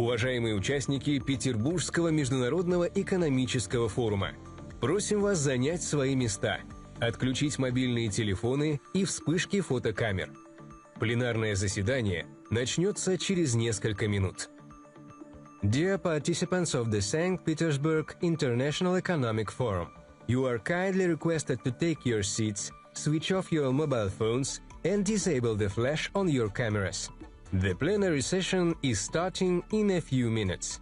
Уважаемые участники Петербургского международного экономического форума, просим вас занять свои места, отключить мобильные телефоны и вспышки фотокамер. Пленарное заседание начнется через несколько минут. Dear participants of the St. Petersburg International Economic Forum, you are kindly requested to take your seats, switch off your mobile phones, and disable the flash on your cameras. The plenary session is starting in a few minutes.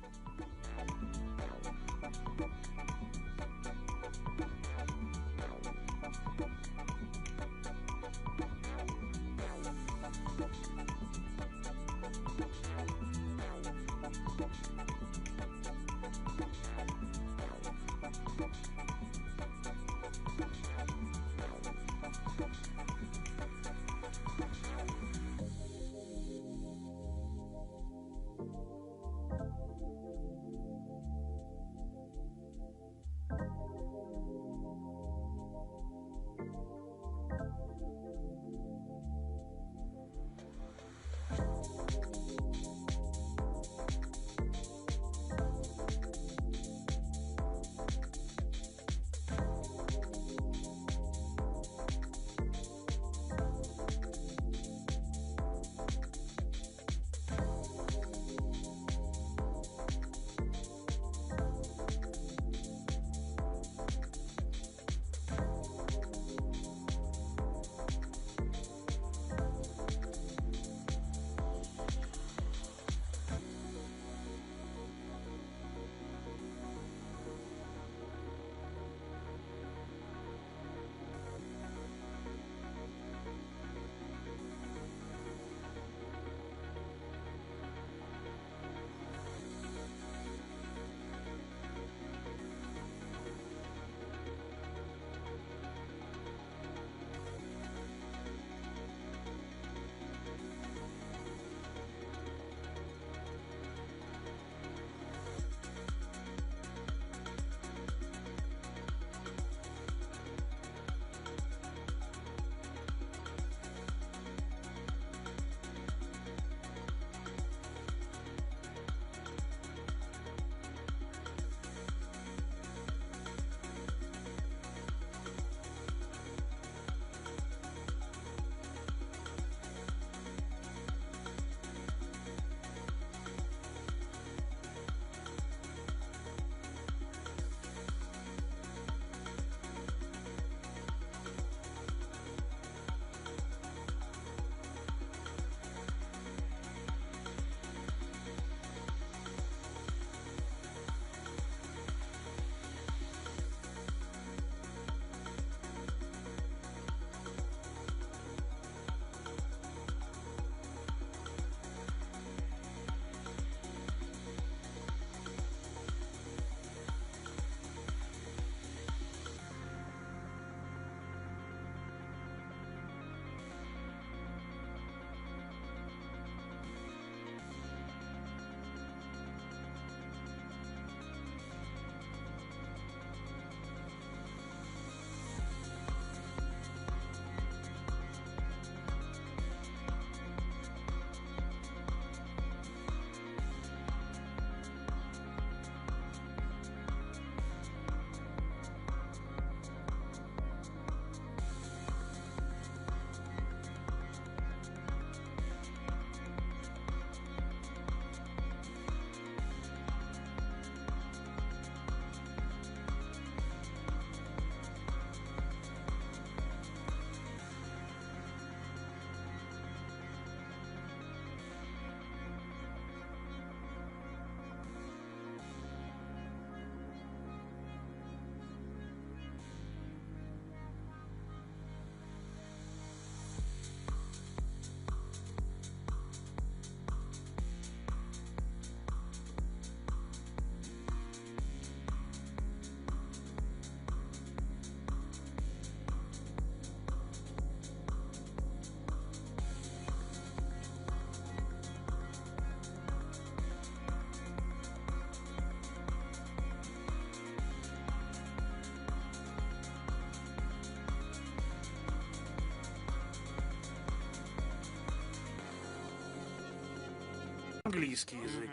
Английский язык.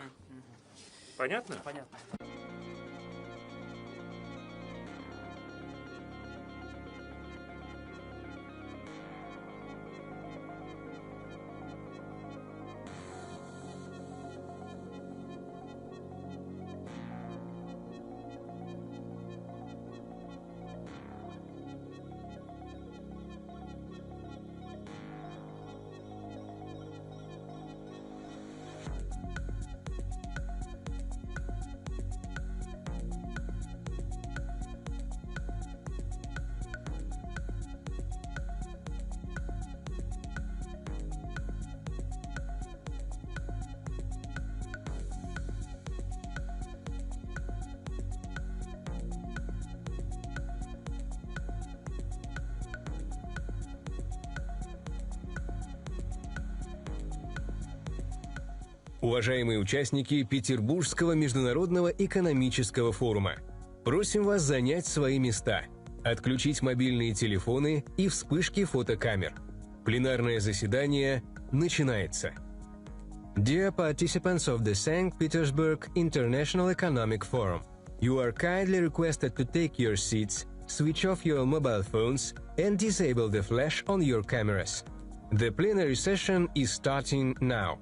Понятно? Понятно. Уважаемые участники Петербургского международного экономического форума, просим вас занять свои места, отключить мобильные телефоны и вспышки фотокамер. Пленарное заседание начинается. Dear participants of the St. Petersburg International Economic Forum, you are kindly requested to take your seats, switch off your mobile phones and disable the flash on your cameras. The plenary session is starting now.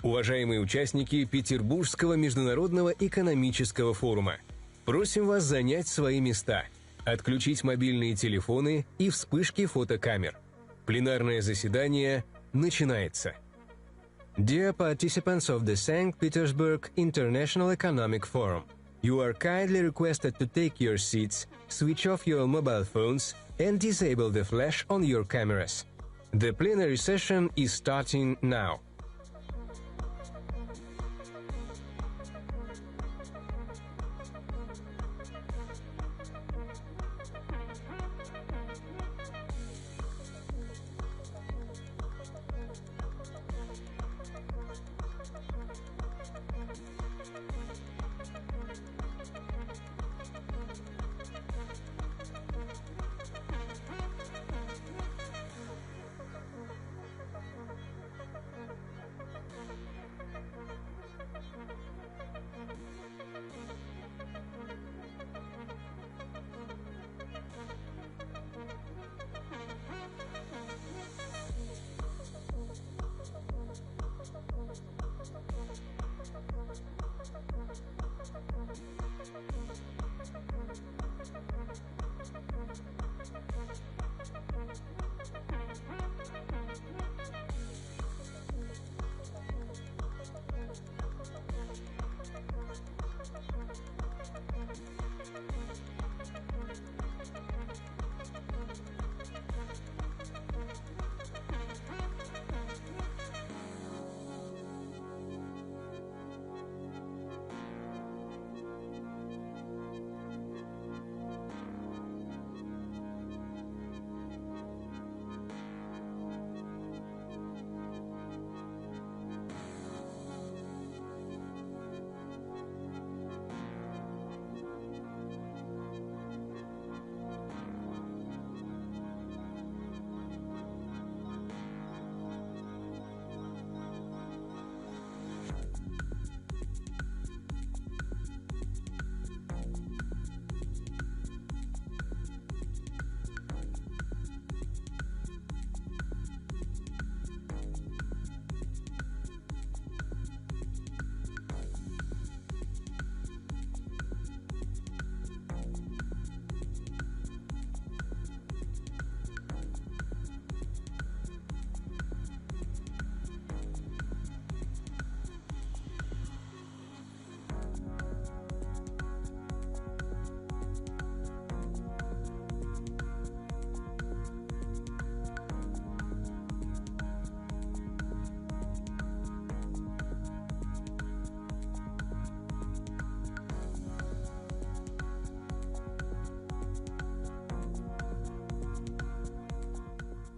Уважаемые участники Петербургского международного экономического форума, просим вас занять свои места, отключить мобильные телефоны и вспышки фотокамер. Пленарное заседание начинается. Dear participants of the St. Petersburg International Economic Forum, you are kindly requested to take your seats, switch off your mobile phones, and disable the flash on your cameras. The plenary session is starting now.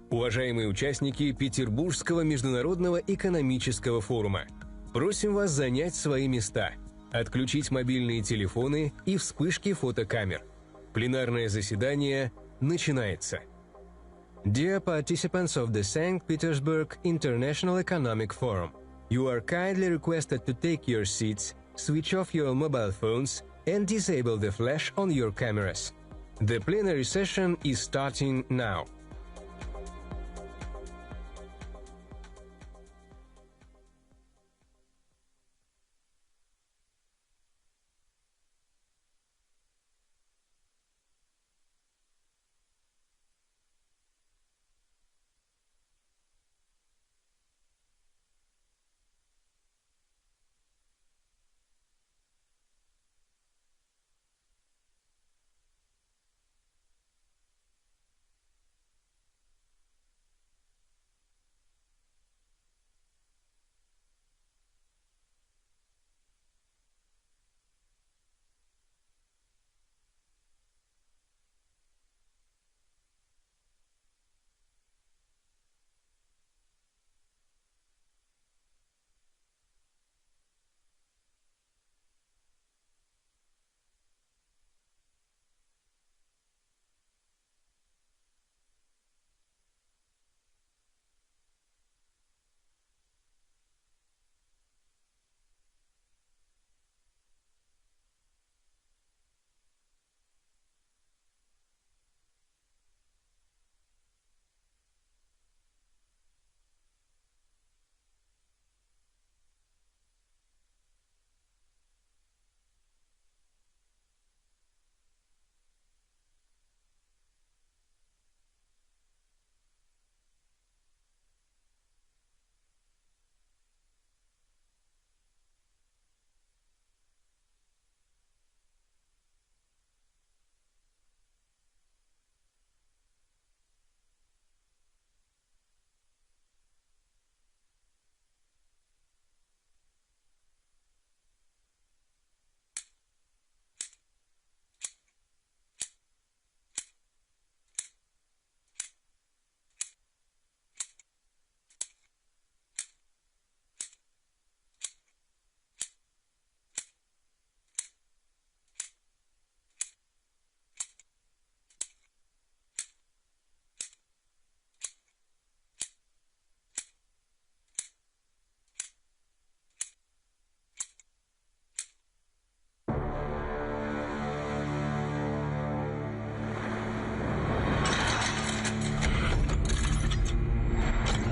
Уважаемые участники Петербургского международного экономического форума, просим вас занять свои места, отключить мобильные телефоны и вспышки фотокамер. Пленарное заседание начинается. Dear participants of the St. Petersburg International Economic Forum, you are kindly requested to take your seats, switch off your mobile phones, and disable the flash on your cameras. The plenary session is starting now.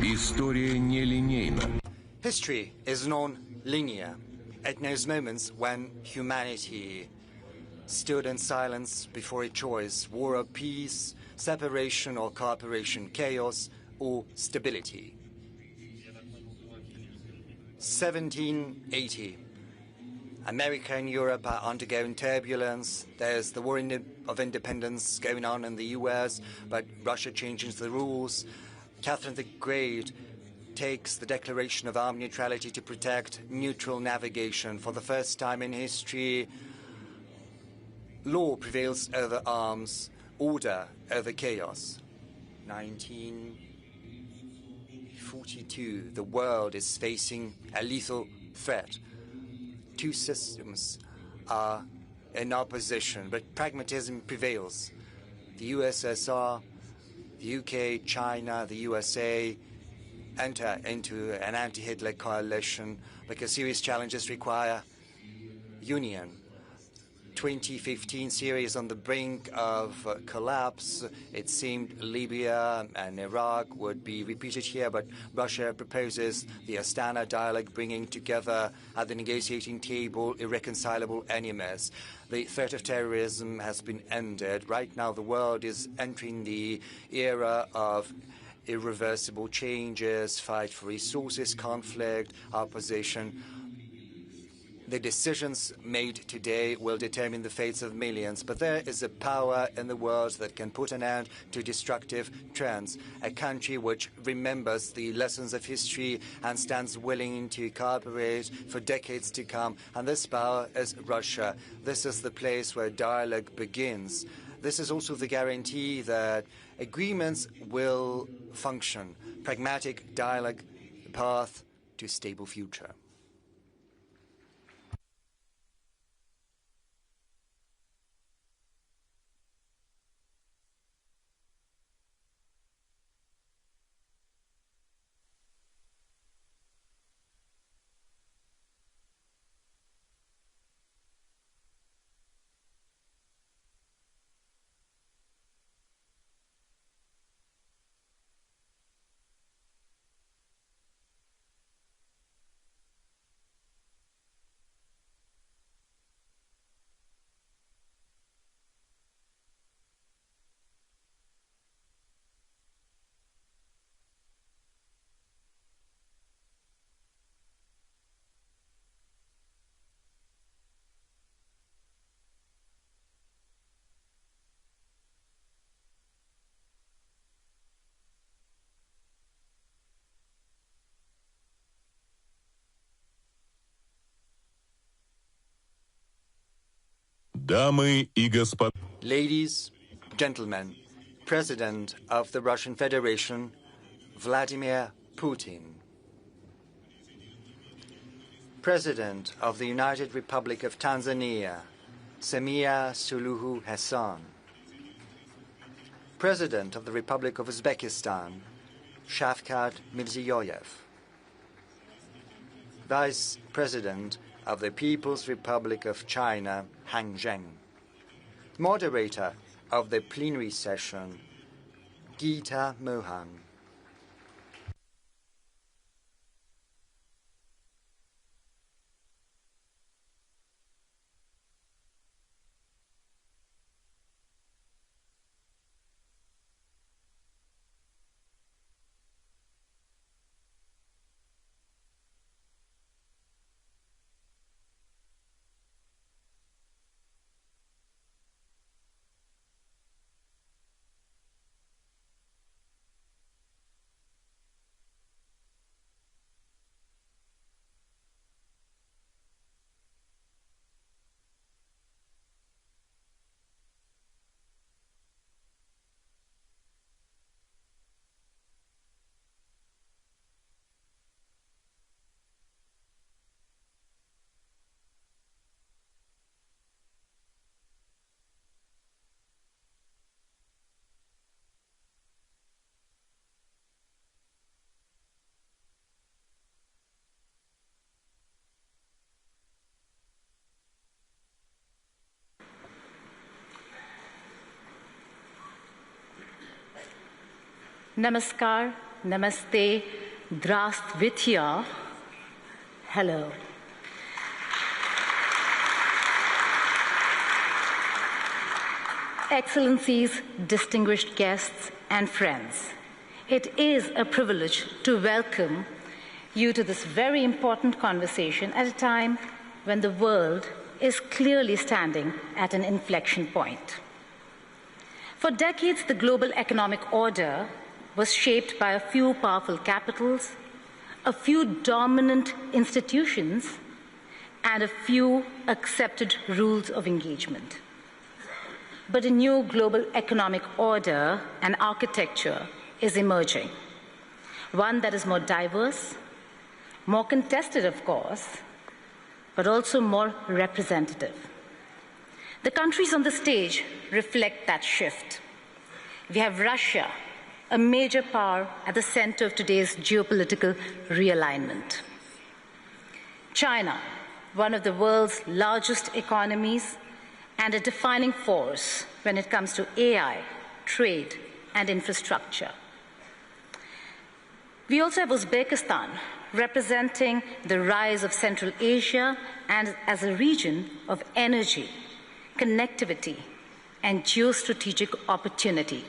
История нелинейна. History is non-linear. It knows moments when humanity stood in silence before a choice: war or peace, separation or cooperation, chaos or stability. 1780. America and Europe are undergoing turbulence. There's the war of independence going on in the US, but Russia changes the rules. Catherine the Great takes the declaration of armed neutrality to protect neutral navigation. For the first time in history, law prevails over arms, order over chaos. 1942, the world is facing a lethal threat. Two systems are in opposition, but pragmatism prevails. The USSR, the UK, China, the USA enter into an anti-Hitler coalition because serious challenges require union. 2015, Syria is on the brink of collapse. It seemed Libya and Iraq would be repeated here, but Russia proposes the Astana dialogue, bringing together at the negotiating table irreconcilable enemies. The threat of terrorism has been ended. Right now, the world is entering the era of irreversible changes, fight for resources, conflict, opposition. The decisions made today will determine the fates of millions, but there is a power in the world that can put an end to destructive trends. A country which remembers the lessons of history and stands willing to cooperate for decades to come, and this power is Russia. This is the place where dialogue begins. this is also the guarantee that agreements will function. Pragmatic dialogue, the path to a stable future. Дамы и господа. Ladies, gentlemen, President of the Russian Federation, Vladimir Putin. President of the United Republic of Tanzania, Samia Suluhu Hassan. President of the Republic of Uzbekistan, Shavkat Mirziyoyev. Vice President of the People's Republic of China, Han Zheng. Moderator of the plenary session, Gita Mohan. Namaskar, Namaste, Zdravstvuyte, hello. Excellencies, distinguished guests, and friends, it is a privilege to welcome you to this very important conversation at a time when the world is clearly standing at an inflection point. For decades, the global economic order was shaped by a few powerful capitals, a few dominant institutions, and a few accepted rules of engagement. But a new global economic order and architecture is emerging, one that is more diverse, more contested, of course, but also more representative. The countries on the stage reflect that shift. We have Russia, a major power at the center of today's geopolitical realignment. China, one of the world's largest economies and a defining force when it comes to AI, trade, and infrastructure. We also have Uzbekistan, representing the rise of Central Asia and as a region of energy, connectivity, and geostrategic opportunity.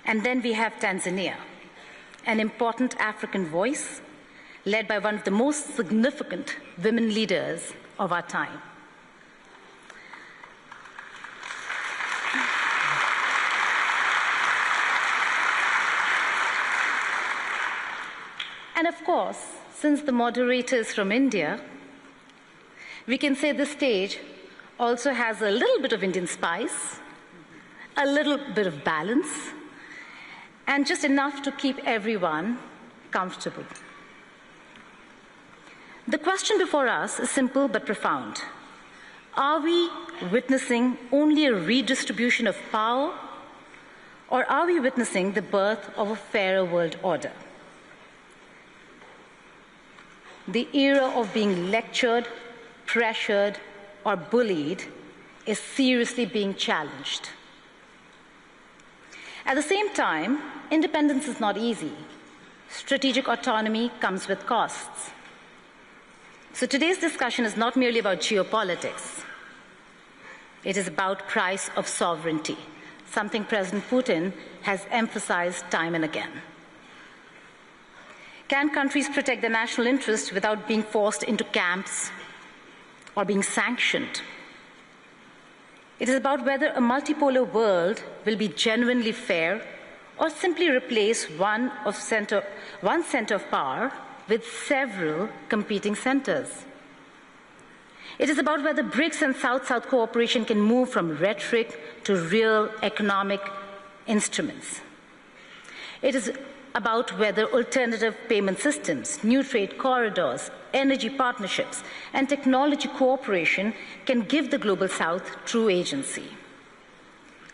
And then we have Tanzania, an important African voice led by one of the most significant women leaders of our time. And of course, since the moderator is from India, we can say this stage also has a little bit of Indian spice, a little bit of balance, and just enough to keep everyone comfortable. The question before us is simple but profound. Are we witnessing only a redistribution of power, or are we witnessing the birth of a fairer world order? The era of being lectured, pressured, or bullied is seriously being challenged. At the same time, independence is not easy. Strategic autonomy comes with costs. So today's discussion is not merely about geopolitics. It is about price of sovereignty, something President Putin has emphasized time and again. Can countries protect their national interests without being forced into camps or being sanctioned? It is about whether a multipolar world will be genuinely fair or simply replace one center of power with several competing centers. It is about whether BRICS and South-South cooperation can move from rhetoric to real economic instruments. It is about whether alternative payment systems, new trade corridors, energy partnerships, and technology cooperation can give the Global South true agency.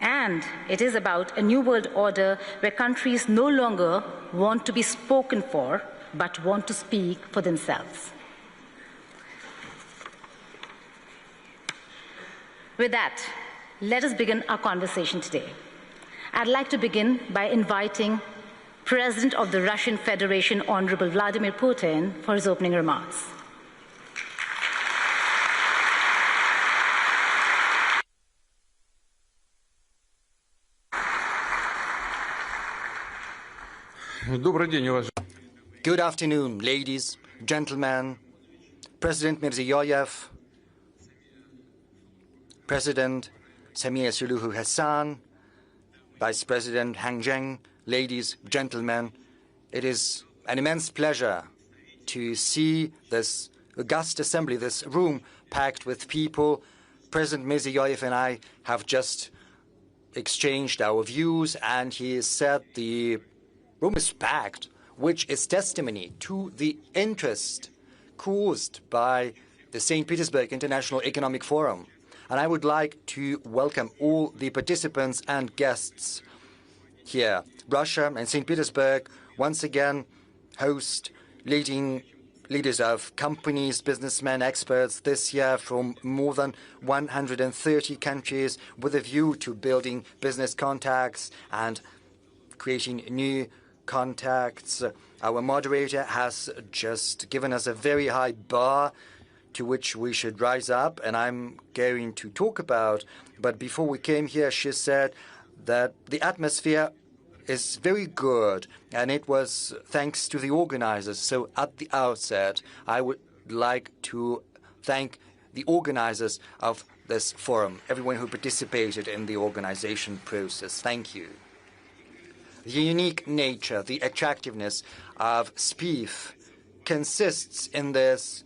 And it is about a new world order where countries no longer want to be spoken for, but want to speak for themselves. With that, let us begin our conversation today. I'd like to begin by inviting President of the Russian Federation, Honorable Vladimir Putin, for his opening remarks. Good afternoon, ladies, gentlemen, President Mirziyoyev, President Samir Suluhu Hassan, Vice President Hang Zheng, ladies, gentlemen, it is an immense pleasure to see this august assembly, this room packed with people. President Mirziyoyev and I have just exchanged our views, and he said the room is packed, which is testimony to the interest caused by the St. Petersburg International Economic Forum. And I would like to welcome all the participants and guests here. Russia and St. Petersburg once again host leaders of companies, businessmen, experts this year from more than 130 countries with a view to building business contacts and creating new contacts. Our moderator has just given us a very high bar to which we should rise up, and I'm going to talk about. But before we came here, she said that the atmosphere is very good, and it was thanks to the organizers. So at the outset, I would like to thank the organizers of this forum, everyone who participated in the organization process. Thank you. The unique nature, the attractiveness of SPIEF consists in this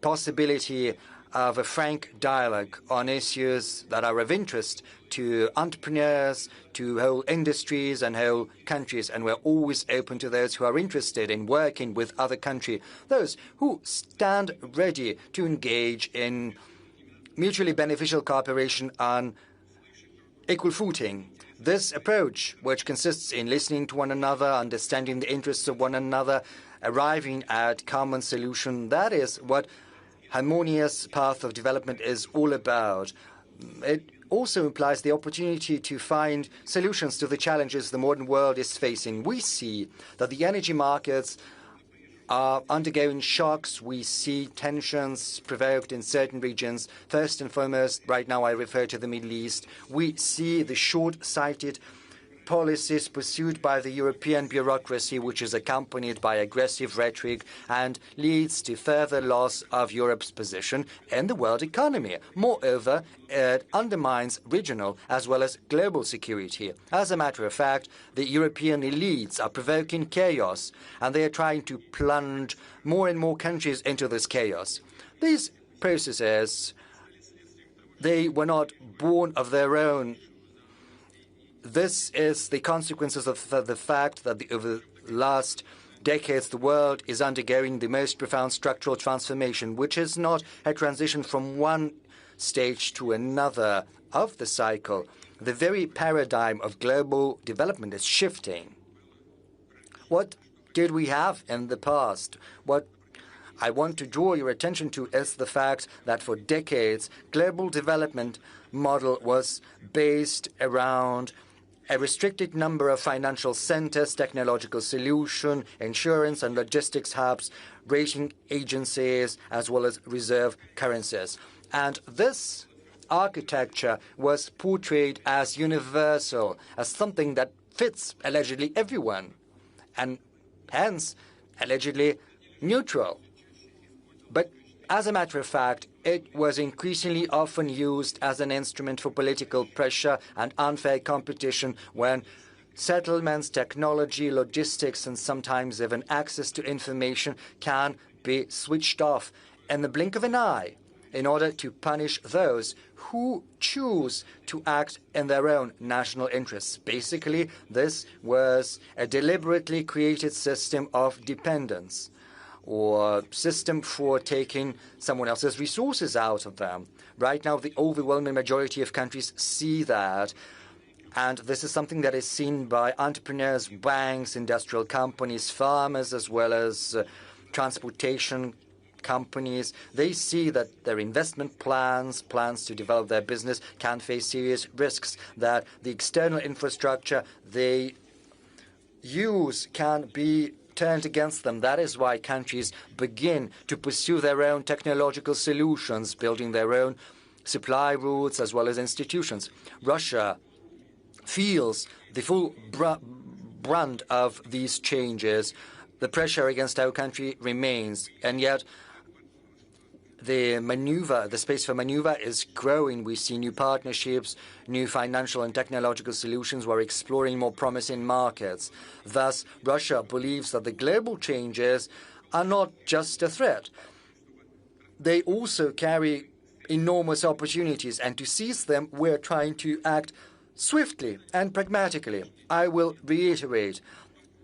possibility of a frank dialogue on issues that are of interest to entrepreneurs, to whole industries and whole countries. And we're always open to those who are interested in working with other countries, those who stand ready to engage in mutually beneficial cooperation on equal footing. This approach, which consists in listening to one another, understanding the interests of one another, arriving at common solution, that is what harmonious path of development is all about. It also implies the opportunity to find solutions to the challenges the modern world is facing. We see that the energy markets are undergoing shocks. We see tensions provoked in certain regions. First and foremost, right now I refer to the Middle East. We see the short-sighted policies pursued by the European bureaucracy, which is accompanied by aggressive rhetoric and leads to further loss of Europe's position in the world economy. Moreover, it undermines regional as well as global security. As a matter of fact, the European elites are provoking chaos, and they are trying to plunge more and more countries into this chaos. These processes, they were not born of their own this is the consequences of the fact that over the last decades, the world is undergoing the most profound structural transformation, which is not a transition from one stage to another of the cycle. The very paradigm of global development is shifting. What did we have in the past? What I want to draw your attention to is the fact that for decades, global development model was based around a restricted number of financial centers, technological solution, insurance and logistics hubs, rating agencies, as well as reserve currencies. And this architecture was portrayed as universal, as something that fits allegedly everyone, and hence allegedly neutral. But as a matter of fact, it was increasingly often used as an instrument for political pressure and unfair competition when settlements, technology, logistics, and sometimes even access to information can be switched off in the blink of an eye in order to punish those who choose to act in their own national interests. Basically, this was a deliberately created system of dependence, or system for taking someone else's resources out of them. Right now, the overwhelming majority of countries see that, and this is something that is seen by entrepreneurs, banks, industrial companies, farmers, as well as transportation companies. They see that their investment plans to develop their business can face serious risks, that the external infrastructure they use can be turned against them. That is why countries begin to pursue their own technological solutions, building their own supply routes as well as institutions. Russia feels the full brunt of these changes. The pressure against our country remains, and yet the space for maneuver is growing. We see new partnerships, new financial and technological solutions. We're exploring more promising markets. Thus, Russia believes that the global changes are not just a threat. They also carry enormous opportunities, and to seize them, we're trying to act swiftly and pragmatically. I will reiterate,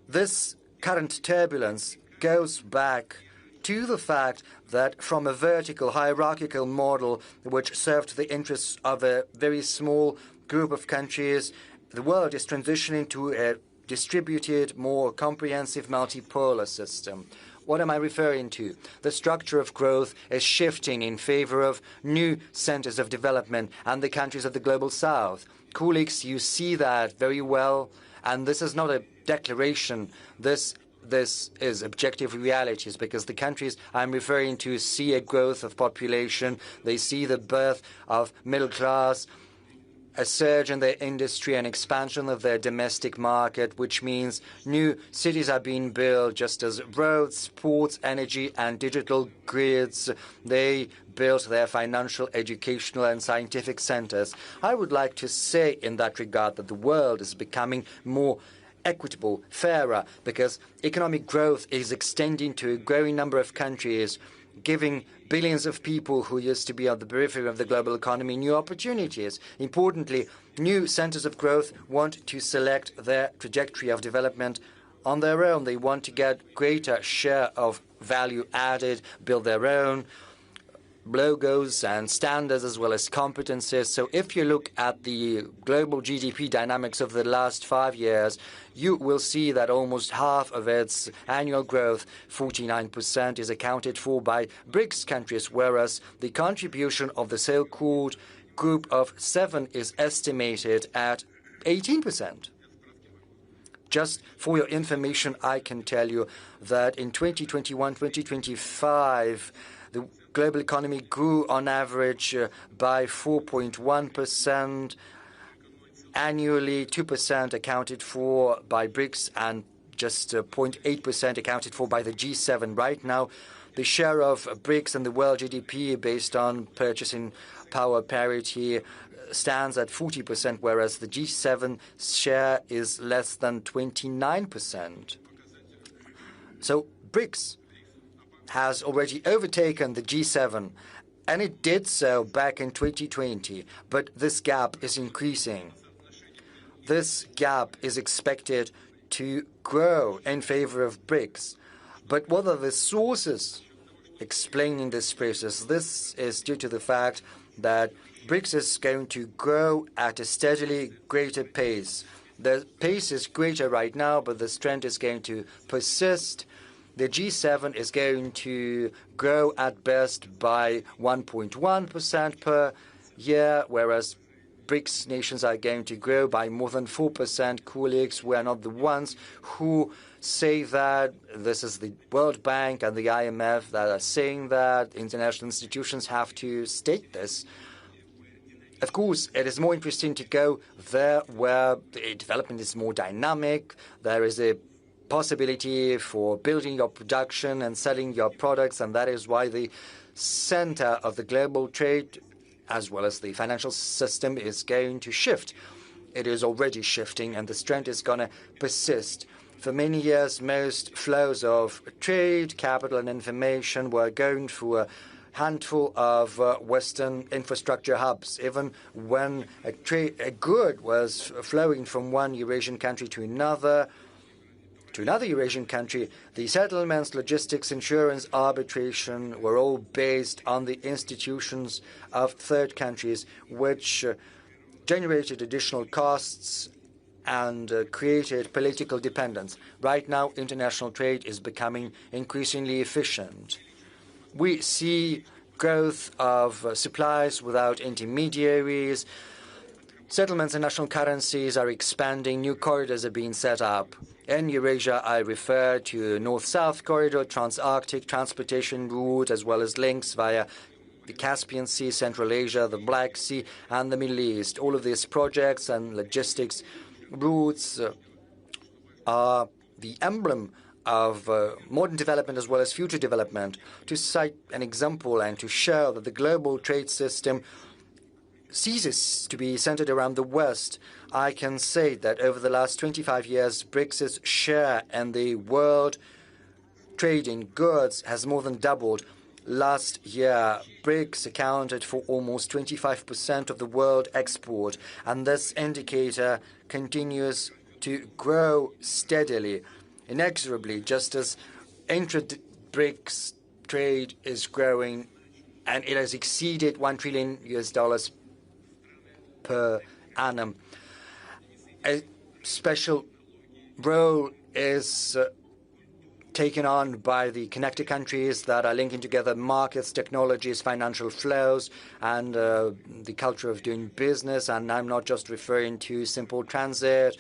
this current turbulence goes back to the fact that from a vertical, hierarchical model which served the interests of a very small group of countries, the world is transitioning to a distributed, more comprehensive multipolar system. What am I referring to? The structure of growth is shifting in favor of new centers of development and the countries of the global south. Colleagues, you see that very well, and this is not a declaration. This is objective realities, because the countries I'm referring to see a growth of population. They see the birth of middle class, a surge in their industry, and expansion of their domestic market, which means new cities are being built, just as roads, ports, energy, and digital grids. They built their financial, educational, and scientific centers. I would like to say in that regard that the world is becoming more equitable, fairer, because economic growth is extending to a growing number of countries, giving billions of people who used to be on the periphery of the global economy new opportunities. Importantly, new centers of growth want to select their trajectory of development on their own. They want to get greater share of value added, build their own logos and standards as well as competences. So if you look at the global GDP dynamics of the last 5 years, you will see that almost half of its annual growth, 49%, is accounted for by BRICS countries, whereas the contribution of the so-called Group of 7 is estimated at 18%. Just for your information, I can tell you that in 2021-2025, the global economy grew on average by 4.1%. Annually, 2% accounted for by BRICS and just 0.8% accounted for by the G7. Right now, the share of BRICS in the world GDP based on purchasing power parity stands at 40%, whereas the G7 share is less than 29%. So BRICS has already overtaken the G7, and it did so back in 2020, but this gap is increasing. this gap is expected to grow in favor of BRICS. But what are the sources explaining this process? This is due to the fact that BRICS is going to grow at a steadily greater pace. The pace is greater right now, but this trend is going to persist. The G7 is going to grow at best by 1.1% per year, whereas BRICS nations are going to grow by more than 4%. Colleagues, we are not the ones who say that. This is the World Bank and the IMF that are saying that. International institutions have to state this. Of course, it is more interesting to go there where the development is more dynamic. There is a possibility for building your production and selling your products, and that is why the center of the global trade as well as the financial system is going to shift. It is already shifting, and this trend is going to persist. For many years, most flows of trade, capital, and information were going through a handful of Western infrastructure hubs. Even when a good was flowing from one Eurasian country to another Eurasian country, the settlements, logistics, insurance, arbitration were all based on the institutions of third countries, which generated additional costs and created political dependence. Right now, international trade is becoming increasingly efficient. We see growth of supplies without intermediaries. Settlements and national currencies are expanding. New corridors are being set up. In Eurasia, I refer to North-South corridor, Trans-Arctic transportation route, as well as links via the Caspian Sea, Central Asia, the Black Sea, and the Middle East. All of these projects and logistics routes are the emblem of modern development as well as future development. To cite an example and to show that the global trade system ceases to be centered around the West, I can say that over the last 25 years, BRICS' share in the world trade in goods has more than doubled. Last year, BRICS accounted for almost 25% of the world export, and this indicator continues to grow steadily, inexorably, just as intra-BRICS trade is growing, and it has exceeded $1 trillion per annum. A special role is taken on by the connected countries that are linking together markets, technologies, financial flows, and the culture of doing business. And I'm not just referring to simple transit,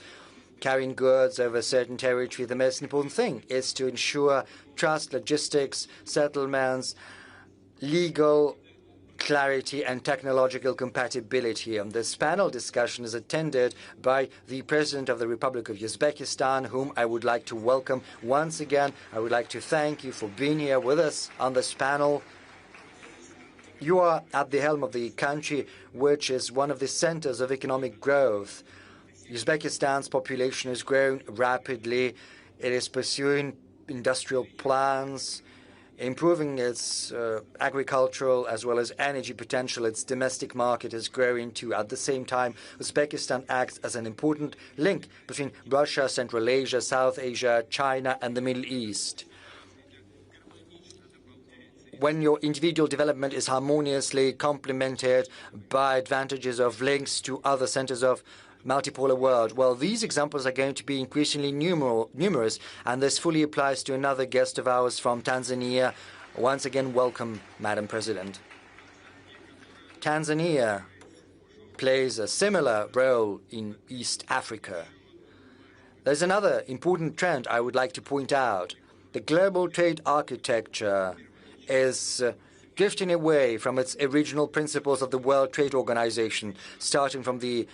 carrying goods over a certain territory. The most important thing is to ensure trust, logistics, settlements, legal clarity, and technological compatibility. And this panel discussion is attended by the President of the Republic of Uzbekistan, whom I would like to welcome once again. I would like to thank you for being here with us on this panel. You are at the helm of the country, which is one of the centers of economic growth. Uzbekistan's population is growing rapidly. It is pursuing industrial plans, improving its agricultural as well as energy potential. Its domestic market is growing too. At the same time, Uzbekistan acts as an important link between Russia, Central Asia, South Asia, China, and the Middle East. When your individual development is harmoniously complemented by advantages of links to other centers of multipolar world. Well, these examples are going to be increasingly numerous, and this fully applies to another guest of ours from Tanzania. Once again, welcome, Madam President. Tanzania plays a similar role in East Africa. There's another important trend I would like to point out. The global trade architecture is drifting away from its original principles of the World Trade Organization, starting from the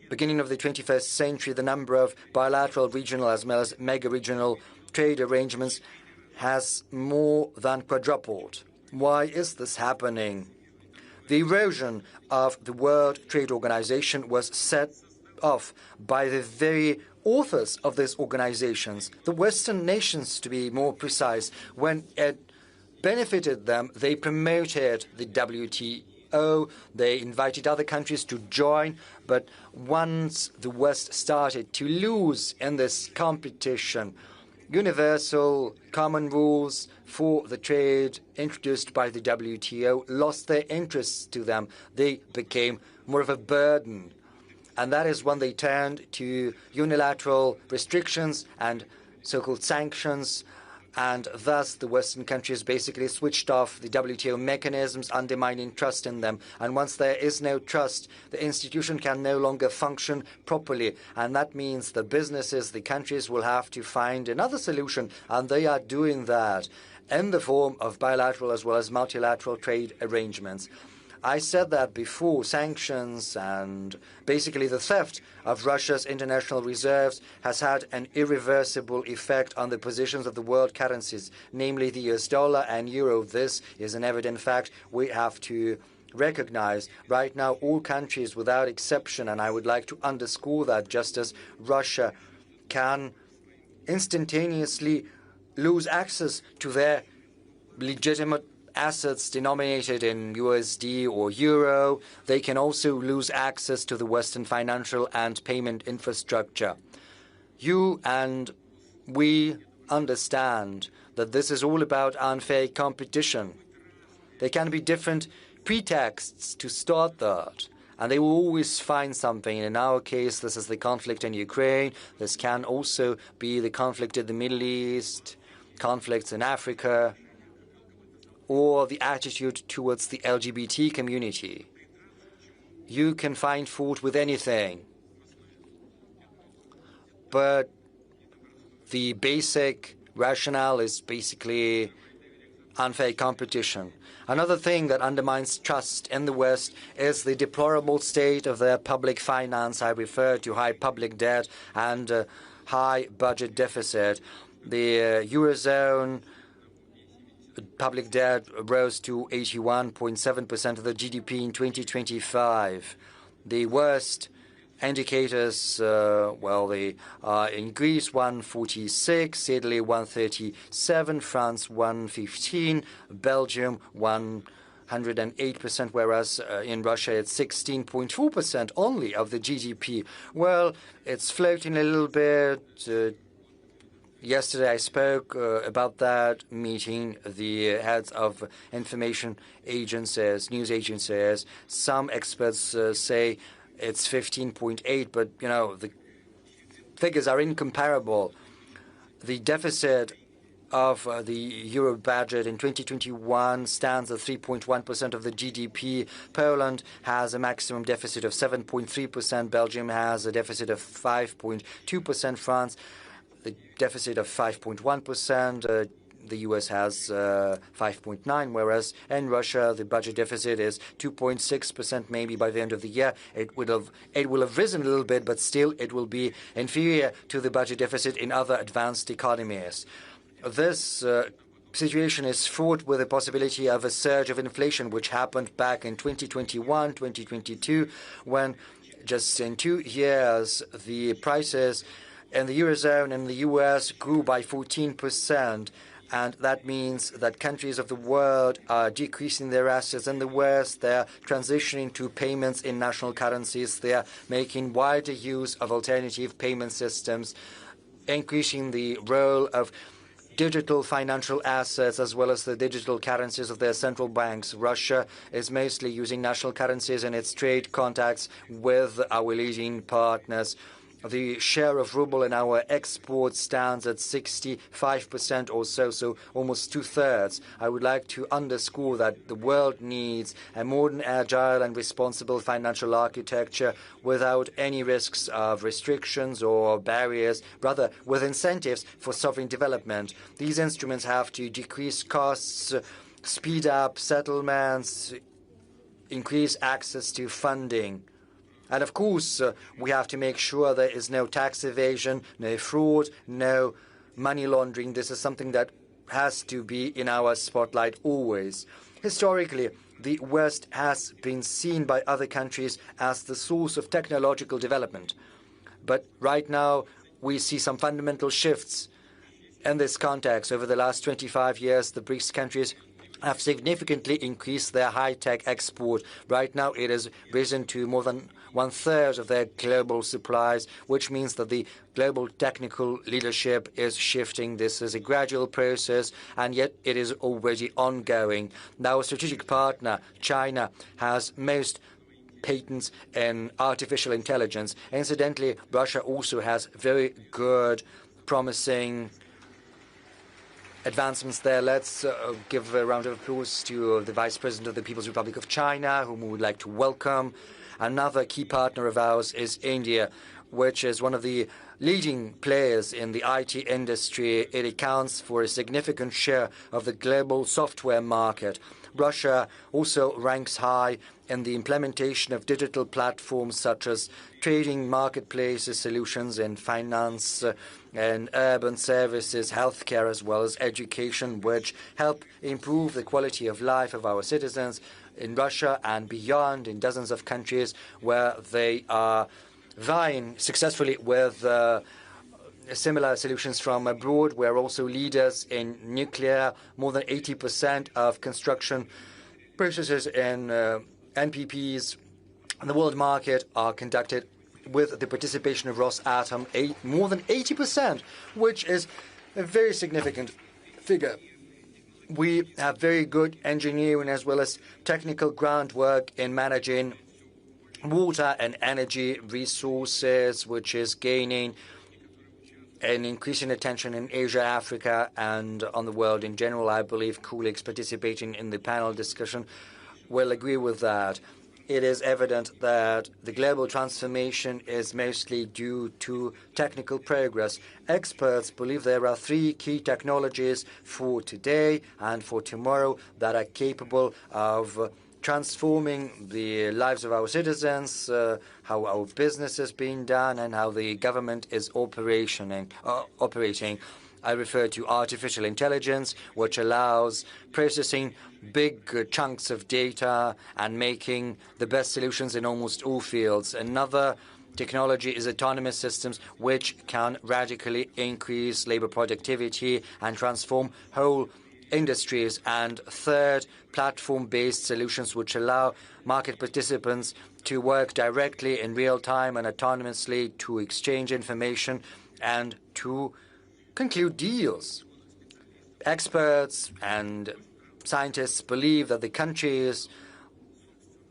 beginning of the 21st century. The number of bilateral, regional, as well as mega-regional trade arrangements has more than quadrupled. Why is this happening? The erosion of the World Trade Organization was set off by the very authors of these organizations, the Western nations to be more precise. When it benefited them, they promoted the WTO. WTO. They invited other countries to join. But once the West started to lose in this competition, universal common rules for the trade introduced by the WTO lost their interests to them. They became more of a burden. And that is when they turned to unilateral restrictions and so-called sanctions, and thus the Western countries basically switched off the WTO mechanisms, undermining trust in them. And once there is no trust, the institution can no longer function properly. And that means the businesses, the countries will have to find another solution, and they are doing that in the form of bilateral as well as multilateral trade arrangements. I said that before, sanctions and basically the theft of Russia's international reserves has had an irreversible effect on the positions of the world currencies, namely the US dollar and euro. This is an evident fact we have to recognize. Right now, all countries without exception, and I would like to underscore that, just as Russia can instantaneously lose access to their legitimate assets denominated in USD or euro, they can also lose access to the Western financial and payment infrastructure. You and we understand that this is all about unfair competition. There can be different pretexts to start that, and they will always find something. In our case, this is the conflict in Ukraine. This can also be the conflict in the Middle East, conflicts in Africa, or the attitude towards the LGBT community. You can find fault with anything, but the basic rationale is basically unfair competition. Another thing that undermines trust in the West is the deplorable state of their public finance. I refer to high public debt and high budget deficit. The Eurozone public debt rose to 81.7% of the GDP in 2025. The worst indicators, they are in Greece 146, Italy 137, France 115, Belgium 108%, whereas in Russia it's 16.4% only of the GDP. Well, it's floating a little bit. Yesterday I spoke about that, meeting the heads of information agencies, news agencies. Some experts say it's 15.8, but, you know, the figures are incomparable. The deficit of the euro budget in 2021 stands at 3.1% of the GDP. Poland has a maximum deficit of 7.3%. Belgium has a deficit of 5.2%. France, the deficit of 5.1%. The U.S. has 5.9%, whereas in Russia the budget deficit is 2.6%. Maybe by the end of the year it will have risen a little bit, but still it will be inferior to the budget deficit in other advanced economies. This situation is fraught with the possibility of a surge of inflation, which happened back in 2021, 2022, when just in 2 years the prices in the Eurozone and the US grew by 14%. And that means that countries of the world are decreasing their assets. In the West, they're transitioning to payments in national currencies. They're making wider use of alternative payment systems, increasing the role of digital financial assets as well as the digital currencies of their central banks. Russia is mostly using national currencies in its trade contacts with our leading partners. The share of ruble in our exports stands at 65% or so almost two-thirds. I would like to underscore that the world needs a modern, agile and responsible financial architecture without any risks of restrictions or barriers, rather with incentives for sovereign development. These instruments have to decrease costs, speed up settlements, increase access to funding. And of course, we have to make sure there is no tax evasion, no fraud, no money laundering. This is something that has to be in our spotlight always. Historically, the West has been seen by other countries as the source of technological development. But right now, we see some fundamental shifts in this context. Over the last 25 years, the BRICS countries have significantly increased their high-tech export. Right now, it has risen to more than one-third of their global supplies, which means that the global technical leadership is shifting. This is a gradual process, and yet it is already ongoing. Now, our strategic partner, China, has most patents in artificial intelligence. Incidentally, Russia also has very good, promising advancements there. Let's give a round of applause to the Vice President of the People's Republic of China, whom we would like to welcome. Another key partner of ours is India, which is one of the leading players in the IT industry. It accounts for a significant share of the global software market. Russia also ranks high in the implementation of digital platforms such as trading marketplaces, solutions in finance and urban services, healthcare, as well as education, which help improve the quality of life of our citizens in Russia and beyond, in dozens of countries where they are vying successfully with similar solutions from abroad. We're also leaders in nuclear. More than 80% of construction processes in NPPs in the world market are conducted with the participation of Rosatom, more than 80%, which is a very significant figure. We have very good engineering as well as technical groundwork in managing water and energy resources, which is gaining an increasing attention in Asia, Africa, and on the world in general. I believe colleagues participating in the panel discussion will agree with that. It is evident that the global transformation is mostly due to technical progress. Experts believe there are three key technologies for today and for tomorrow that are capable of transforming the lives of our citizens, how our business is being done, and how the government is operating. I refer to artificial intelligence, which allows processing big chunks of data and making the best solutions in almost all fields. Another technology is autonomous systems, which can radically increase labor productivity and transform whole industries. And third, platform-based solutions, which allow market participants to work directly in real time and autonomously to exchange information and to conclude deals. Experts and scientists believe that the countries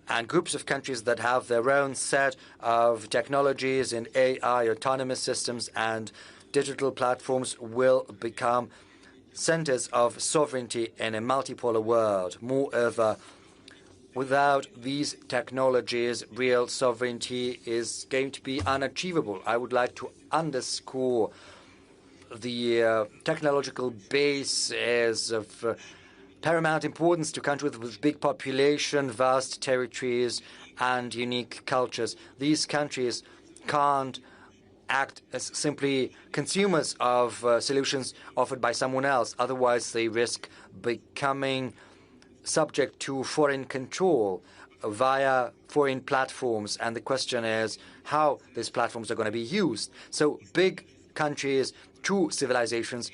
and groups of countries that have their own set of technologies in AI, autonomous systems, and digital platforms will become centers of sovereignty in a multipolar world. Moreover, without these technologies, real sovereignty is going to be unachievable. I would like to underscore the technological base is of paramount importance to countries with big population, vast territories, and unique cultures. These countries can't act as simply consumers of solutions offered by someone else. Otherwise, they risk becoming subject to foreign control via foreign platforms. And the question is how these platforms are going to be used. So big countries, true civilizations,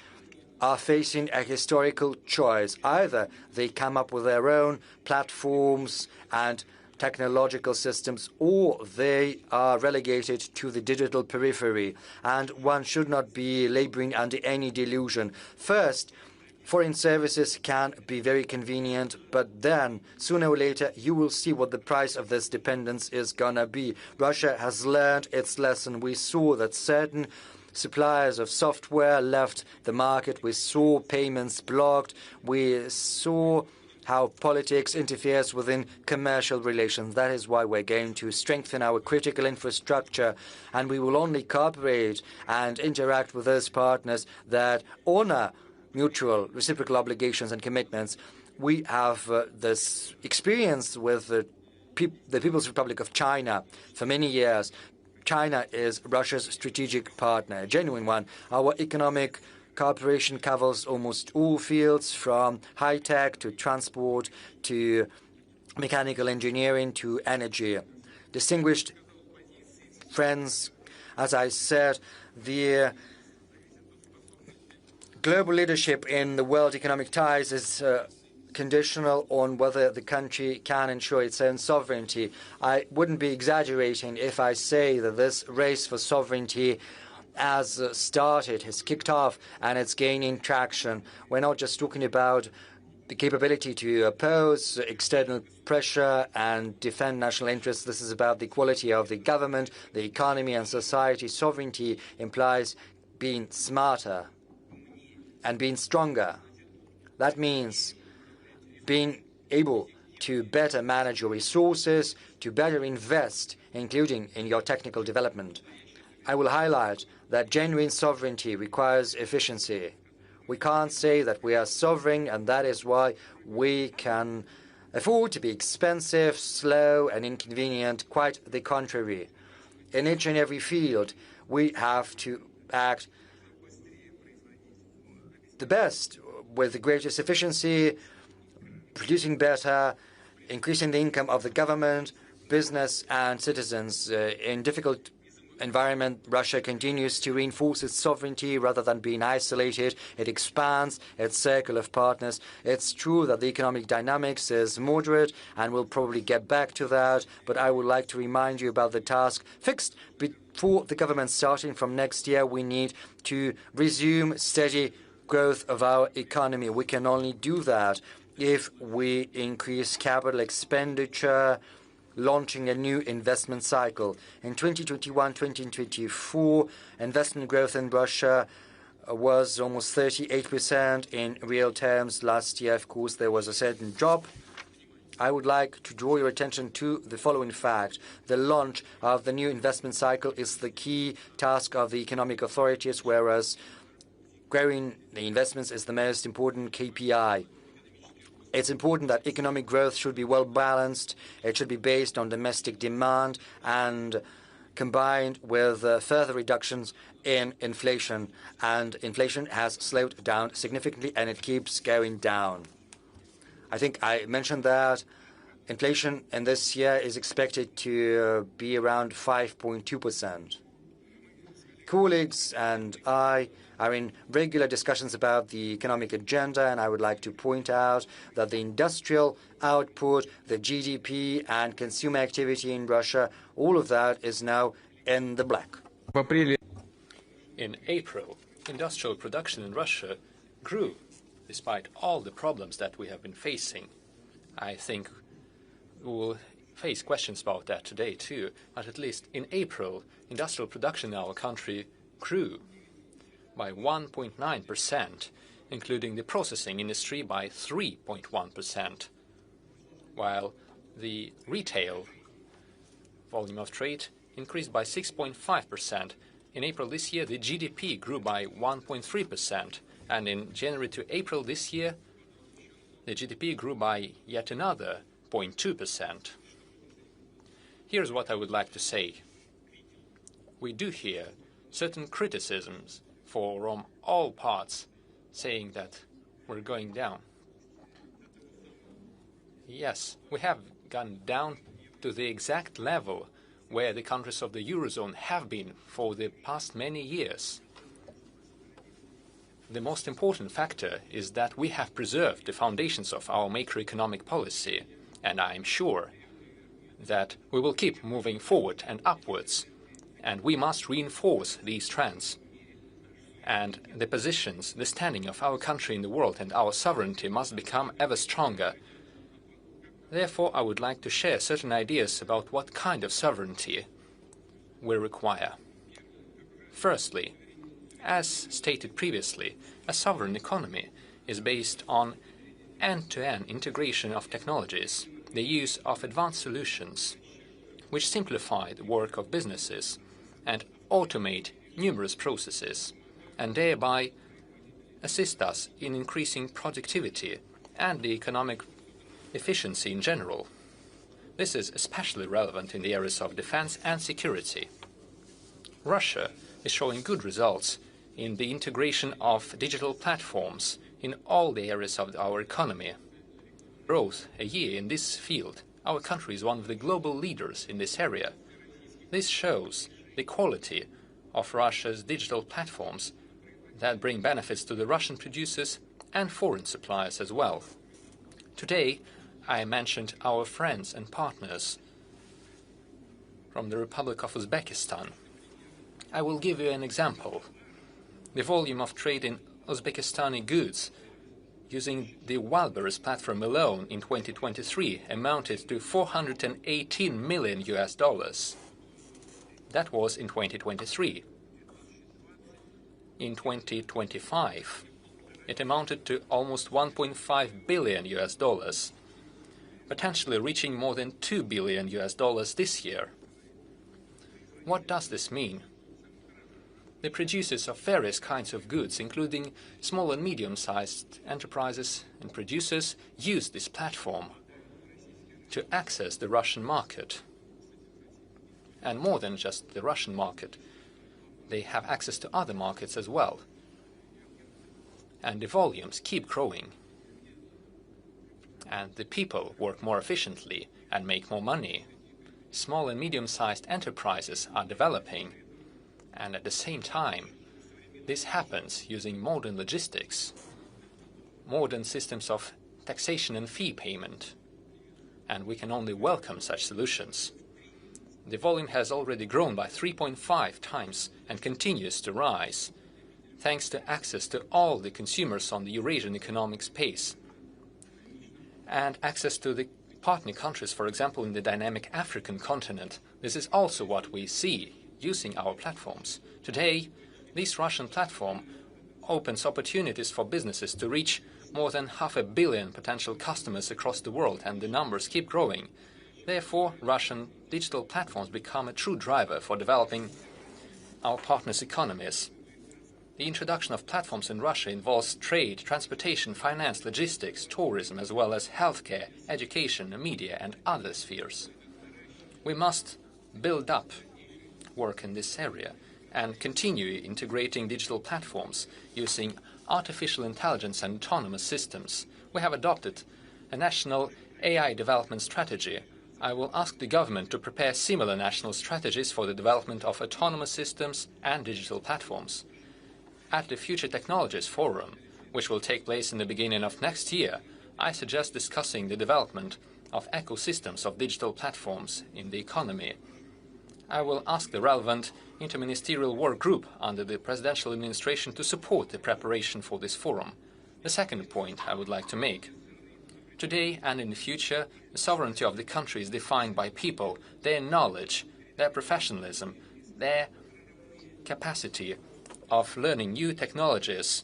are facing a historical choice. Either they come up with their own platforms and technological systems, or they are relegated to the digital periphery. And one should not be laboring under any delusion. First, foreign services can be very convenient, but then, sooner or later, you will see what the price of this dependence is gonna be. Russia has learned its lesson. We saw that certain suppliers of software left the market. We saw payments blocked. We saw how politics interferes within commercial relations. That is why we're going to strengthen our critical infrastructure, and we will only cooperate and interact with those partners that honor mutual reciprocal obligations and commitments. We have this experience with the People's Republic of China for many years. China is Russia's strategic partner, a genuine one. Our economic cooperation covers almost all fields, from high-tech to transport to mechanical engineering to energy. Distinguished friends, as I said, the global leadership in the world economic ties is conditional on whether the country can ensure its own sovereignty. I wouldn't be exaggerating if I say that this race for sovereignty has started, has kicked off, and it's gaining traction. We're not just talking about the capability to oppose external pressure and defend national interests. This is about the quality of the government, the economy, and society. Sovereignty implies being smarter and being stronger. That means being able to better manage your resources, to better invest, including in your technical development. I will highlight that genuine sovereignty requires efficiency. We can't say that we are sovereign, and that is why we can afford to be expensive, slow, and inconvenient. Quite the contrary. In each and every field, we have to act the best, with the greatest efficiency, producing better, increasing the income of the government, business, and citizens. In difficult environment, Russia continues to reinforce its sovereignty rather than being isolated. It expands its circle of partners. It's true that the economic dynamics is moderate, and we'll probably get back to that, but I would like to remind you about the task fixed before the government starting from next year. We need to resume steady growth of our economy. We can only do that if we increase capital expenditure, launching a new investment cycle. In 2021-2024, investment growth in Russia was almost 38% in real terms. Last year, of course, there was a certain drop. I would like to draw your attention to the following fact. The launch of the new investment cycle is the key task of the economic authorities, whereas growing the investments is the most important KPI. It's important that economic growth should be well balanced. It should be based on domestic demand and combined with further reductions in inflation. And inflation has slowed down significantly, and it keeps going down. I think I mentioned that inflation in this year is expected to be around 5.2%. Colleagues and I are in regular discussions about the economic agenda, and I would like to point out that the industrial output, the GDP, and consumer activity in Russia, all of that is now in the black. In April, industrial production in Russia grew, despite all the problems that we have been facing. I think we will face questions about that today too, but at least in April, industrial production in our country grew by 1.9%, including the processing industry by 3.1%, while the retail volume of trade increased by 6.5%. In April this year, the GDP grew by 1.3%, and in January to April this year, the GDP grew by yet another 0.2%. Here's what I would like to say. We do hear certain criticisms from all parts saying that we're going down. Yes, we have gone down to the exact level where the countries of the Eurozone have been for the past many years. The most important factor is that we have preserved the foundations of our macroeconomic policy, and I am sure that we will keep moving forward and upwards, and we must reinforce these trends. And the positions, the standing of our country in the world and our sovereignty must become ever stronger. Therefore, I would like to share certain ideas about what kind of sovereignty we require. Firstly, as stated previously, a sovereign economy is based on end-to-end integration of technologies, the use of advanced solutions, which simplify the work of businesses and automate numerous processes, and thereby assist us in increasing productivity and the economic efficiency in general. This is especially relevant in the areas of defense and security. Russia is showing good results in the integration of digital platforms in all the areas of our economy. Growth a year in this field, our country is one of the global leaders in this area. This shows the quality of Russia's digital platforms that bring benefits to the Russian producers and foreign suppliers as well. Today, I mentioned our friends and partners from the Republic of Uzbekistan. I will give you an example. The volume of trade in Uzbekistani goods using the Wildberries platform alone in 2023 amounted to $418 million. That was in 2023. In 2025, it amounted to almost $1.5 billion, potentially reaching more than $2 billion this year. What does this mean? The producers of various kinds of goods, including small and medium-sized enterprises and producers, use this platform to access the Russian market. And more than just the Russian market, they have access to other markets as well. And the volumes keep growing. And the people work more efficiently and make more money. Small and medium-sized enterprises are developing. And at the same time, this happens using modern logistics, modern systems of taxation and fee payment. And we can only welcome such solutions. The volume has already grown by 3.5 times and continues to rise, thanks to access to all the consumers on the Eurasian economic space, and access to the partner countries, for example, in the dynamic African continent. This is also what we see using our platforms. Today, this Russian platform opens opportunities for businesses to reach more than 500 million potential customers across the world, and the numbers keep growing. Therefore, Russian digital platforms become a true driver for developing our partners' economies. The introduction of platforms in Russia involves trade, transportation, finance, logistics, tourism, as well as healthcare, education, media, and other spheres. We must build up work in this area and continue integrating digital platforms using artificial intelligence and autonomous systems. We have adopted a national AI development strategy. I will ask the government to prepare similar national strategies for the development of autonomous systems and digital platforms. At the Future Technologies Forum, which will take place in the beginning of next year, I suggest discussing the development of ecosystems of digital platforms in the economy. I will ask the relevant interministerial work group under the presidential administration to support the preparation for this forum. The second point I would like to make. Today and in the future, the sovereignty of the country is defined by people, their knowledge, their professionalism, their capacity of learning new technologies,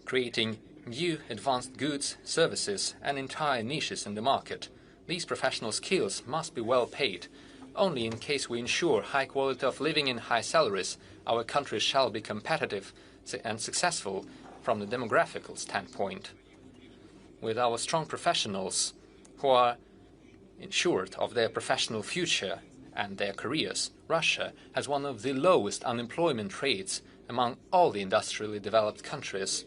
creating new advanced goods, services, and entire niches in the market. These professional skills must be well paid. Only in case we ensure high quality of living and high salaries, our country shall be competitive and successful from the demographical standpoint. With our strong professionals who are ensured of their professional future and their careers, Russia has one of the lowest unemployment rates among all the industrially developed countries.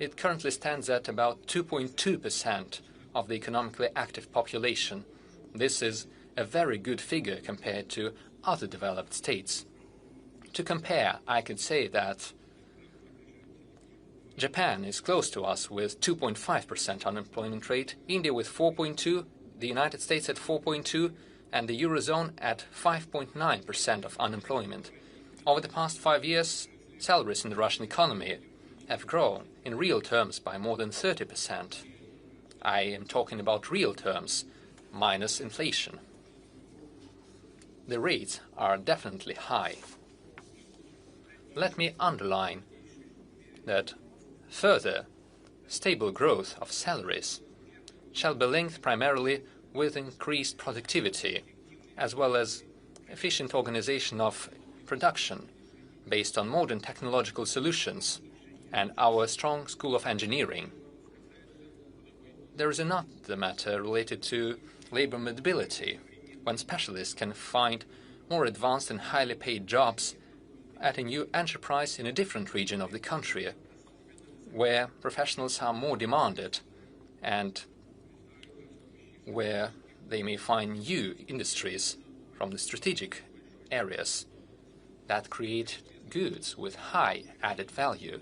It currently stands at about 2.2% of the economically active population. This is a very good figure compared to other developed states. To compare, I could say that Japan is close to us with 2.5% unemployment rate, India with 4.2%, the United States at 4.2%, and the Eurozone at 5.9% of unemployment. Over the past 5 years, salaries in the Russian economy have grown in real terms by more than 30%. I am talking about real terms, minus inflation. The rates are definitely high. Let me underline that further stable growth of salaries shall be linked primarily with increased productivity, as well as efficient organization of production based on modern technological solutions and our strong School of Engineering. There is another matter related to labor mobility, when specialists can find more advanced and highly paid jobs at a new enterprise in a different region of the country, where professionals are more demanded and where they may find new industries from the strategic areas that create goods with high added value.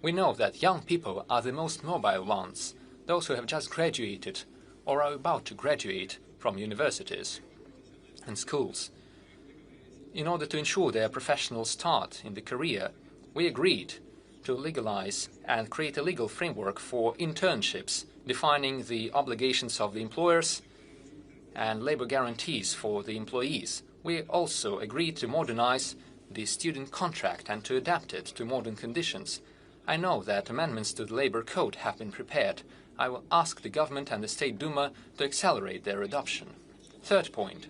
We know that young people are the most mobile ones, those who have just graduated or are about to graduate from universities and schools. In order to ensure their professional start in the career, we agreed to legalize and create a legal framework for internships, defining the obligations of the employers and labor guarantees for the employees. We also agreed to modernize the student contract and to adapt it to modern conditions. I know that amendments to the labor code have been prepared. I will ask the government and the State Duma to accelerate their adoption. Third point.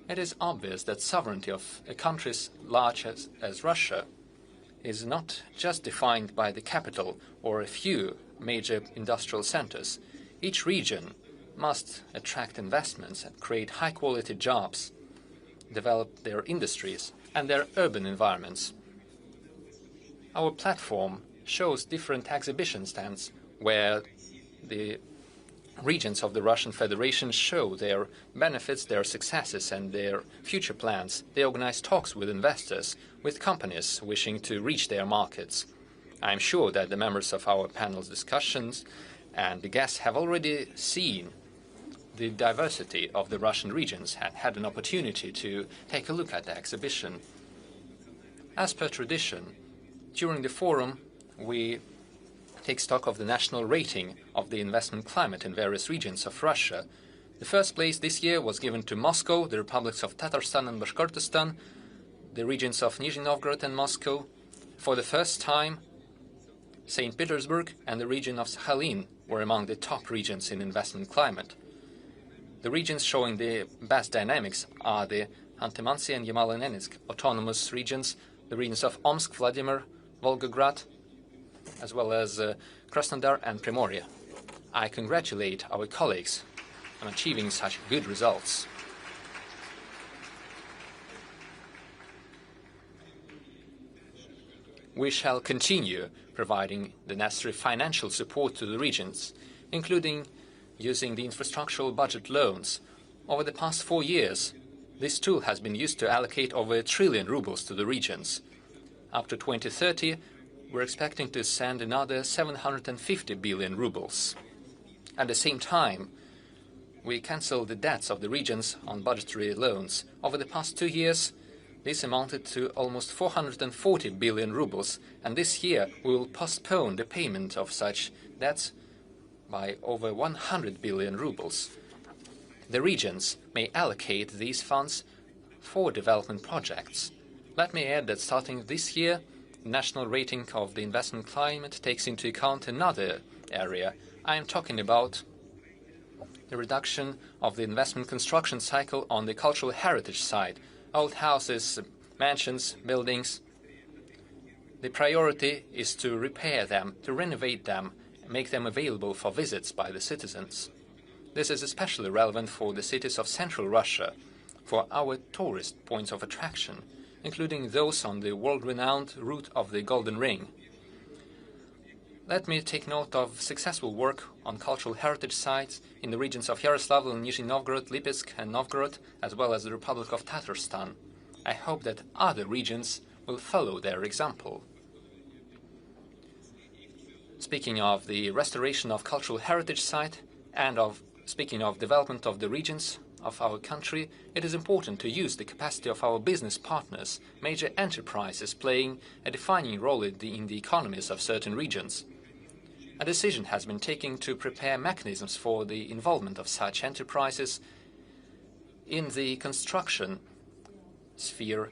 It is obvious that sovereignty of a country as large as Russia is not just defined by the capital or a few major industrial centers. Each region must attract investments and create high-quality jobs, develop their industries and their urban environments. Our platform shows different exhibition stands where the regions of the Russian Federation show their benefits, their successes and their future plans. They organize talks with investors, with companies wishing to reach their markets. I am sure that the members of our panel's discussions and the guests have already seen the diversity of the Russian regions and had an opportunity to take a look at the exhibition. As per tradition, during the forum, we take stock of the national rating of the investment climate in various regions of Russia. The first place this year was given to Moscow, the republics of Tatarstan and Bashkortostan, the regions of Nizhny Novgorod and Moscow. For the first time, St. Petersburg and the region of Sakhalin were among the top regions in investment climate. The regions showing the best dynamics are the Khanty-Mansi and Yamal-Nenetsk autonomous regions, the regions of Omsk, Vladimir, Volgograd, as well as Krasnodar and Primoria. I congratulate our colleagues on achieving such good results. We shall continue providing the necessary financial support to the regions, including using the infrastructural budget loans. Over the past 4 years, this tool has been used to allocate over 1 trillion rubles to the regions. Up to 2030, we're expecting to send another 750 billion rubles. At the same time, we cancelled the debts of the regions on budgetary loans. Over the past 2 years, this amounted to almost 440 billion rubles, and this year we will postpone the payment of such debts by over 100 billion rubles. The regions may allocate these funds for development projects. Let me add that starting this year, the national rating of the investment climate takes into account another area. I am talking about the reduction of the investment construction cycle on the cultural heritage side. Old houses, mansions, buildings. The priority is to repair them, to renovate them, and make them available for visits by the citizens. This is especially relevant for the cities of central Russia, for our tourist points of attraction, including those on the world-renowned route of the Golden Ring. Let me take note of successful work on cultural heritage sites in the regions of Yaroslavl and Nizhny Novgorod, Lipetsk and Novgorod, as well as the Republic of Tatarstan. I hope that other regions will follow their example. Speaking of the restoration of cultural heritage site and speaking of development of the regions of our country, it is important to use the capacity of our business partners, major enterprises playing a defining role in the economies of certain regions. A decision has been taken to prepare mechanisms for the involvement of such enterprises in the construction sphere,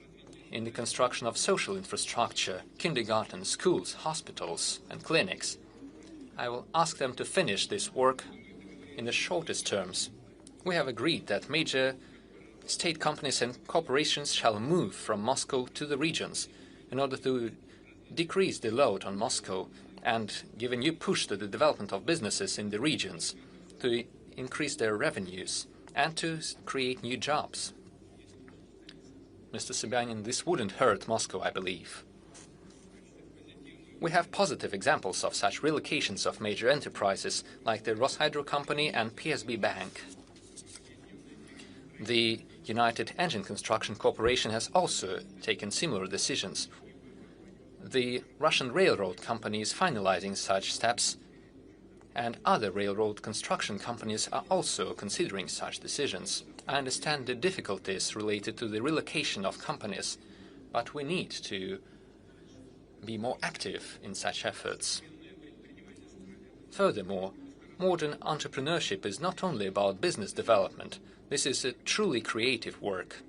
in the construction of social infrastructure, kindergartens, schools, hospitals and clinics. I will ask them to finish this work in the shortest terms. We have agreed that major state companies and corporations shall move from Moscow to the regions in order to decrease the load on Moscow and give a new push to the development of businesses in the regions, to increase their revenues and to create new jobs. Mr. Sobyanin, this wouldn't hurt Moscow, I believe. We have positive examples of such relocations of major enterprises like the Roshydro Company and PSB Bank. The United Engine Construction Corporation has also taken similar decisions. The Russian Railroad Company is finalizing such steps, and other railroad construction companies are also considering such decisions. I understand the difficulties related to the relocation of companies, but we need to be more active in such efforts. Furthermore, modern entrepreneurship is not only about business development. This is a truly creative work,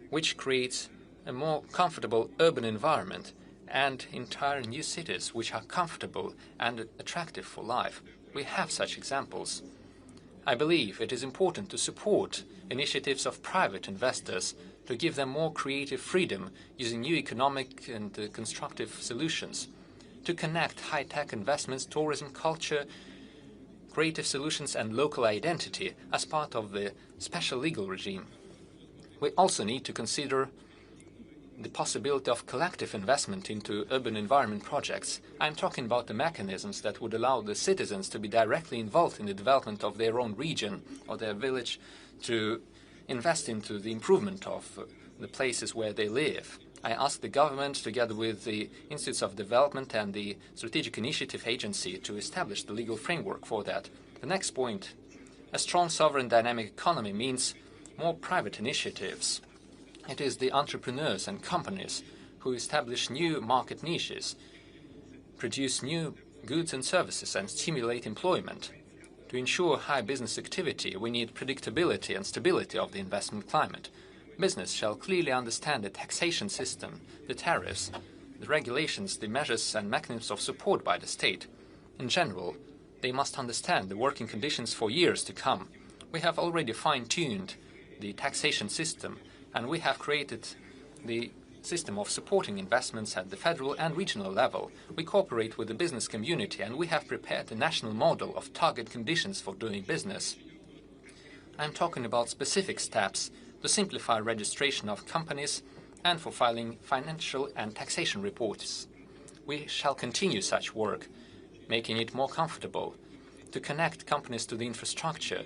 which creates a more comfortable urban environment and entire new cities which are comfortable and attractive for life. We have such examples. I believe it is important to support initiatives of private investors to give them more creative freedom using new economic and constructive solutions, to connect high-tech investments, tourism, culture, creative solutions and local identity as part of the special legal regime. We also need to consider the possibility of collective investment into urban environment projects. I'm talking about the mechanisms that would allow the citizens to be directly involved in the development of their own region or their village, to invest into the improvement of the places where they live. I ask the government, together with the Institutes of Development and the Strategic Initiative Agency, to establish the legal framework for that. The next point, a strong sovereign dynamic economy means more private initiatives. It is the entrepreneurs and companies who establish new market niches, produce new goods and services, and stimulate employment. To ensure high business activity, we need predictability and stability of the investment climate. Business shall clearly understand the taxation system, the tariffs, the regulations, the measures and mechanisms of support by the state. In general, they must understand the working conditions for years to come. We have already fine-tuned the taxation system, and we have created the system of supporting investments at the federal and regional level. We cooperate with the business community, and we have prepared a national model of target conditions for doing business. I'm talking about specific steps to simplify registration of companies and for filing financial and taxation reports. We shall continue such work, making it more comfortable, to connect companies to the infrastructure,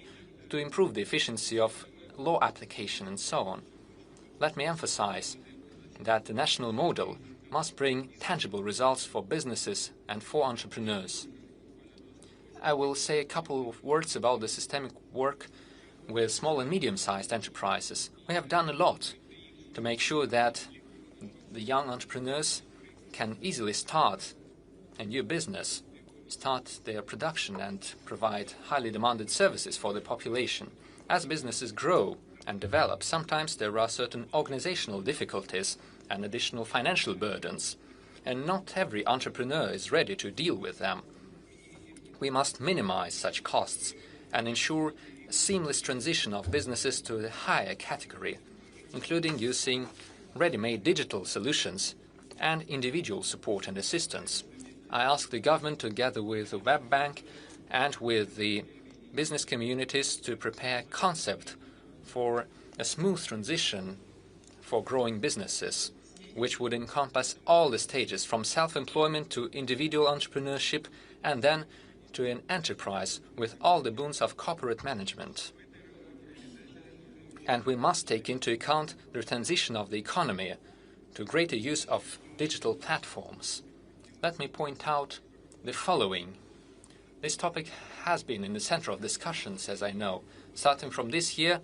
to improve the efficiency of law application and so on. Let me emphasize that the national model must bring tangible results for businesses and for entrepreneurs. I will say a couple of words about the systemic work with small and medium-sized enterprises. We have done a lot to make sure that the young entrepreneurs can easily start a new business, start their production and provide highly demanded services for the population. As businesses grow and develop, sometimes there are certain organizational difficulties and additional financial burdens, and not every entrepreneur is ready to deal with them. We must minimize such costs and ensure a seamless transition of businesses to the higher category, including using ready-made digital solutions and individual support and assistance. I ask the government, together with the Web Bank and with the business communities, to prepare a concept for a smooth transition for growing businesses, which would encompass all the stages from self-employment to individual entrepreneurship and then to an enterprise with all the boons of corporate management. And we must take into account the transition of the economy to greater use of digital platforms. Let me point out the following. This topic has been in the center of discussions, as I know. Starting from this year,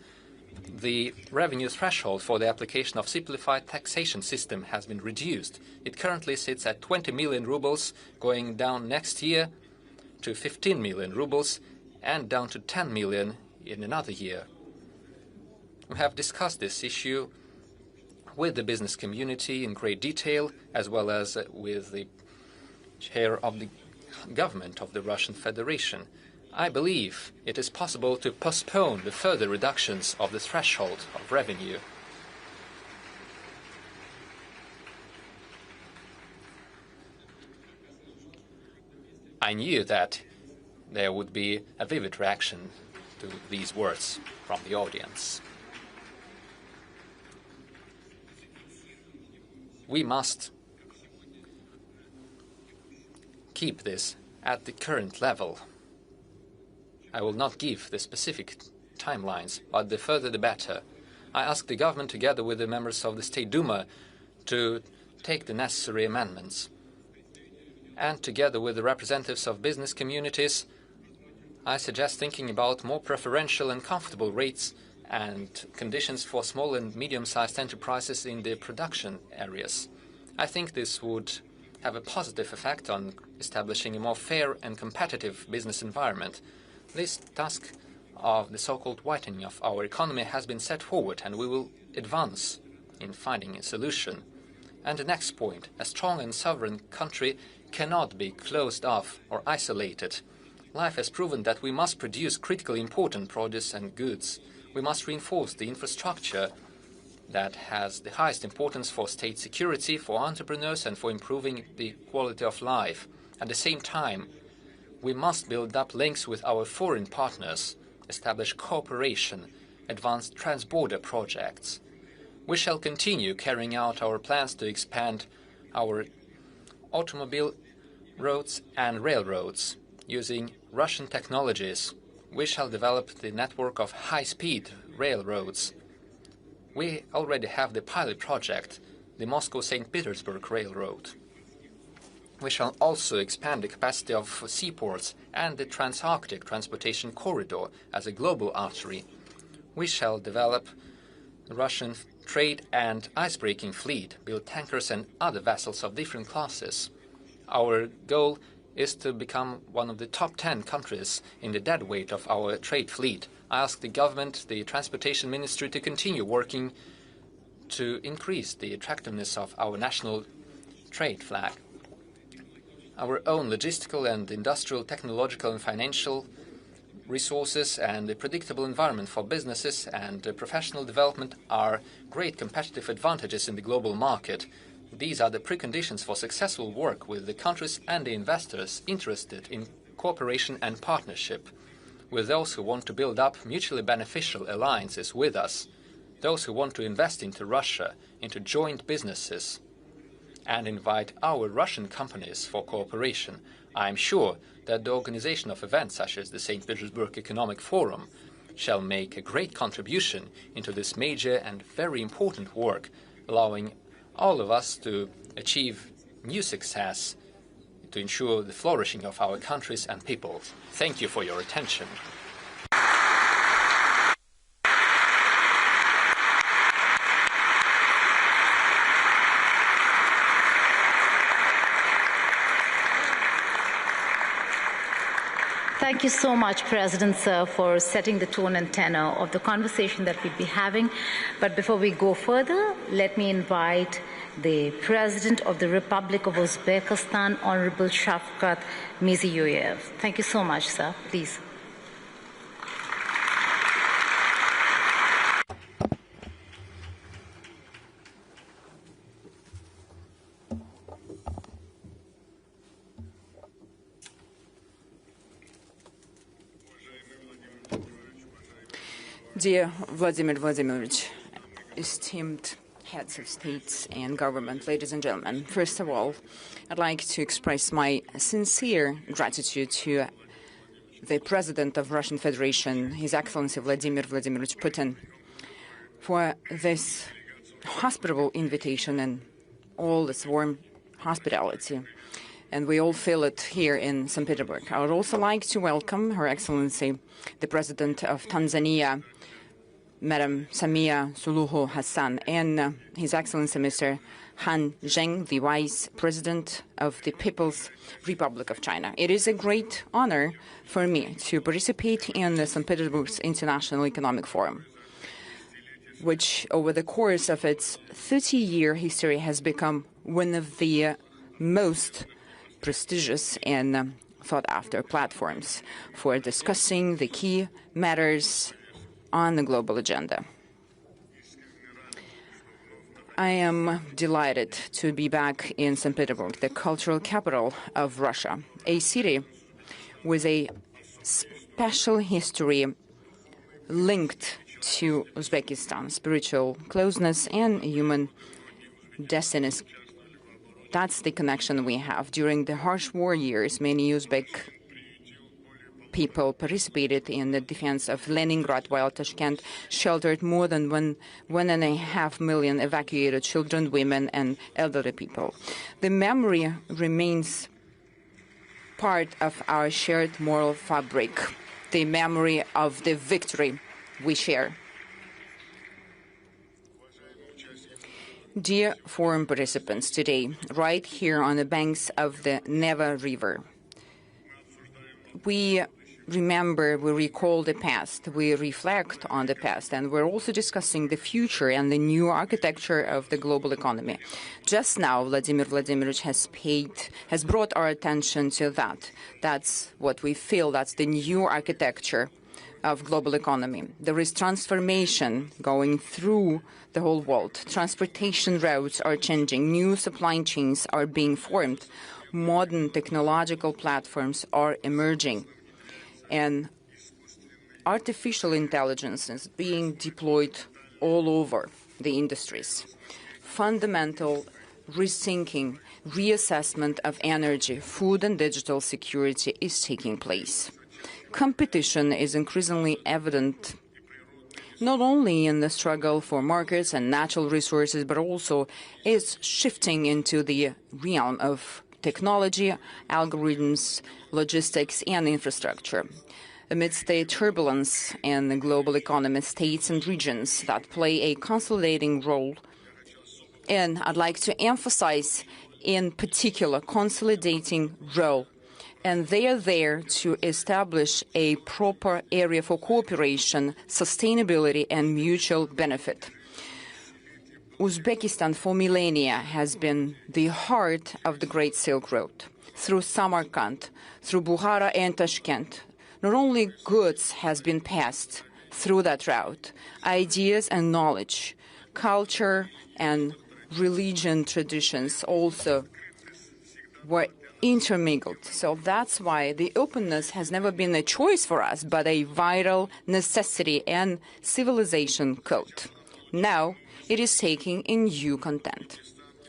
the revenue threshold for the application of simplified taxation system has been reduced. It currently sits at 20 million rubles, going down next year to 15 million rubles and down to 10 million in another year. We have discussed this issue with the business community in great detail, as well as with the chair of the government of the Russian Federation. I believe it is possible to postpone the further reductions of the threshold of revenue. I knew that there would be a vivid reaction to these words from the audience. We must keep this at the current level. I will not give the specific timelines, but the further the better. I ask the government, together with the members of the State Duma, to take the necessary amendments. And together with the representatives of business communities, I suggest thinking about more preferential and comfortable rates and conditions for small and medium-sized enterprises in the production areas. I think this would have a positive effect on establishing a more fair and competitive business environment. This task of the so-called whitening of our economy has been set forward, and we will advance in finding a solution. And the next point, a strong and sovereign country cannot be closed off or isolated. Life has proven that we must produce critically important produce and goods. We must reinforce the infrastructure that has the highest importance for state security, for entrepreneurs, and for improving the quality of life. At the same time, we must build up links with our foreign partners, establish cooperation, advance trans-border projects. We shall continue carrying out our plans to expand our automobile roads and railroads using Russian technologies. We shall develop the network of high-speed railroads. We already have the pilot project, the Moscow-St. Petersburg Railroad. We shall also expand the capacity of seaports and the Trans-Arctic Transportation Corridor as a global artery. We shall develop the Russian trade and icebreaking fleet, build tankers and other vessels of different classes. Our goal is to become one of the top 10 countries in the deadweight of our trade fleet. I ask the government, the transportation ministry, to continue working to increase the attractiveness of our national trade flag. Our own logistical and industrial, technological and financial resources and a predictable environment for businesses and professional development are great competitive advantages in the global market. These are the preconditions for successful work with the countries and the investors interested in cooperation and partnership, with those who want to build up mutually beneficial alliances with us, those who want to invest into Russia, into joint businesses, and invite our Russian companies for cooperation. I am sure that the organization of events such as the St. Petersburg Economic Forum shall make a great contribution into this major and very important work, allowing all of us to achieve new success to ensure the flourishing of our countries and peoples. Thank you for your attention. Thank you so much, President, sir, for setting the tone and tenor of the conversation that we'll be having. But before we go further, let me invite the President of the Republic of Uzbekistan, Honorable Shavkat Mirziyoyev. Thank you so much, sir. Please. Dear Vladimir Vladimirovich, esteemed heads of states and government, ladies and gentlemen, first of all, I'd like to express my sincere gratitude to the President of Russian Federation, His Excellency Vladimir Vladimirovich Putin, for this hospitable invitation and all this warm hospitality. And we all feel it here in St. Petersburg. I would also like to welcome Her Excellency, the President of Tanzania, Madam Samia Suluhu Hassan, and His Excellency Mr. Han Zheng, the Vice President of the People's Republic of China. It is a great honor for me to participate in the St. Petersburg International Economic Forum, which over the course of its 30-year history has become one of the most prestigious and sought-after platforms for discussing the key matters on the global agenda. I am delighted to be back in St. Petersburg, the cultural capital of Russia, a city with a special history linked to Uzbekistan, spiritual closeness and human destinies. That's the connection we have. During the harsh war years, many Uzbek people participated in the defense of Leningrad, while Tashkent sheltered more than 1.5 million evacuated children, women, and elderly people. The memory remains part of our shared moral fabric, the memory of the victory we share. Dear forum participants, today, right here on the banks of the Neva River, we remember, we recall the past, we reflect on the past, and we're also discussing the future and the new architecture of the global economy. Just now, Vladimir Vladimirovich has brought our attention to that. That's what we feel, that's the new architecture of global economy. There is transformation going through the whole world. Transportation routes are changing, new supply chains are being formed, modern technological platforms are emerging, and artificial intelligence is being deployed all over the industries. Fundamental rethinking, reassessment of energy, food and digital security is taking place. Competition is increasingly evident not only in the struggle for markets and natural resources, but also is shifting into the realm of technology, algorithms, logistics, and infrastructure. Amidst the turbulence in the global economy, states and regions that play a consolidating role, and I'd like to emphasize in particular consolidating role, and they are there to establish a proper area for cooperation, sustainability, and mutual benefit. Uzbekistan for millennia has been the heart of the Great Silk Road. Through Samarkand, through Bukhara and Tashkent, not only goods has been passed through that route, ideas and knowledge, culture and religion traditions also were intermingled. So that's why the openness has never been a choice for us, but a vital necessity and civilization code. Now it is taking a new content.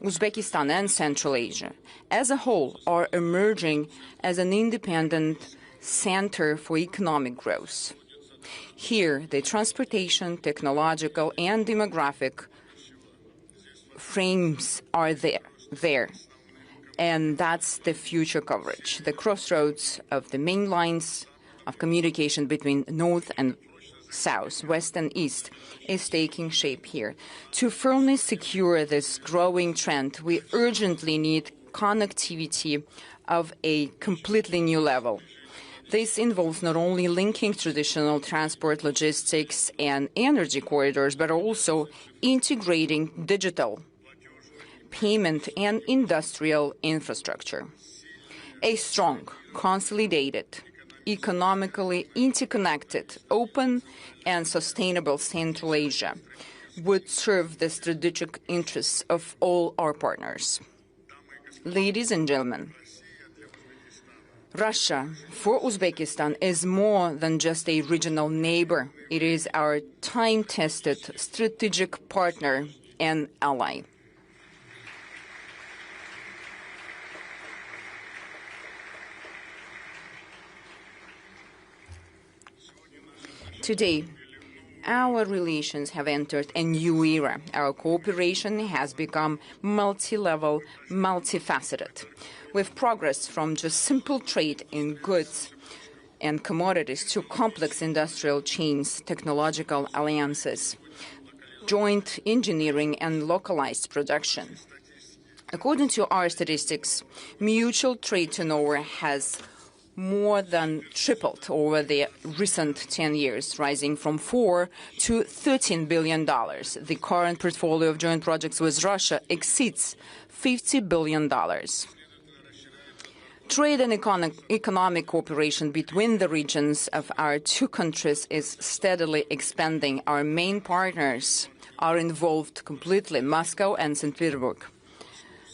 Uzbekistan and Central Asia as a whole are emerging as an independent center for economic growth. Here, the transportation, technological, and demographic frames are there. And that's the future coverage, the crossroads of the main lines of communication between North and South, West and East is taking shape here. To firmly secure this growing trend, we urgently need connectivity of a completely new level. This involves not only linking traditional transport, logistics, and energy corridors, but also integrating digital, payment, and industrial infrastructure. A strong, consolidated, economically interconnected, open, and sustainable Central Asia would serve the strategic interests of all our partners. Ladies and gentlemen, Russia for Uzbekistan is more than just a regional neighbor. It is our time-tested strategic partner and ally. Today, our relations have entered a new era. Our cooperation has become multi-level, multifaceted. We've progressed from just simple trade in goods and commodities to complex industrial chains, technological alliances, joint engineering, and localized production. According to our statistics, mutual trade turnover has more than tripled over the recent 10 years, rising from $4 to $13 billion. The current portfolio of joint projects with Russia exceeds $50 billion. Trade and economic cooperation between the regions of our two countries is steadily expanding. Our main partners are involved completely, Moscow and St. Petersburg,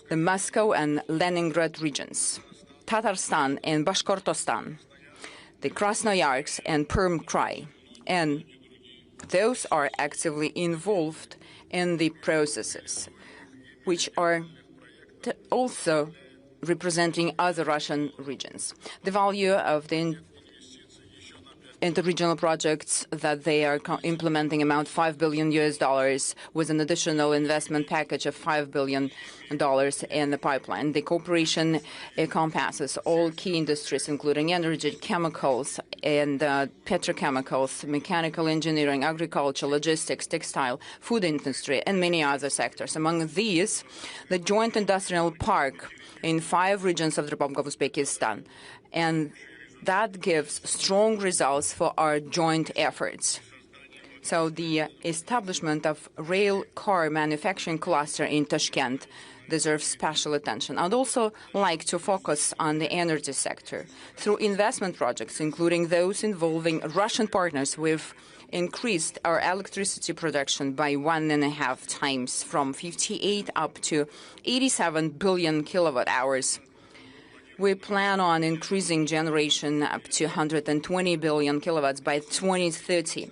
the Moscow and Leningrad regions, Tatarstan and Bashkortostan, the Krasnoyarsk and Perm Krai, and those are actively involved in the processes, which are also representing other Russian regions. The value of the interregional projects that they are implementing amount $5 billion with an additional investment package of $5 billion in the pipeline. The cooperation encompasses all key industries, including energy, chemicals, and petrochemicals, mechanical engineering, agriculture, logistics, textile, food industry, and many other sectors. Among these, the joint industrial park in 5 regions of the Republic of Uzbekistan, and that gives strong results for our joint efforts. So the establishment of rail car manufacturing cluster in Tashkent deserves special attention. I'd also like to focus on the energy sector. Through investment projects, including those involving Russian partners, we've increased our electricity production by 1.5 times, from 58 up to 87 billion kilowatt hours. We plan on increasing generation up to 120 billion kilowatts by 2030,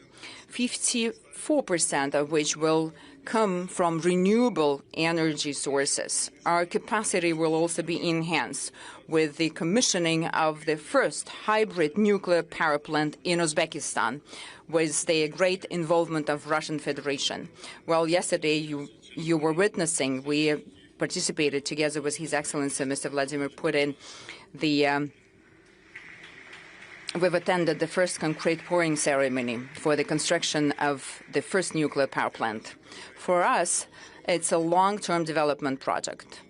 54% of which will come from renewable energy sources. Our capacity will also be enhanced with the commissioning of the first hybrid nuclear power plant in Uzbekistan, with the great involvement of Russian Federation. Well, yesterday you were witnessing, we participated together with His Excellency Mr. Vladimir Putin. We've attended the first concrete pouring ceremony for the construction of the first nuclear power plant. For us, it's a long-term development project.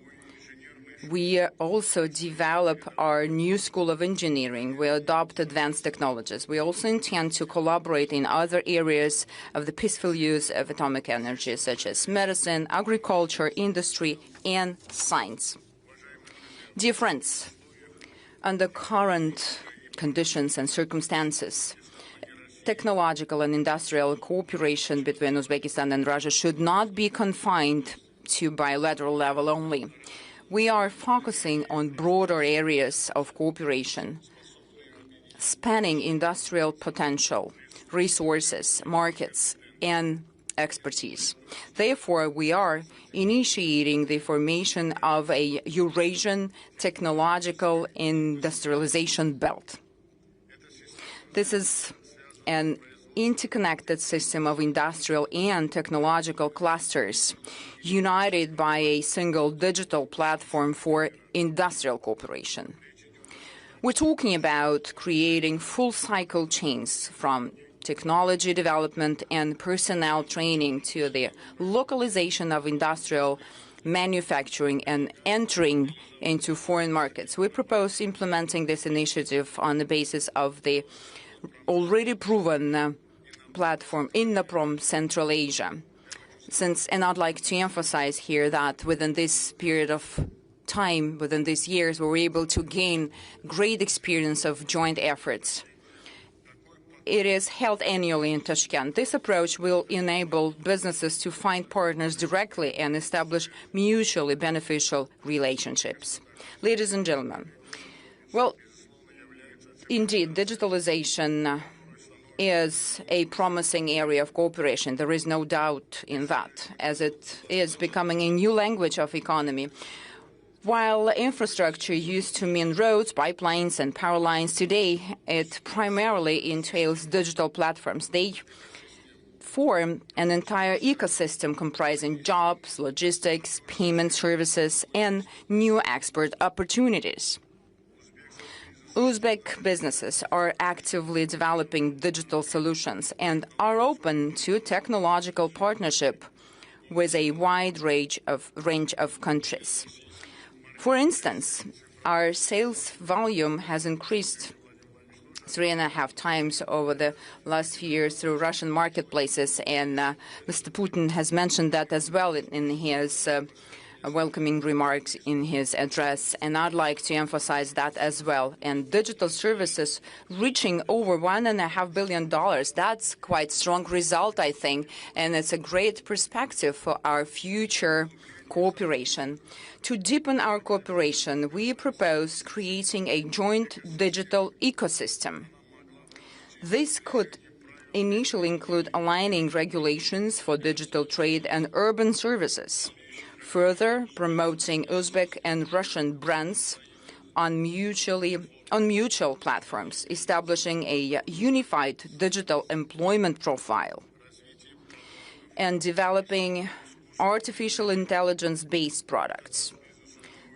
We also develop our new School of Engineering. We adopt advanced technologies. We also intend to collaborate in other areas of the peaceful use of atomic energy, such as medicine, agriculture, industry, and science. Dear friends, under current conditions and circumstances, technological and industrial cooperation between Uzbekistan and Russia should not be confined to bilateral level only. We are focusing on broader areas of cooperation, spanning industrial potential, resources, markets, and expertise. Therefore, we are initiating the formation of a Eurasian technological industrialization belt. This is an interconnected system of industrial and technological clusters united by a single digital platform for industrial cooperation. We're talking about creating full-cycle chains from technology development and personnel training to the localization of industrial manufacturing and entering into foreign markets. We propose implementing this initiative on the basis of the already proven platform INNOPROM Central Asia. And I'd like to emphasize here that within this period of time, within these years, we were able to gain great experience of joint efforts. It is held annually in Tashkent. This approach will enable businesses to find partners directly and establish mutually beneficial relationships. Ladies and gentlemen, well, indeed, digitalization is a promising area of cooperation. There is no doubt in that, as it is becoming a new language of economy. While infrastructure used to mean roads, pipelines, and power lines, today it primarily entails digital platforms. They form an entire ecosystem comprising jobs, logistics, payment services, and new export opportunities. Uzbek businesses are actively developing digital solutions and are open to technological partnership with a wide range of countries. For instance, our sales volume has increased 3.5 times over the last few years through Russian marketplaces, and Mr. Putin has mentioned that as well in his welcoming remarks in his address, and I'd like to emphasize that as well. And digital services reaching over $1.5 billion, that's quite strong result, I think, and it's a great perspective for our future cooperation. To deepen our cooperation, we propose creating a joint digital ecosystem. This could initially include aligning regulations for digital trade and urban services, further promoting Uzbek and Russian brands on mutual platforms, establishing a unified digital employment profile, and developing artificial intelligence-based products.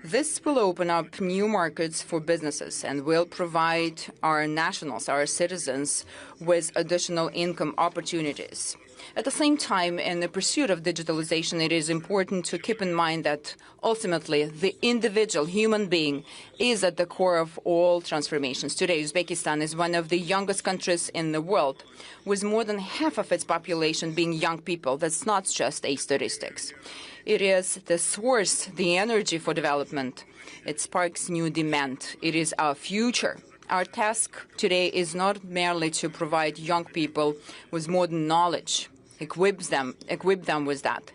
This will open up new markets for businesses and will provide our nationals, our citizens, with additional income opportunities. At the same time, in the pursuit of digitalization, it is important to keep in mind that ultimately the individual human being is at the core of all transformations. Today, Uzbekistan is one of the youngest countries in the world, with more than half of its population being young people. That's not just a statistics. It is the source, the energy for development. It sparks new demand. It is our future. Our task today is not merely to provide young people with modern knowledge, equip them with that.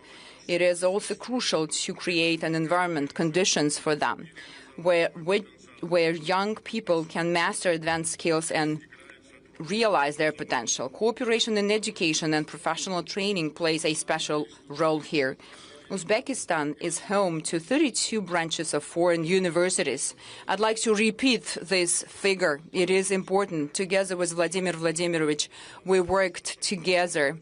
It is also crucial to create an environment, conditions for them, where young people can master advanced skills and realize their potential. Cooperation in education and professional training plays a special role here. Uzbekistan is home to 32 branches of foreign universities. I'd like to repeat this figure. It is important. Together with Vladimir Vladimirovich, we worked together,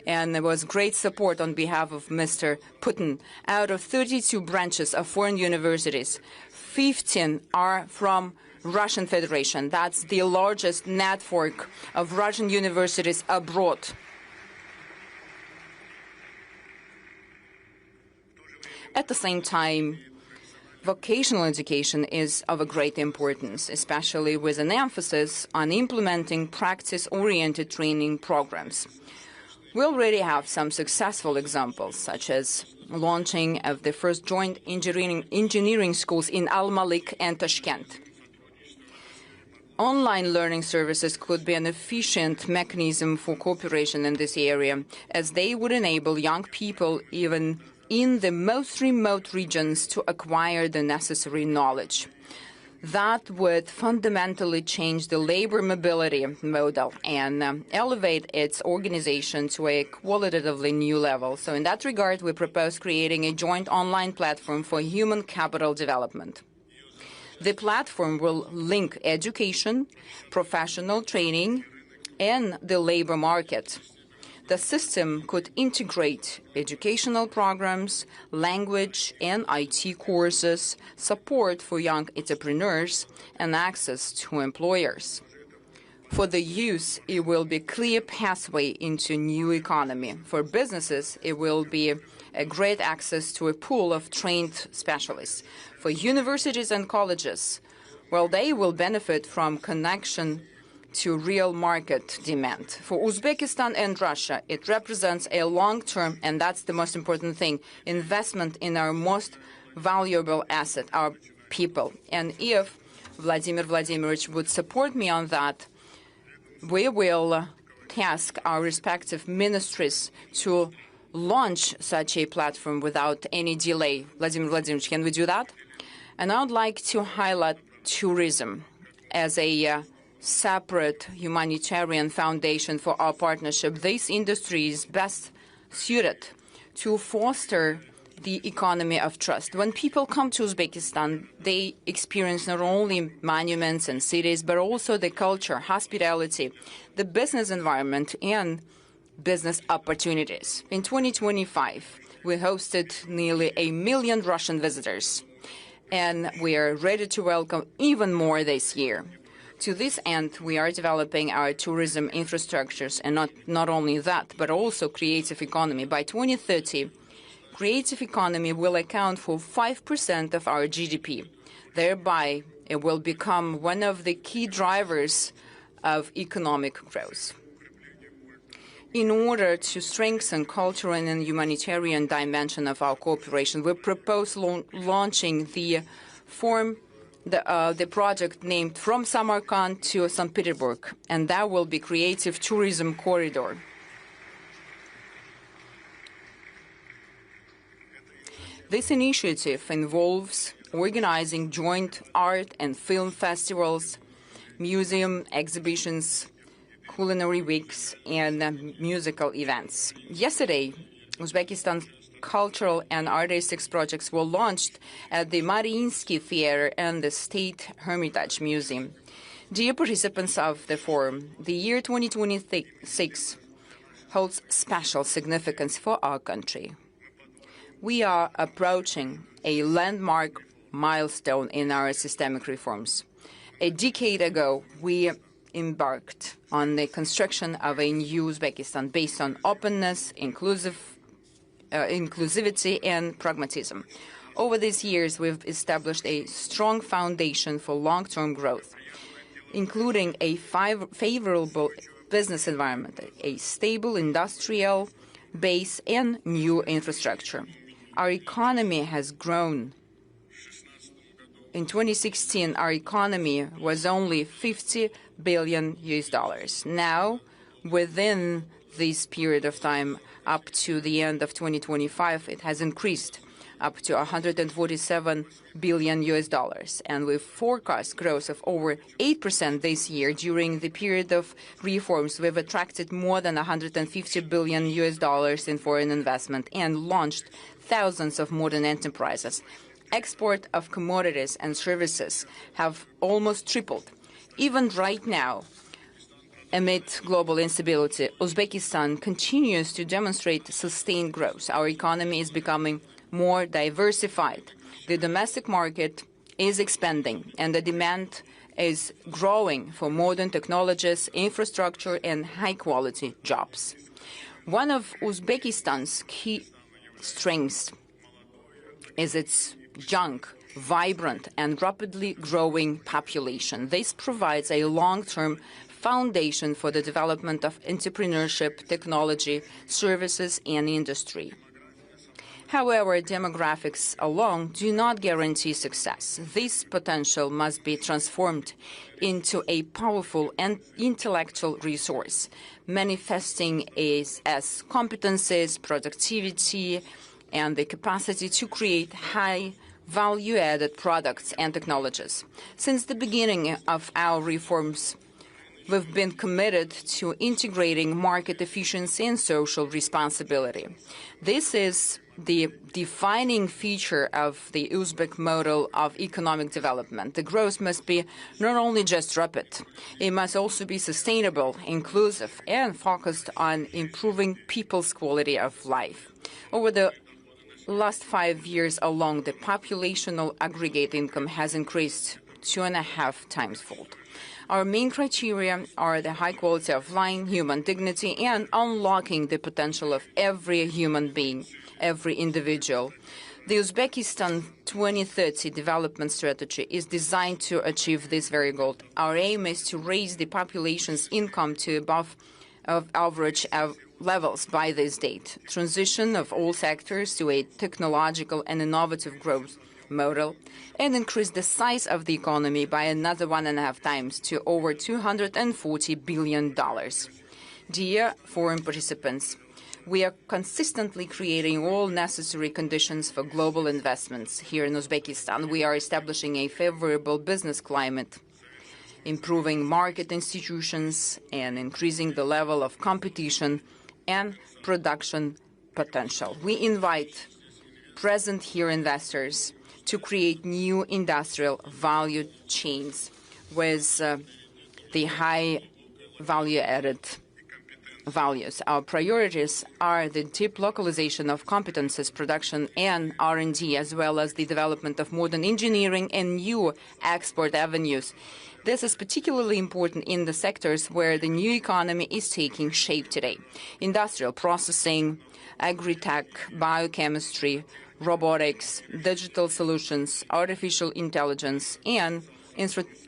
and there was great support on behalf of Mr. Putin. Out of 32 branches of foreign universities, 15 are from Russian Federation. That's the largest network of Russian universities abroad. At the same time, vocational education is of a great importance, especially with an emphasis on implementing practice-oriented training programs. We already have some successful examples, such as launching of the first joint engineering schools in Almalyk and Tashkent. Online learning services could be an efficient mechanism for cooperation in this area, as they would enable young people even in the most remote regions to acquire the necessary knowledge. That would fundamentally change the labor mobility model and elevate its organization to a qualitatively new level. So in that regard, we propose creating a joint online platform for human capital development. The platform will link education, professional training, and the labor market. The system could integrate educational programs, language and IT courses, support for young entrepreneurs, and access to employers. For the youth, it will be a clear pathway into new economy. For businesses, it will be a great access to a pool of trained specialists. For universities and colleges, well, they will benefit from connection to real market demand. For Uzbekistan and Russia, it represents a long-term, and that's the most important thing, investment in our most valuable asset, our people. And if Vladimir Vladimirovich would support me on that, we will task our respective ministries to launch such a platform without any delay. Vladimir Vladimirovich, can we do that? And I would like to highlight tourism as a separate humanitarian foundation for our partnership. This industry is best suited to foster the economy of trust. When people come to Uzbekistan, they experience not only monuments and cities, but also the culture, hospitality, the business environment, and business opportunities. In 2025, we hosted nearly 1 million Russian visitors, and we are ready to welcome even more this year. To this end, we are developing our tourism infrastructures, and not only that, but also creative economy. By 2030, creative economy will account for 5% of our GDP. Thereby, it will become one of the key drivers of economic growth. In order to strengthen cultural and humanitarian dimension of our cooperation, we propose launching the project named From Samarkand to St. Petersburg, and that will be Creative Tourism Corridor. This initiative involves organizing joint art and film festivals, museum exhibitions, culinary weeks, and musical events. Yesterday, Uzbekistan cultural and artistic projects were launched at the Mariinsky Theater and the State Hermitage Museum. Dear participants of the forum, the year 2026 holds special significance for our country. We are approaching a landmark milestone in our systemic reforms. A decade ago, we embarked on the construction of a new Uzbekistan based on openness, inclusivity, and pragmatism. Over these years, we've established a strong foundation for long-term growth, including a favorable business environment, a stable industrial base, and new infrastructure. Our economy has grown. In 2016, our economy was only $50 billion. Now, within this period of time, up to the end of 2025, it has increased up to $147 billion, and we forecast growth of over 8% this year. During the period of reforms, we've attracted more than $150 billion in foreign investment and launched thousands of modern enterprises. Export of commodities and services have almost tripled. Even right now, amid global instability, Uzbekistan continues to demonstrate sustained growth. Our economy is becoming more diversified. The domestic market is expanding, and the demand is growing for modern technologies, infrastructure, and high-quality jobs. One of Uzbekistan's key strengths is its young, vibrant, and rapidly growing population. This provides a long-term foundation for the development of entrepreneurship, technology, services, and industry. However, demographics alone do not guarantee success. This potential must be transformed into a powerful and intellectual resource, manifesting as competencies, productivity, and the capacity to create high value-added products and technologies. Since the beginning of our reforms, we've been committed to integrating market efficiency and social responsibility. This is the defining feature of the Uzbek model of economic development. The growth must be not only just rapid, it must also be sustainable, inclusive, and focused on improving people's quality of life. Over the last 5 years alone, the populational aggregate income has increased 2.5 times fold. Our main criteria are the high quality of life, human dignity, and unlocking the potential of every human being, every individual. The Uzbekistan 2030 development strategy is designed to achieve this very goal. Our aim is to raise the population's income to above average levels by this date, transition of all sectors to a technological and innovative growth model, and increase the size of the economy by another 1.5 times to over $240 billion. Dear foreign participants, we are consistently creating all necessary conditions for global investments here in Uzbekistan. We are establishing a favorable business climate, improving market institutions, and increasing the level of competition and production potential. We invite present here investors to create new industrial value chains with the high value-added values. Our priorities are the deep localization of competences, production, and R&D, as well as the development of modern engineering and new export avenues. This is particularly important in the sectors where the new economy is taking shape today: industrial processing, agri-tech, biochemistry, robotics, digital solutions, artificial intelligence, and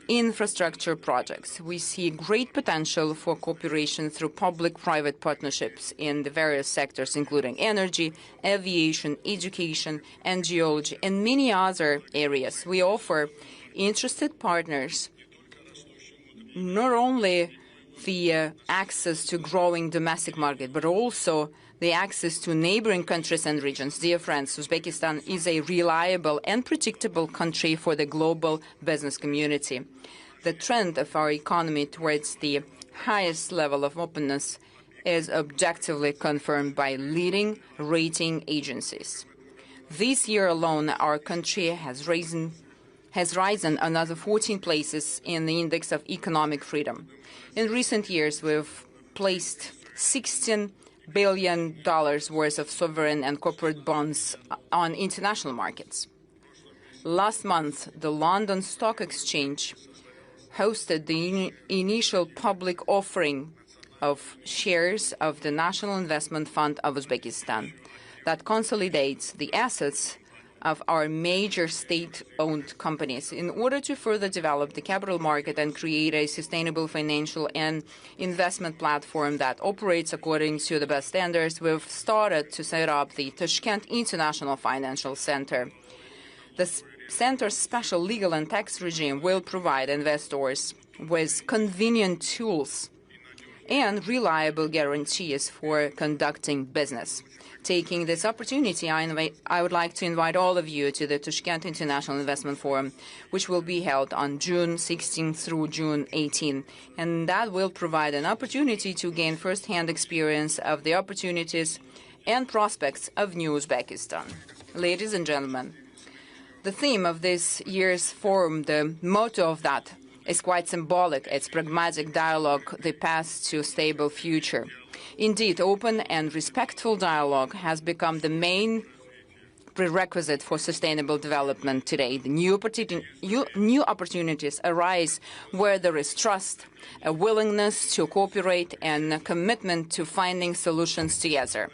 infrastructure projects. We see great potential for cooperation through public-private partnerships in the various sectors, including energy, aviation, education, and geology, and many other areas. We offer interested partners not only the access to growing domestic market, but also the access to neighboring countries and regions. Dear friends, Uzbekistan is a reliable and predictable country for the global business community. The trend of our economy towards the highest level of openness is objectively confirmed by leading rating agencies. This year alone, our country has risen another 14 places in the Index of Economic Freedom. In recent years, we've placed $16 billion worth of sovereign and corporate bonds on international markets. Last month, the London Stock Exchange hosted the initial public offering of shares of the National Investment Fund of Uzbekistan that consolidates the assets of our major state-owned companies in order to further develop the capital market and create a sustainable financial and investment platform that operates according to the best standards. We've started to set up the Tashkent International Financial Center. The center's special legal and tax regime will provide investors with convenient tools and reliable guarantees for conducting business. Taking this opportunity, I would like to invite all of you to the Tashkent International Investment Forum, which will be held on June 16 through June 18, and that will provide an opportunity to gain first-hand experience of the opportunities and prospects of new Uzbekistan. Ladies and gentlemen, the theme of this year's forum, the motto of that, is quite symbolic. It's pragmatic dialogue, the path to a stable future. Indeed, open and respectful dialogue has become the main prerequisite for sustainable development today. The new opportunities arise where there is trust, a willingness to cooperate, and a commitment to finding solutions together.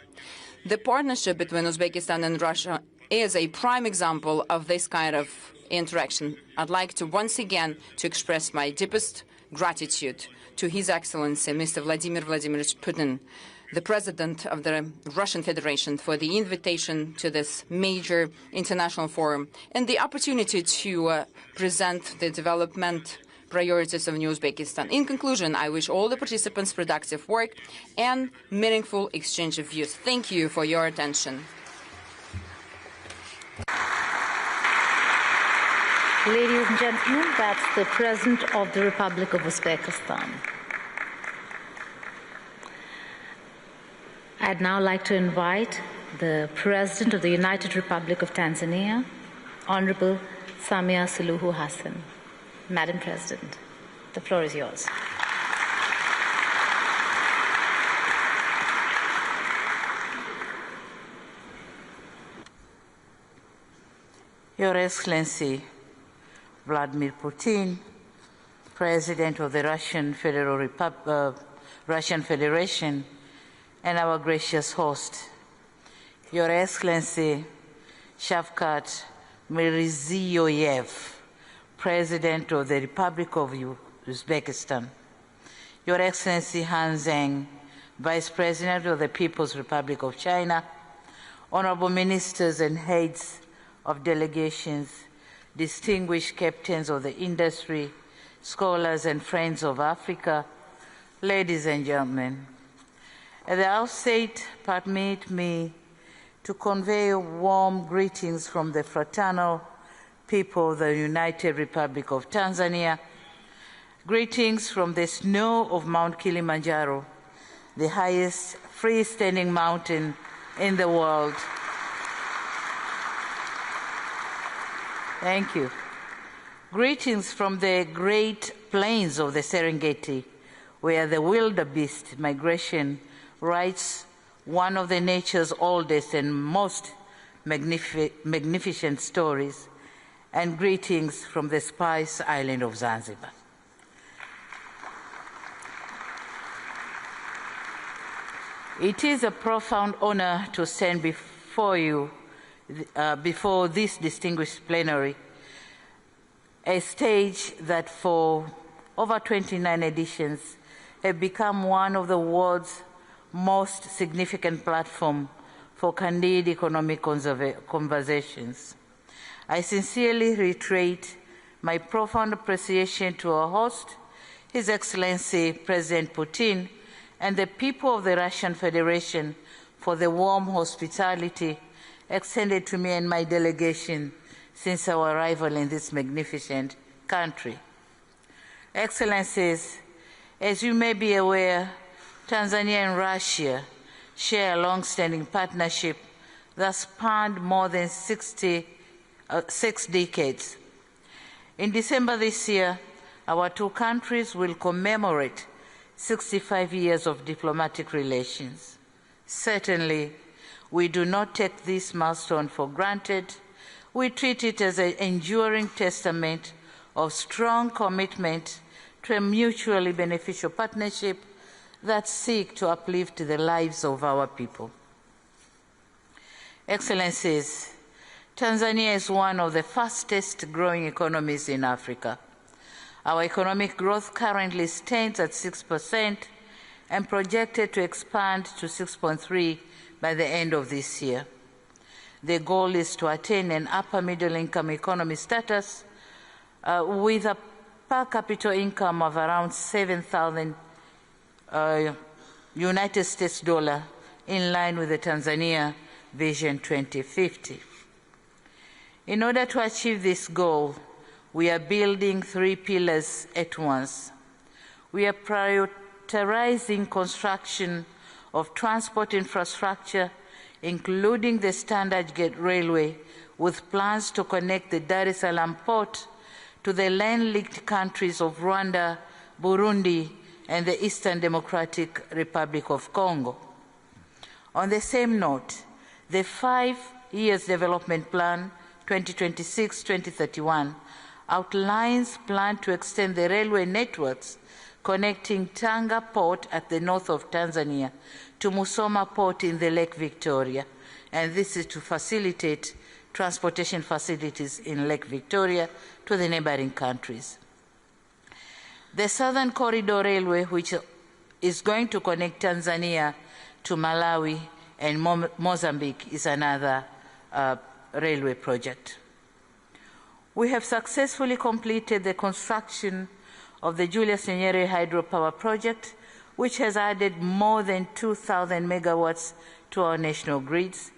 The partnership between Uzbekistan and Russia is a prime example of this kind of interaction. I'd like to once again to express my deepest gratitude to His Excellency, Mr. Vladimir Vladimirovich Putin, the President of the Russian Federation, for the invitation to this major international forum and the opportunity to present the development priorities of New Uzbekistan. In conclusion, I wish all the participants productive work and meaningful exchange of views. Thank you for your attention. Ladies and gentlemen, that's the President of the Republic of Uzbekistan. I'd now like to invite the President of the United Republic of Tanzania, Honorable Samia Suluhu Hassan. Madam President, the floor is yours. Your Excellency, Vladimir Putin, President of the Russian Federation, and our gracious host, Your Excellency Shavkat Mirziyoyev, President of the Republic of Uzbekistan, Your Excellency Han Zheng, Vice President of the People's Republic of China, honorable ministers and heads of delegations, distinguished captains of the industry, scholars and friends of Africa, ladies and gentlemen. At the outset, permit me to convey warm greetings from the fraternal people of the United Republic of Tanzania, greetings from the snow of Mount Kilimanjaro, the highest freestanding mountain in the world. Thank you. Greetings from the great plains of the Serengeti, where the wildebeest migration writes one of nature's oldest and most magnificent stories, and greetings from the Spice Island of Zanzibar. It is a profound honor to stand before you, before this distinguished plenary, a stage that for over 29 editions have become one of the world's most significant platforms for candid economic conversations. I sincerely reiterate my profound appreciation to our host, His Excellency President Putin, and the people of the Russian Federation for the warm hospitality extended to me and my delegation since our arrival in this magnificent country. Excellencies, as you may be aware, Tanzania and Russia share a long-standing partnership that spanned more than 6 decades. In December this year, our two countries will commemorate 65 years of diplomatic relations. Certainly, we do not take this milestone for granted. We treat it as an enduring testament of strong commitment to a mutually beneficial partnership that seeks to uplift the lives of our people. Excellencies, Tanzania is one of the fastest growing economies in Africa. Our economic growth currently stands at 6% and projected to expand to 6.3% by the end of this year. The goal is to attain an upper middle income economy status with a per capita income of around 7,000 United States dollar, in line with the Tanzania Vision 2050. In order to achieve this goal, we are building 3 pillars at once. We are prioritizing construction of transport infrastructure, including the Standard Gauge Railway, with plans to connect the Dar es Salaam port to the land-linked countries of Rwanda, Burundi, and the Eastern Democratic Republic of Congo. On the same note, the 5-year development plan 2026-2031 outlines plan to extend the railway networks connecting Tanga port at the north of Tanzania to Musoma port in the Lake Victoria, and this is to facilitate transportation facilities in Lake Victoria to the neighboring countries. The Southern Corridor Railway, which is going to connect Tanzania to Malawi and Mozambique, is another railway project. We have successfully completed the construction of the Julius Nyerere hydropower project, which has added more than 2,000 megawatts to our national grids,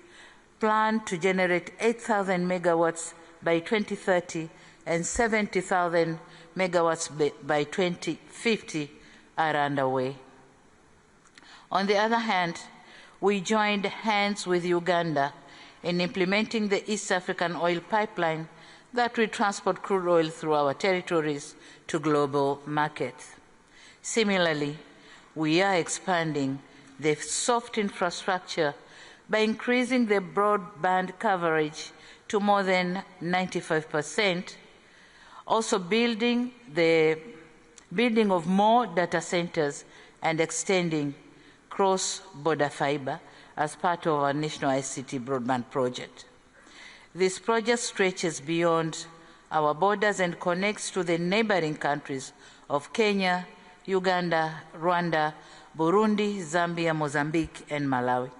planned to generate 8,000 megawatts by 2030 and 70,000 megawatts by 2050 are underway. On the other hand, we joined hands with Uganda in implementing the East African oil pipeline that will transport crude oil through our territories to global markets. Similarly, we are expanding the soft infrastructure by increasing the broadband coverage to more than 95%, also building of more data centers and extending cross-border fiber as part of our national ICT broadband project. This project stretches beyond our borders and connects to the neighboring countries of Kenya, Uganda, Rwanda, Burundi, Zambia, Mozambique, and Malawi,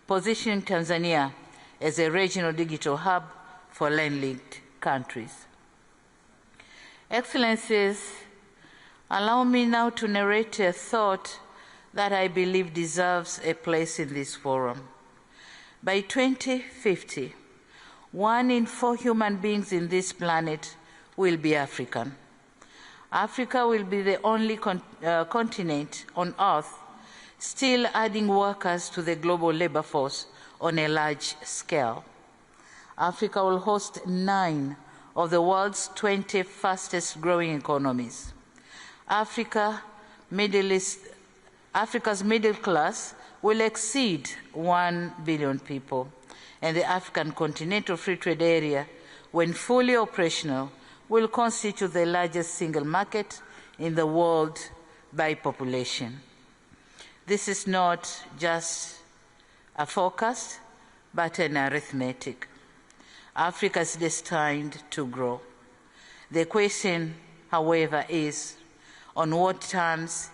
positioning Tanzania as a regional digital hub for land-linked countries. Excellencies, allow me now to narrate a thought that I believe deserves a place in this forum. By 2050, 1 in 4 human beings in this planet will be African. Africa will be the only continent on Earth still adding workers to the global labor force on a large scale. Africa will host 9 of the world's 20 fastest growing economies. Africa's middle class will exceed 1 billion people, and the African Continental Free Trade Area, when fully operational, will constitute the largest single market in the world by population. This is not just a forecast, but an arithmetic. Africa is destined to grow. The question, however, is on what terms,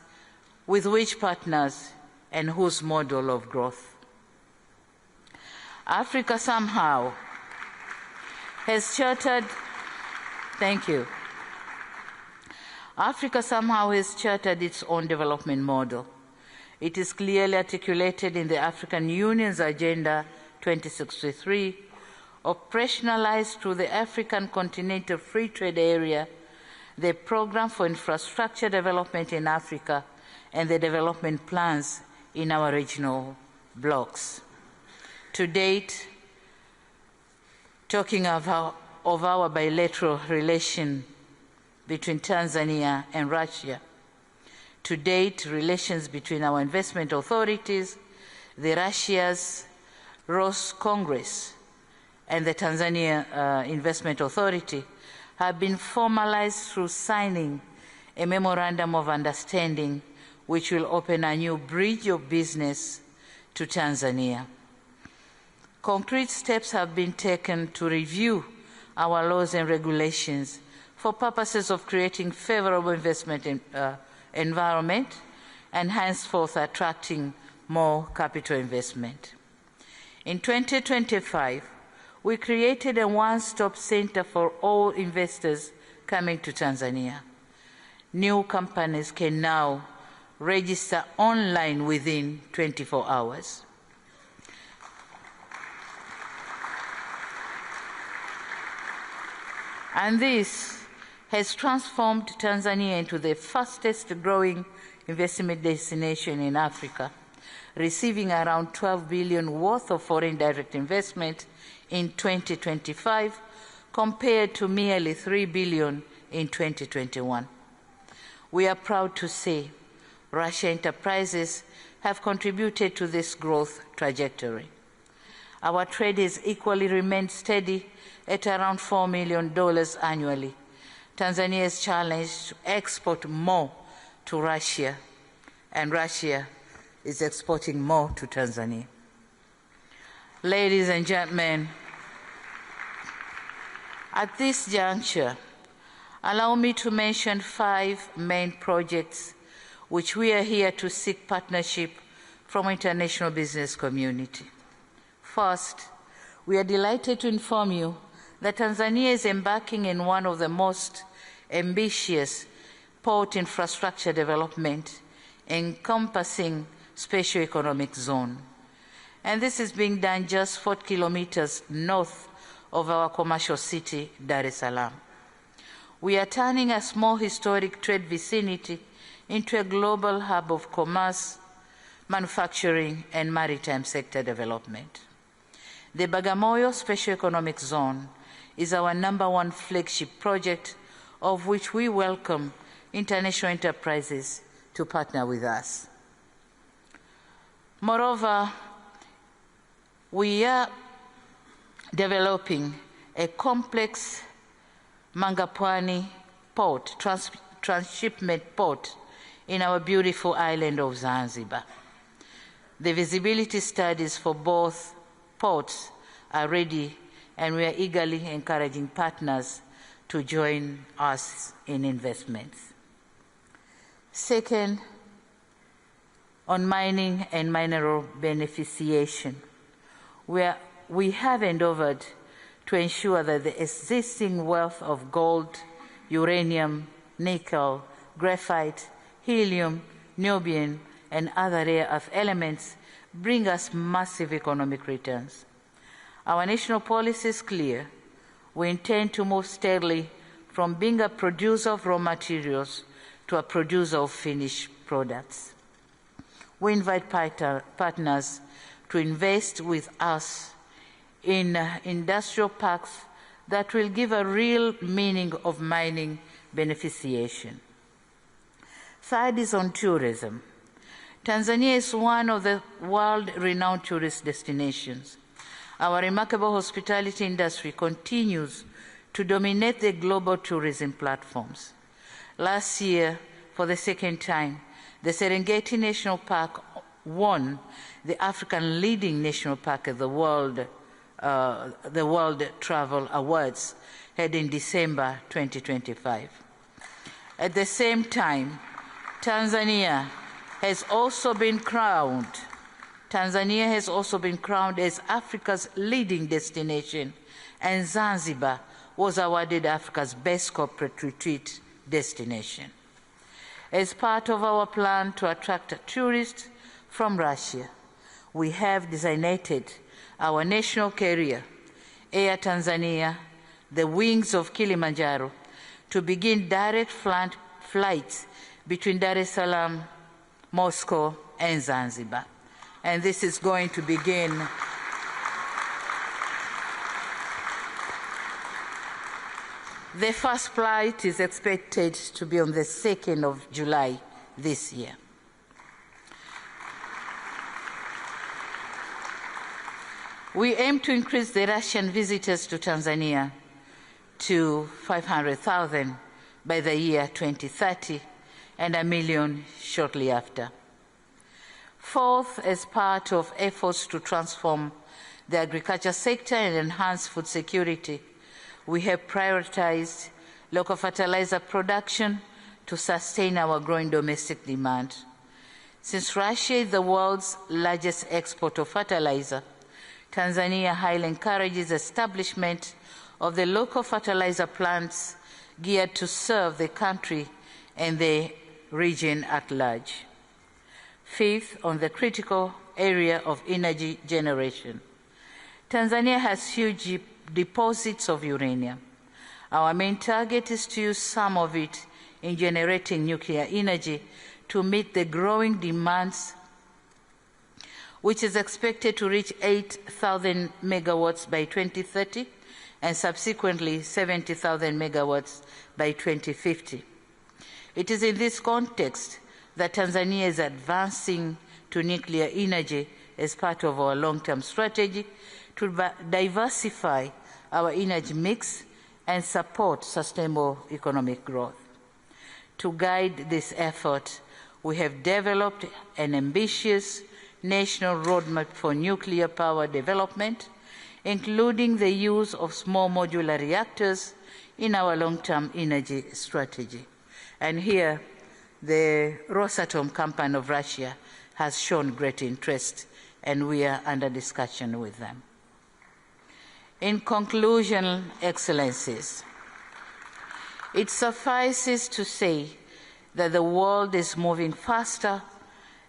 with which partners, and whose model of growth. Africa somehow has chartered, Africa somehow has chartered its own development model. It is clearly articulated in the African Union's Agenda 2063, operationalized through the African Continental Free Trade Area, the Program for Infrastructure Development in Africa, and the development plans in our regional blocs. To date, talking of our bilateral relation between Tanzania and Russia, to date, relations between our investment authorities, the Russia's Congress, and the Tanzania Investment Authority have been formalized through signing a memorandum of understanding which will open a new bridge of business to Tanzania. Concrete steps have been taken to review our laws and regulations for purposes of creating favorable investment environment and henceforth attracting more capital investment. In 2025, we created a one-stop center for all investors coming to Tanzania. New companies can now register online within 24 hours. And this has transformed Tanzania into the fastest growing investment destination in Africa, receiving around 12 billion worth of foreign direct investment in 2025 compared to merely 3 billion in 2021. We are proud to say Russia enterprises have contributed to this growth trajectory. Our trade has equally remained steady at around $4 million annually. Tanzania is challenged to export more to Russia, and Russia is exporting more to Tanzania. Ladies and gentlemen, at this juncture, allow me to mention 5 main projects which we are here to seek partnership from international business community. First, we are delighted to inform you that Tanzania is embarking in one of the most ambitious port infrastructure development encompassing special economic zone. And this is being done just 40 kilometers north of our commercial city, Dar es Salaam. We are turning a small historic trade vicinity into a global hub of commerce, manufacturing, and maritime sector development. The Bagamoyo Special Economic Zone is our #1 flagship project, of which we welcome international enterprises to partner with us. Moreover, we are developing a complex Mangapwani port, transshipment port in our beautiful island of Zanzibar. The visibility studies for both ports are ready, and we are eagerly encouraging partners to join us in investments. Second, on mining and mineral beneficiation, we have endeavored to ensure that the existing wealth of gold, uranium, nickel, graphite, helium, niobium, and other rare earth elements bring us massive economic returns. Our national policy is clear. We intend to move steadily from being a producer of raw materials to a producer of finished products. We invite partners to invest with us in industrial parks that will give a real meaning of mining beneficiation. Third is on tourism. Tanzania is one of the world-renowned tourist destinations. Our remarkable hospitality industry continues to dominate the global tourism platforms. Last year, for the second time, the Serengeti National Park won the African Leading National Park at the World Travel Awards held in December 2025. At the same time, Tanzania has also been crowned as Africa's leading destination, and Zanzibar was awarded Africa's best corporate retreat destination. As part of our plan to attract tourists from Russia, we have designated our national carrier, Air Tanzania, the wings of Kilimanjaro, to begin direct flights between Dar es Salaam, Moscow, and Zanzibar. And this is going to begin the first flight is expected to be on the 2nd of July this year. We aim to increase the Russian visitors to Tanzania to 500,000 by the year 2030 and 1 million shortly after. Fourth, as part of efforts to transform the agriculture sector and enhance food security, we have prioritized local fertilizer production to sustain our growing domestic demand. Since Russia is the world's largest exporter of fertilizer, Tanzania highly encourages establishment of the local fertilizer plants geared to serve the country and the region at large. Fifth, on the critical area of energy generation, Tanzania has huge deposits of uranium. Our main target is to use some of it in generating nuclear energy to meet the growing demands, which is expected to reach 8,000 megawatts by 2030 and subsequently 70,000 megawatts by 2050. It is in this context that Tanzania is advancing to nuclear energy as part of our long-term strategy to diversify our energy mix and support sustainable economic growth. To guide this effort, we have developed an ambitious national roadmap for nuclear power development, including the use of small modular reactors in our long-term energy strategy. And here, the Rosatom company of Russia has shown great interest, and we are under discussion with them. In conclusion, Excellencies, it suffices to say that the world is moving faster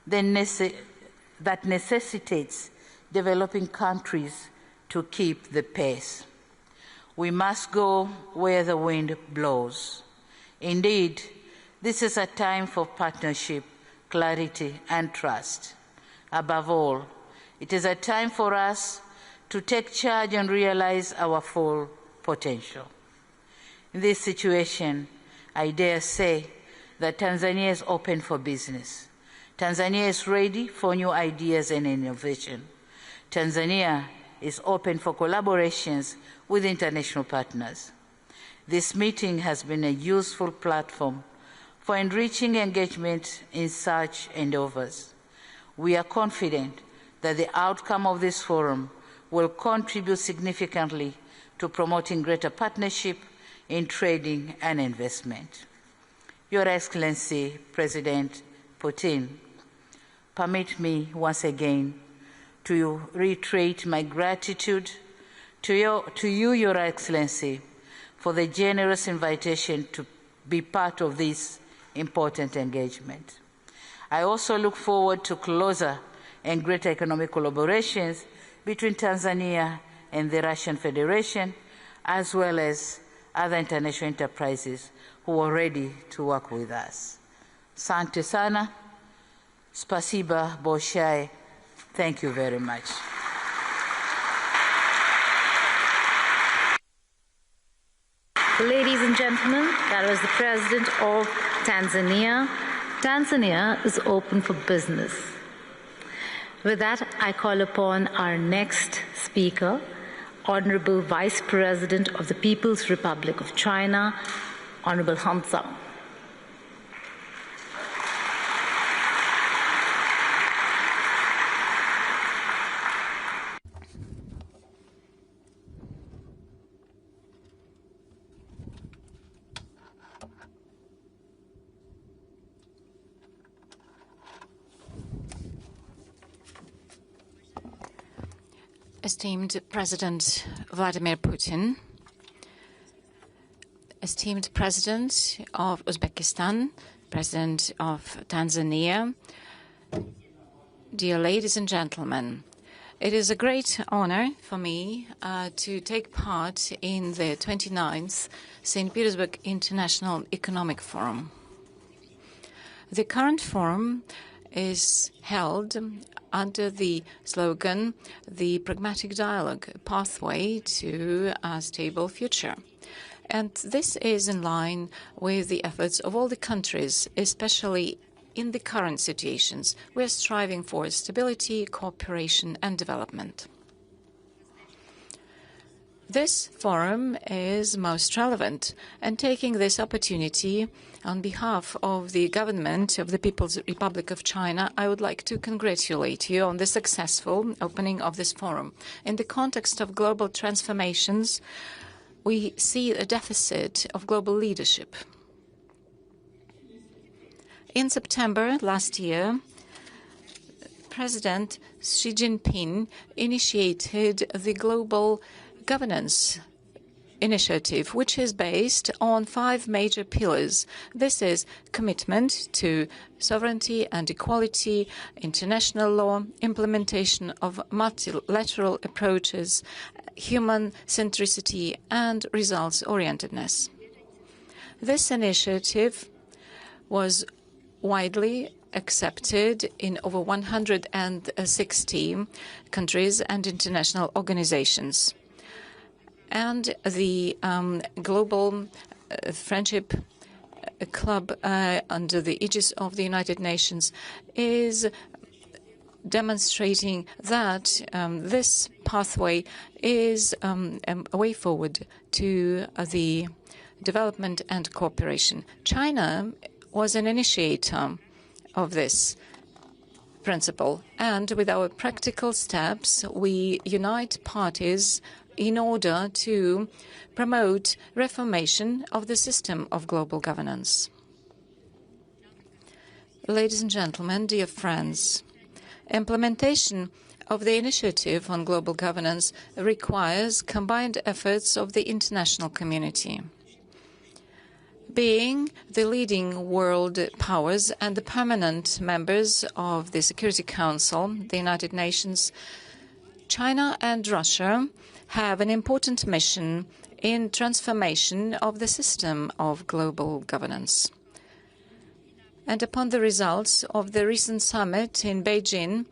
than that necessitates developing countries to keep the pace. We must go where the wind blows. Indeed, this is a time for partnership, clarity, and trust. Above all, it is a time for us to take charge and realize our full potential. In this situation, I dare say that Tanzania is open for business. Tanzania is ready for new ideas and innovation. Tanzania is open for collaborations with international partners. This meeting has been a useful platform for enriching engagement in such endeavors. We are confident that the outcome of this forum will contribute significantly to promoting greater partnership in trading and investment. Your Excellency, President Putin, permit me once again to reiterate my gratitude to you, Your Excellency, for the generous invitation to be part of this important engagement. I also look forward to closer and greater economic collaborations between Tanzania and the Russian Federation, as well as other international enterprises who are ready to work with us. Asante sana. Spasiba Bolshoi. Thank you very much. Ladies and gentlemen, that was the President of Tanzania. Tanzania is open for business. With that, I call upon our next speaker, Honorable Vice President of the People's Republic of China, Honorable Han Zhang. Esteemed President Vladimir Putin, esteemed President of Uzbekistan, President of Tanzania, dear ladies and gentlemen, it is a great honor for me to take part in the 29th St. Petersburg International Economic Forum. The current forum is held under the slogan, the pragmatic dialogue pathway to a stable future. And this is in line with the efforts of all the countries, especially in the current situations. We are striving for stability, cooperation, and development. This forum is most relevant, and taking this opportunity on behalf of the government of the People's Republic of China, I would like to congratulate you on the successful opening of this forum. In the context of global transformations, we see a deficit of global leadership. In September last year, President Xi Jinping initiated the Global Governance Initiative, which is based on 5 major pillars. This is commitment to sovereignty and equality, international law, implementation of multilateral approaches, human centricity, and results-orientedness. This initiative was widely accepted in over 160 countries and international organizations. And the Global Friendship Club under the aegis of the United Nations is demonstrating that this pathway is a way forward to the development and cooperation. China was an initiator of this principle, and with our practical steps, we unite parties in order to promote reformation of the system of global governance. Ladies and gentlemen, dear friends, implementation of the initiative on global governance requires combined efforts of the international community. Being the leading world powers and the permanent members of the Security Council, the United Nations, China and Russia have an important mission in transformation of the system of global governance. And upon the results of the recent summit in Beijing,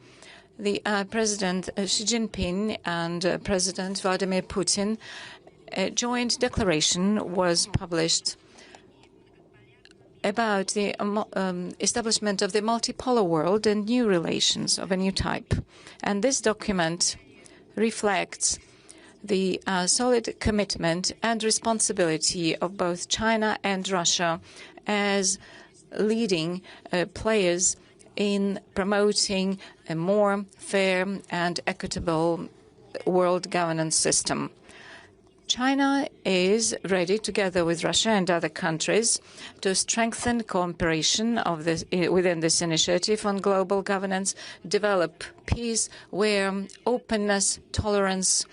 the President Xi Jinping and President Vladimir Putin, a joint declaration was published about the establishment of the multipolar world and new relations of a new type. And this document reflects the solid commitment and responsibility of both China and Russia as leading players in promoting a more fair and equitable world governance system. China is ready, together with Russia and other countries, to strengthen cooperation of this, within this initiative on global governance, develop peace where openness, tolerance,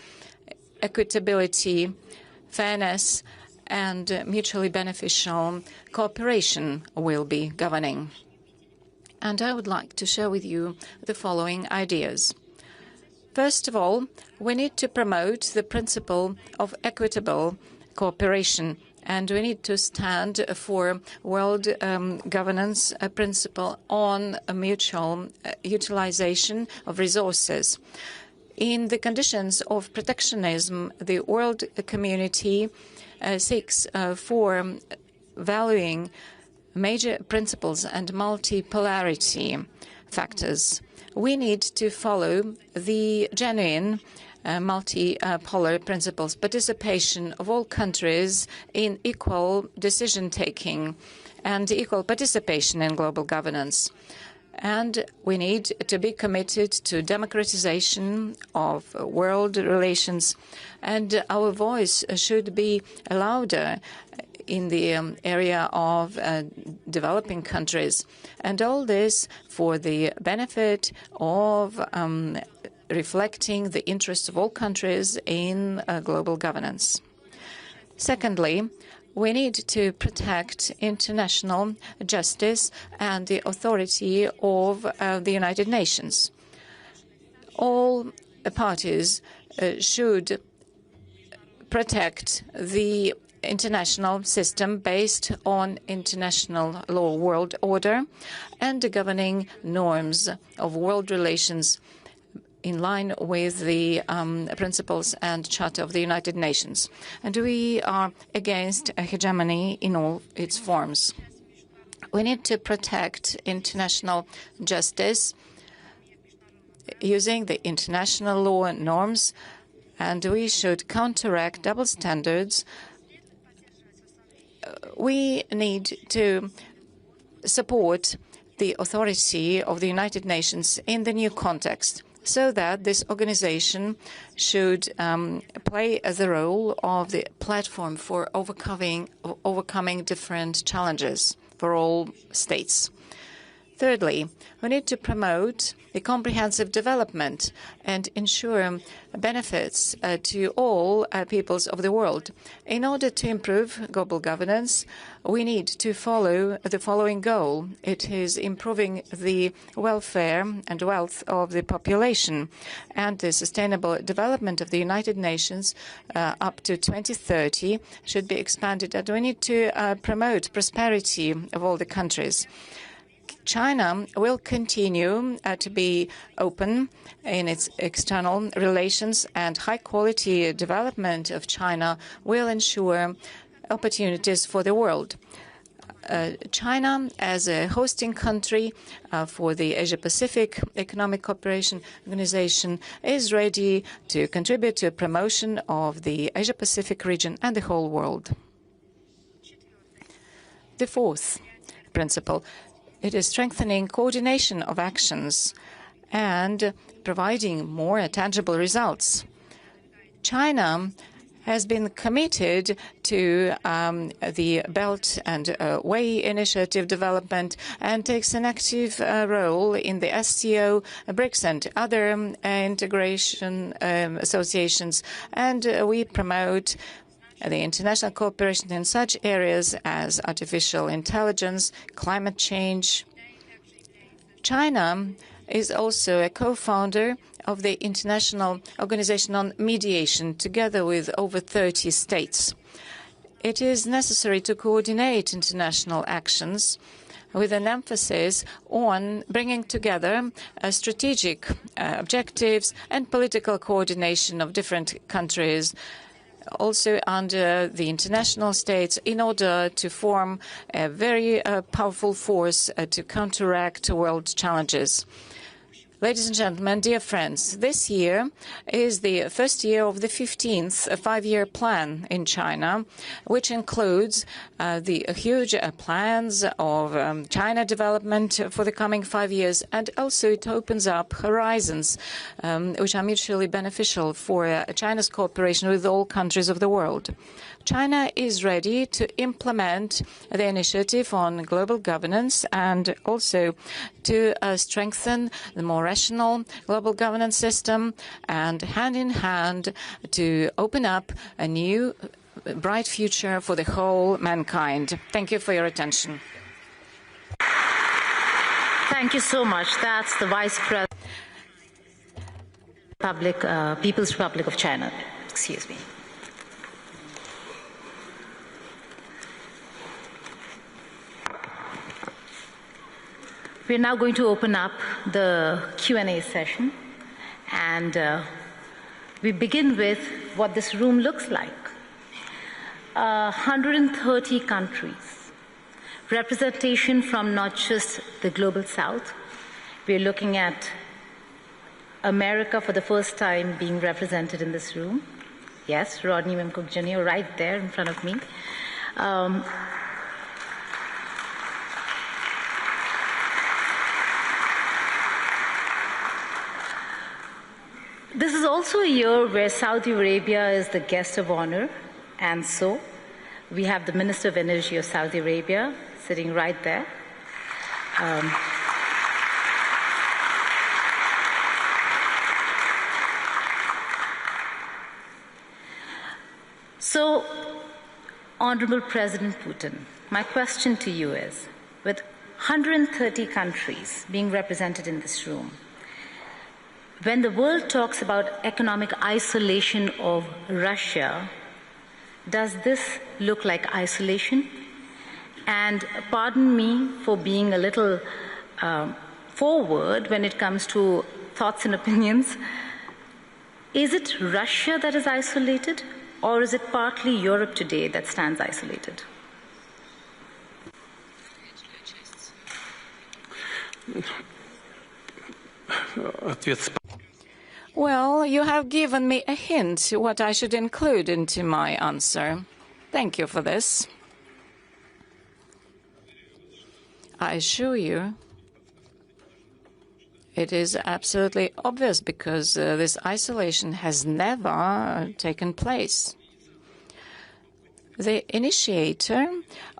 equitability, fairness, and mutually beneficial cooperation will be governing. And I would like to share with you the following ideas. First of all, we need to promote the principle of equitable cooperation, and we need to stand for world governance principle on a mutual utilization of resources. In the conditions of protectionism, the world community seeks for valuing major principles and multipolarity factors. We need to follow the genuine multipolar principles, participation of all countries in equal decision-taking and equal participation in global governance. And we need to be committed to democratization of world relations, and our voice should be louder in the area of developing countries. And all this for the benefit of reflecting the interests of all countries in global governance. Secondly, we need to protect international justice and the authority of the United Nations. All parties should protect the international system based on international law, world order, and the governing norms of world relations in line with the principles and Charter of the United Nations. And we are against a hegemony in all its forms. We need to protect international justice using the international law and norms, and we should counteract double standards. We need to support the authority of the United Nations in the new context, so that this organization should play as a role of the platform for overcoming different challenges for all states. Thirdly, we need to promote the comprehensive development and ensure benefits to all peoples of the world. In order to improve global governance, we need to follow the following goal. It is improving the welfare and wealth of the population, and the sustainable development of the United Nations up to 2030 should be expanded, and we need to promote prosperity of all the countries. China will continue to be open in its external relations, and high-quality development of China will ensure opportunities for the world. China, as a hosting country for the Asia-Pacific Economic Cooperation Organization, is ready to contribute to promotion of the Asia-Pacific region and the whole world. The fourth principle, it is strengthening coordination of actions and providing more tangible results. China has been committed to the Belt and Way Initiative development and takes an active role in the SCO, BRICS, and other integration associations. And we promote the international cooperation in such areas as artificial intelligence, climate change. China is also a co-founder of the International Organization on Mediation, together with over 30 states. It is necessary to coordinate international actions with an emphasis on bringing together strategic objectives and political coordination of different countries, also under the international states, in order to form a very powerful force to counteract world challenges. Ladies and gentlemen, dear friends, this year is the first year of the 15th five-year plan in China, which includes the huge plans of China development for the coming 5 years, and also it opens up horizons which are mutually beneficial for China's cooperation with all countries of the world. China is ready to implement the initiative on global governance and also to strengthen the more rational global governance system, and hand in hand to open up a new bright future for the whole mankind. Thank you for your attention. Thank you so much. That's the Vice President, People's Republic of China. Excuse me. We're now going to open up the Q&A session, and we begin with what this room looks like. 130 countries, representation from not just the global south. We're looking at America for the first time being represented in this room. Yes, Rodney Mimcook Jr. right there in front of me. This is also a year where Saudi Arabia is the guest of honor, and so we have the Minister of Energy of Saudi Arabia sitting right there. So, Honorable President Putin, my question to you is, with 130 countries being represented in this room, when the world talks about economic isolation of Russia, Does this look like isolation? And pardon me for being a little forward when it comes to thoughts and opinions. Is it Russia that is isolated, or is it partly Europe today that stands isolated? Well, you have given me a hint what I should include into my answer. Thank you for this. I assure you, it is absolutely obvious because this isolation has never taken place. The initiator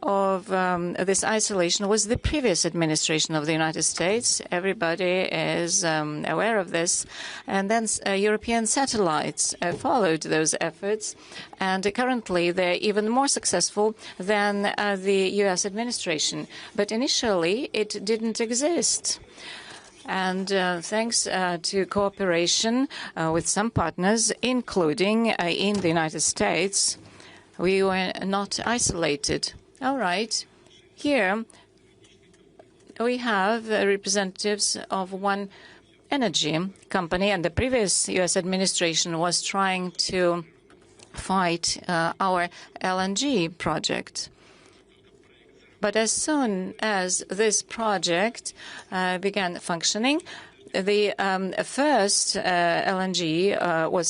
of this isolation was the previous administration of the United States. Everybody is aware of this. And then European satellites followed those efforts. And currently, they're even more successful than the U.S. administration. But initially, it didn't exist. And thanks to cooperation with some partners, including in the United States, we were not isolated. All right. Here we have representatives of one energy company, and the previous U.S. administration was trying to fight our LNG project. But as soon as this project began functioning, the first LNG was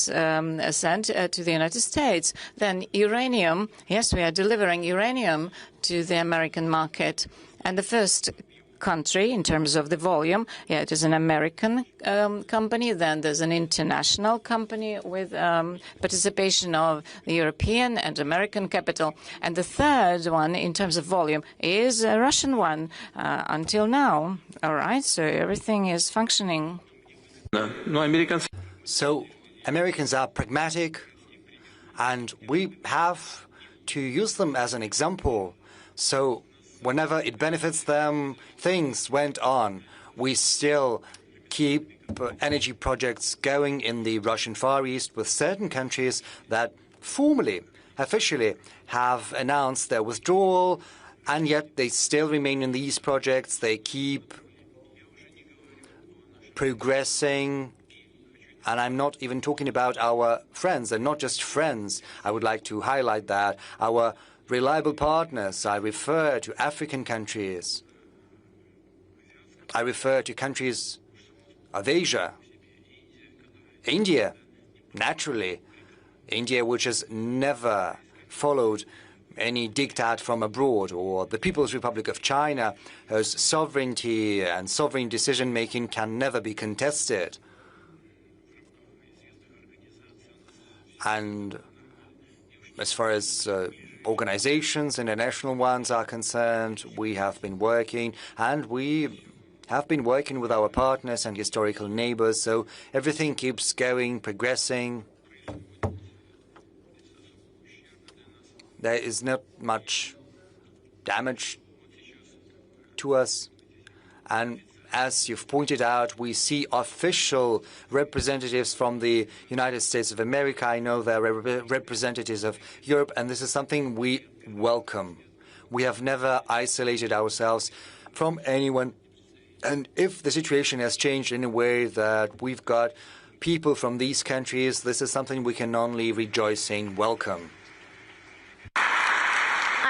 sent to the United States. Then uranium, yes, we are delivering uranium to the American market. And the first country in terms of the volume, yeah, it is an American company. Then there's an international company with participation of the European and American capital. And the third one in terms of volume is a Russian one until now. All right, so everything is functioning. So Americans are pragmatic, and we have to use them as an example. So whenever it benefits them, things went on. We still keep energy projects going in the Russian Far East with certain countries that formally, officially have announced their withdrawal, and yet they still remain in these projects. They keep progressing. And I'm not even talking about our friends. They're not just friends. I would like to highlight that. Our reliable partners. I refer to African countries. I refer to countries of Asia. India, naturally. India, which has never followed any diktat from abroad, or the People's Republic of China, whose sovereignty and sovereign decision-making can never be contested. And as far as organizations, international ones are concerned, we have been working, and we have been working with our partners and historical neighbors, so everything keeps going, progressing. There is not much damage to us. And as you've pointed out, we see official representatives from the United States of America. I know there are representatives of Europe, and this is something we welcome. We have never isolated ourselves from anyone. And if the situation has changed in a way that we've got people from these countries, this is something we can only rejoice in, welcome.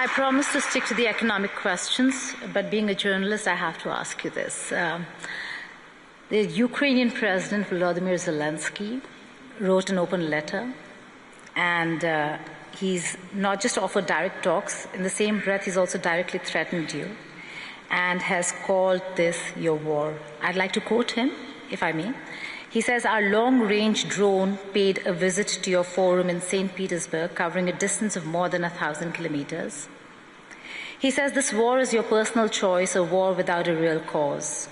I promise to stick to the economic questions, but being a journalist, I have to ask you this. The Ukrainian President Vladimir Zelensky wrote an open letter, and he's not just offered direct talks. In the same breath, he's also directly threatened you and has called this your war. I'd like to quote him, if I may. He says, "Our long-range drone paid a visit to your forum in St. Petersburg, covering a distance of more than 1,000 kilometers. He says, this war is your personal choice, a war without a real cause.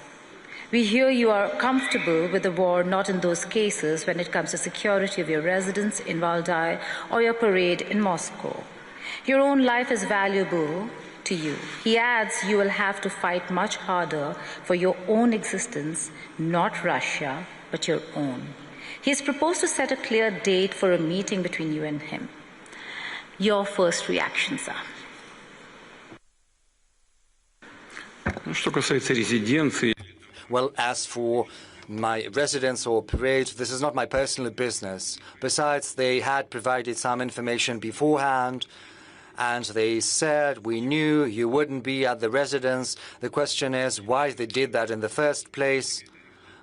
We hear you are comfortable with the war, not in those cases when it comes to security of your residence in Valdai or your parade in Moscow. Your own life is valuable to you." He adds, "You will have to fight much harder for your own existence, not Russia, but your own." He has proposed to set a clear date for a meeting between you and him. your first reactions are. Что касается резиденции, Well, as for my residence or parade, this is not my personal business. Besides, they had provided some information beforehand, and they said, we knew you wouldn't be at the residence. The question is why they did that in the first place.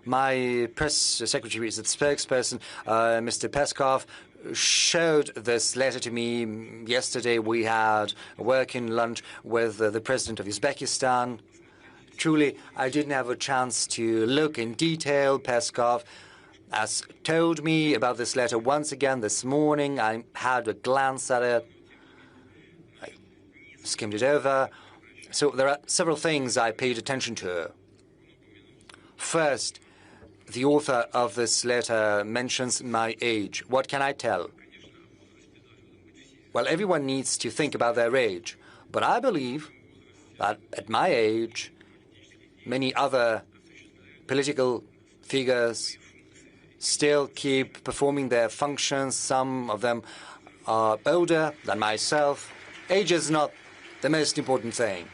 My press secretary, the spokesperson, Mr. Peskov, showed this letter to me yesterday. We had a working lunch with the president of Uzbekistan. Truly, I didn't have a chance to look in detail. Peskov has told me about this letter once again this morning. I had a glance at it. I skimmed it over. So there are several things I paid attention to. First, the author of this letter mentions my age. What can I tell? Well, everyone needs to think about their age. But I believe that at my age, many other political figures still keep performing their functions. Some of them are older than myself. Age is not the most important thing.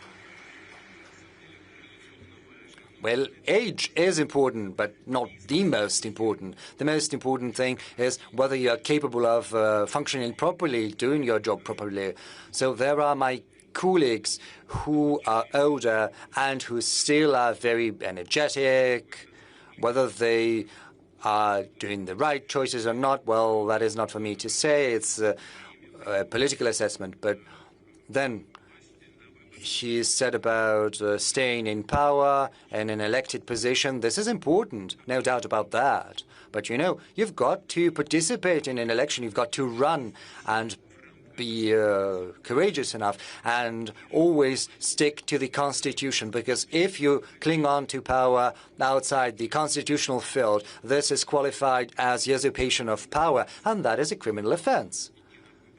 Well, age is important, but not the most important. The most important thing is whether you are capable of functioning properly, doing your job properly. So there are my colleagues who are older and who still are very energetic. Whether they are doing the right choices or not, well, that is not for me to say. It's a political assessment. But then he said about staying in power and an elected position. This is important, no doubt about that. But, you know, you've got to participate in an election. You've got to run and be courageous enough and always stick to the Constitution, because if you cling on to power outside the constitutional field, this is qualified as usurpation of power, and that is a criminal offense.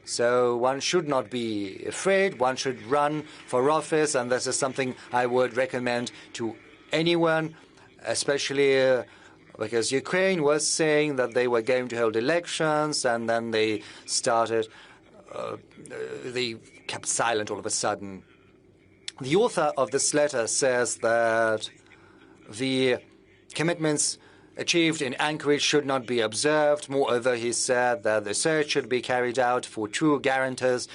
So one should not be afraid. One should run for office, and this is something I would recommend to anyone, especially because Ukraine was saying that they were going to hold elections, and then they started, they kept silent all of a sudden. The author of this letter says that the commitments achieved in Anchorage should not be observed. Moreover, he said that the search should be carried out for true guarantors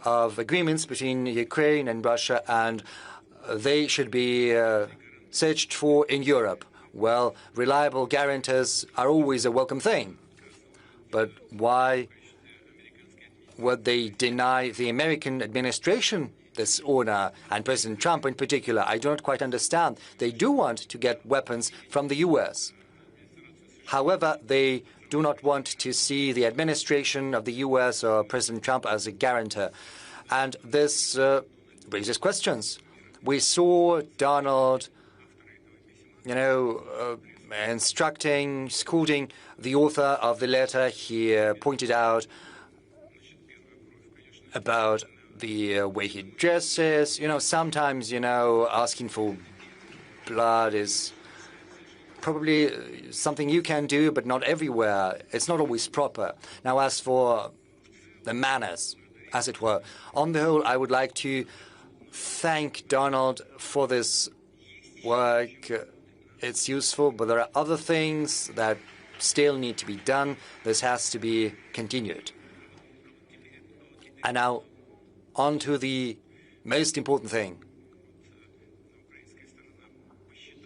of agreements between Ukraine and Russia, and they should be searched for in Europe. Well, reliable guarantors are always a welcome thing. But why would they deny the American administration this honor, and President Trump in particular? I do not quite understand. They do want to get weapons from the U.S. However, they do not want to see the administration of the U.S. or President Trump as a guarantor. And this raises questions. We saw Donald, instructing, scolding the author of the letter. He pointed out about the way he dresses. Sometimes, asking for blood is probably something you can do, but not everywhere. It's not always proper. Now, as for the manners, as it were, on the whole, I would like to thank Donald for this work. It's useful, but there are other things that still need to be done. This has to be continued. And now, on to the most important thing.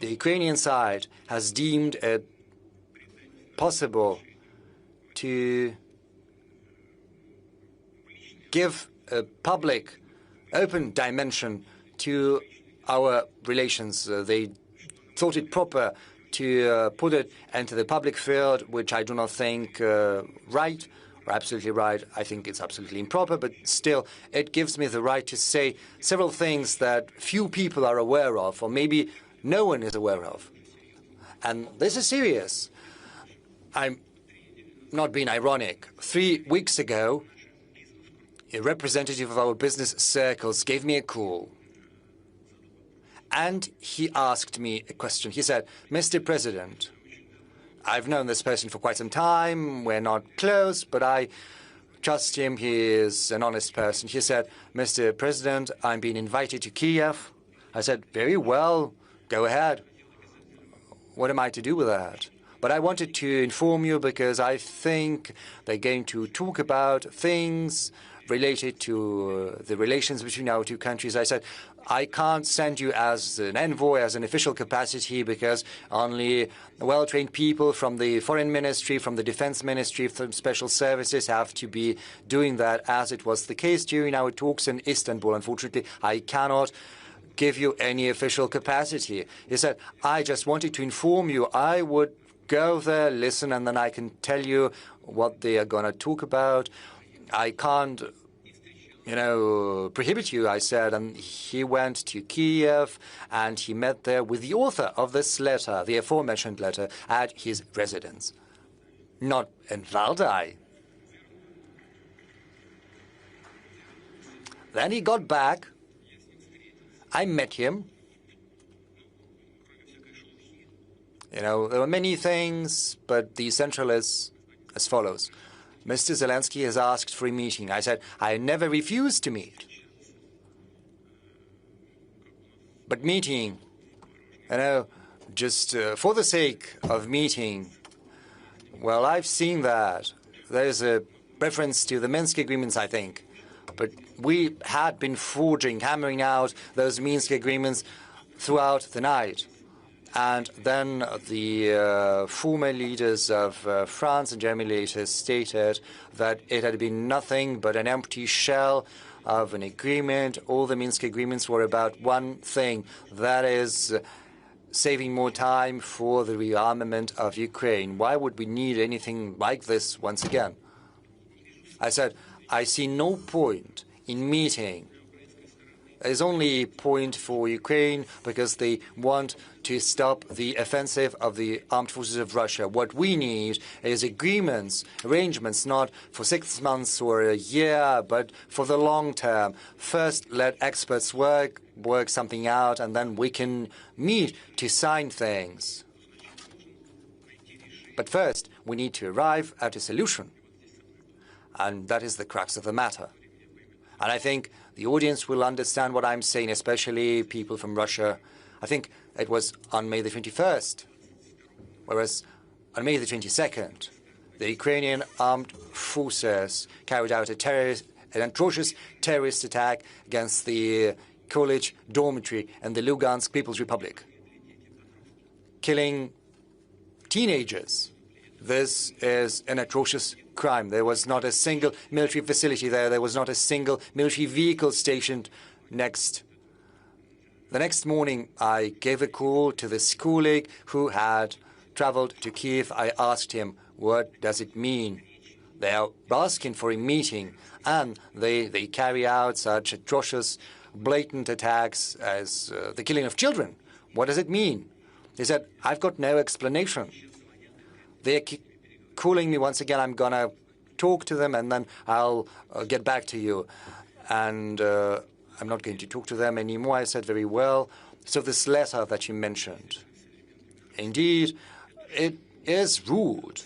The Ukrainian side has deemed it possible to give a public, open dimension to our relations. They thought it proper to put it into the public field, which I do not think right or absolutely right. I think it's absolutely improper, but still, it gives me the right to say several things that few people are aware of, or maybe no one is aware of. And this is serious. I'm not being ironic. 3 weeks ago, a representative of our business circles gave me a call. And he asked me a question. He said, Mr. President, I've known this person for quite some time. We're not close, but I trust him. He is an honest person. He said, Mr. President, I'm being invited to Kiev. I said, very well, go ahead. What am I to do with that? But I wanted to inform you because I think they're going to talk about things related to the relations between our two countries. I said, I can't send you as an envoy, as an official capacity, because only well-trained people from the Foreign Ministry, from the Defense Ministry, from Special Services have to be doing that, as it was the case during our talks in Istanbul. Unfortunately, I cannot give you any official capacity. He said, I just wanted to inform you. I would go there, listen, and then I can tell you what they are going to talk about. I can't, prohibit you, I said. And he went to Kiev, and he met there with the author of this letter, the aforementioned letter, at his residence. Not in Valdai. Then he got back. I met him. There were many things, but the essential is as follows. Mr. Zelensky has asked for a meeting. I said, I never refused to meet. But meeting, just for the sake of meeting, well, I've seen that. There's a reference to the Minsk agreements, I think. But we had been hammering out those Minsk agreements throughout the night. And then the former leaders of France and Germany later stated that it had been nothing but an empty shell of an agreement. All the Minsk agreements were about one thing, that is saving more time for the rearmament of Ukraine. Why would we need anything like this once again? I said, I see no point in meeting. There's only a point for Ukraine because they want to stop the offensive of the armed forces of Russia. What we need is agreements, arrangements, not for 6 months or a year, but for the long term. First, let experts work something out, and then we can meet to sign things. But first, we need to arrive at a solution. And that is the crux of the matter. And I think the audience will understand what I'm saying, especially people from Russia. I think it was on May the 21st, whereas on May the 22nd, the Ukrainian armed forces carried out an atrocious terrorist attack against the college dormitory in the Lugansk People's Republic, killing teenagers. This is an atrocious crime. There was not a single military facility there. There was not a single military vehicle stationed next. The next morning, I gave a call to this colleague who had traveled to Kiev. I asked him, what does it mean? They are asking for a meeting, and they carry out such atrocious, blatant attacks as the killing of children. What does it mean? He said, I've got no explanation. They're calling me once again. I'm going to talk to them, and then I'll get back to you. And I'm not going to talk to them anymore. I said, very well. So this letter that you mentioned, indeed, it is rude.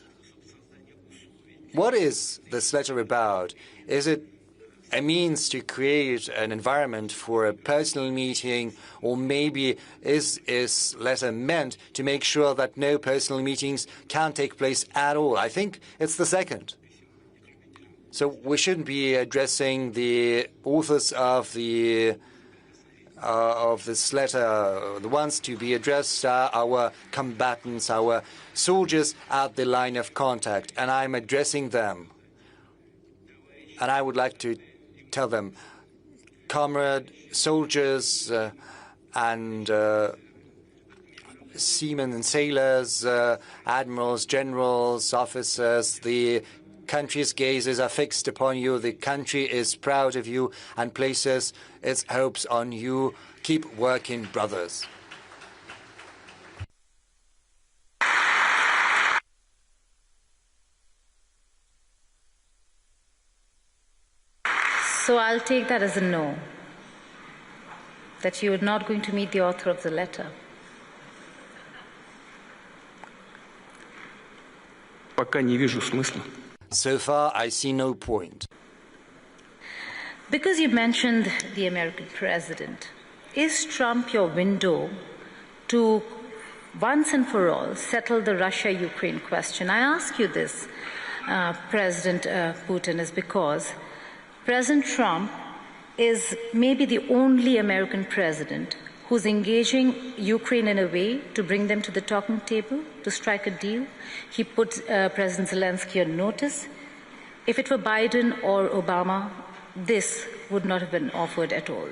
What is this letter about? Is it a means to create an environment for a personal meeting, or maybe is this letter meant to make sure that no personal meetings can take place at all? I think it's the second. So we shouldn't be addressing the authors of this letter. The ones to be addressed are our combatants, our soldiers at the line of contact, and I'm addressing them. And I would like to tell them, comrade soldiers and seamen and sailors, admirals, generals, officers, the country's gazes are fixed upon you. The country is proud of you and places its hopes on you. Keep working, brothers. So I'll take that as a no, that you are not going to meet the author of the letter. Пока не вижу смысла. So far, I see no point. Because you mentioned the American president, is Trump your window to once and for all settle the Russia-Ukraine question? I ask you this, President Putin, is because President Trump is maybe the only American president who's engaging Ukraine in a way to bring them to the talking table, to strike a deal. He put President Zelensky on notice. If it were Biden or Obama, this would not have been offered at all.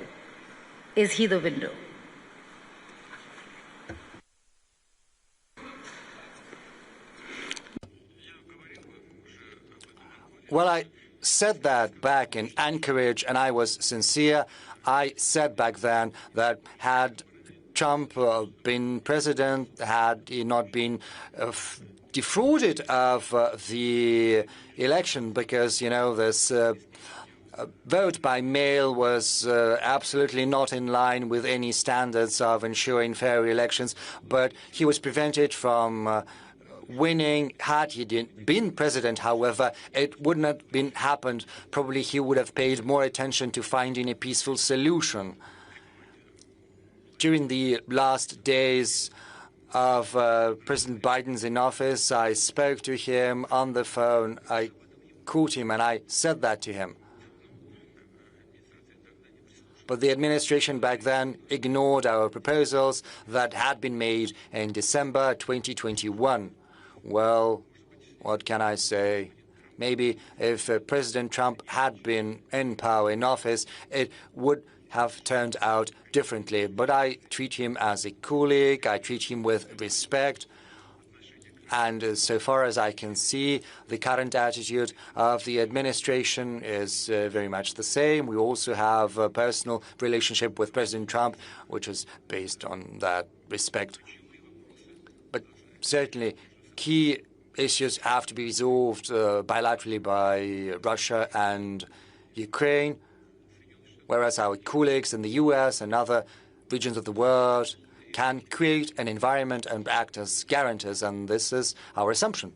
Is he the window? Well, I said that back in Anchorage, and I was sincere. I said back then that had Trump been president, had he not been defrauded of the election, because, you know, this vote by mail was absolutely not in line with any standards of ensuring fair elections, but he was prevented from winning. Had he been president, however, it wouldn't have been happened. Probably he would have paid more attention to finding a peaceful solution. During the last days of President Biden's in office, I spoke to him on the phone. I called him and I said that to him. But the administration back then ignored our proposals that had been made in December 2021. Well, what can I say? Maybe if President Trump had been in power, in office, it would have turned out differently. But I treat him as a colleague. I treat him with respect. And so far as I can see, the current attitude of the administration is very much the same. We also have a personal relationship with President Trump, which is based on that respect. But certainly, key issues have to be resolved bilaterally by Russia and Ukraine, whereas our colleagues in the US and other regions of the world can create an environment and act as guarantors, and this is our assumption.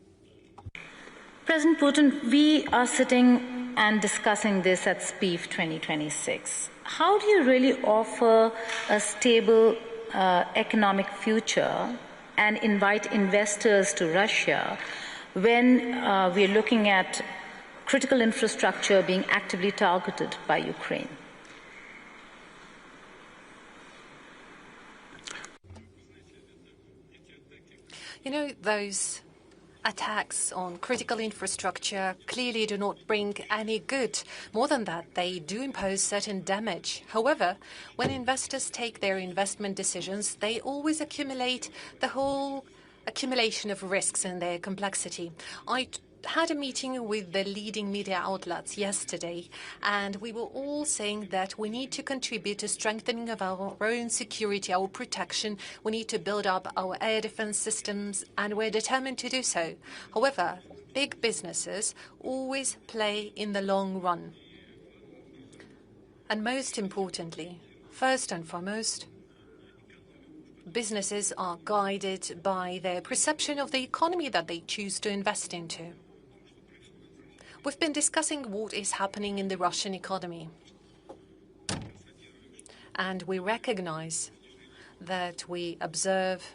President Putin, we are sitting and discussing this at SPIEF 2026. How do you really offer a stable economic future and invite investors to Russia when we are looking at critical infrastructure being actively targeted by Ukraine? You know, those attacks on critical infrastructure clearly do not bring any good. More than that, they do impose certain damage. However, when investors take their investment decisions, they always accumulate the whole accumulation of risks and their complexity. I had a meeting with the leading media outlets yesterday, and we were all saying that we need to contribute to strengthening of our own security, our protection. We need to build up our air defense systems, and we're determined to do so. However, big businesses always play in the long run. And most importantly, first and foremost, businesses are guided by their perception of the economy that they choose to invest into. We've been discussing what is happening in the Russian economy. And we recognize that we observe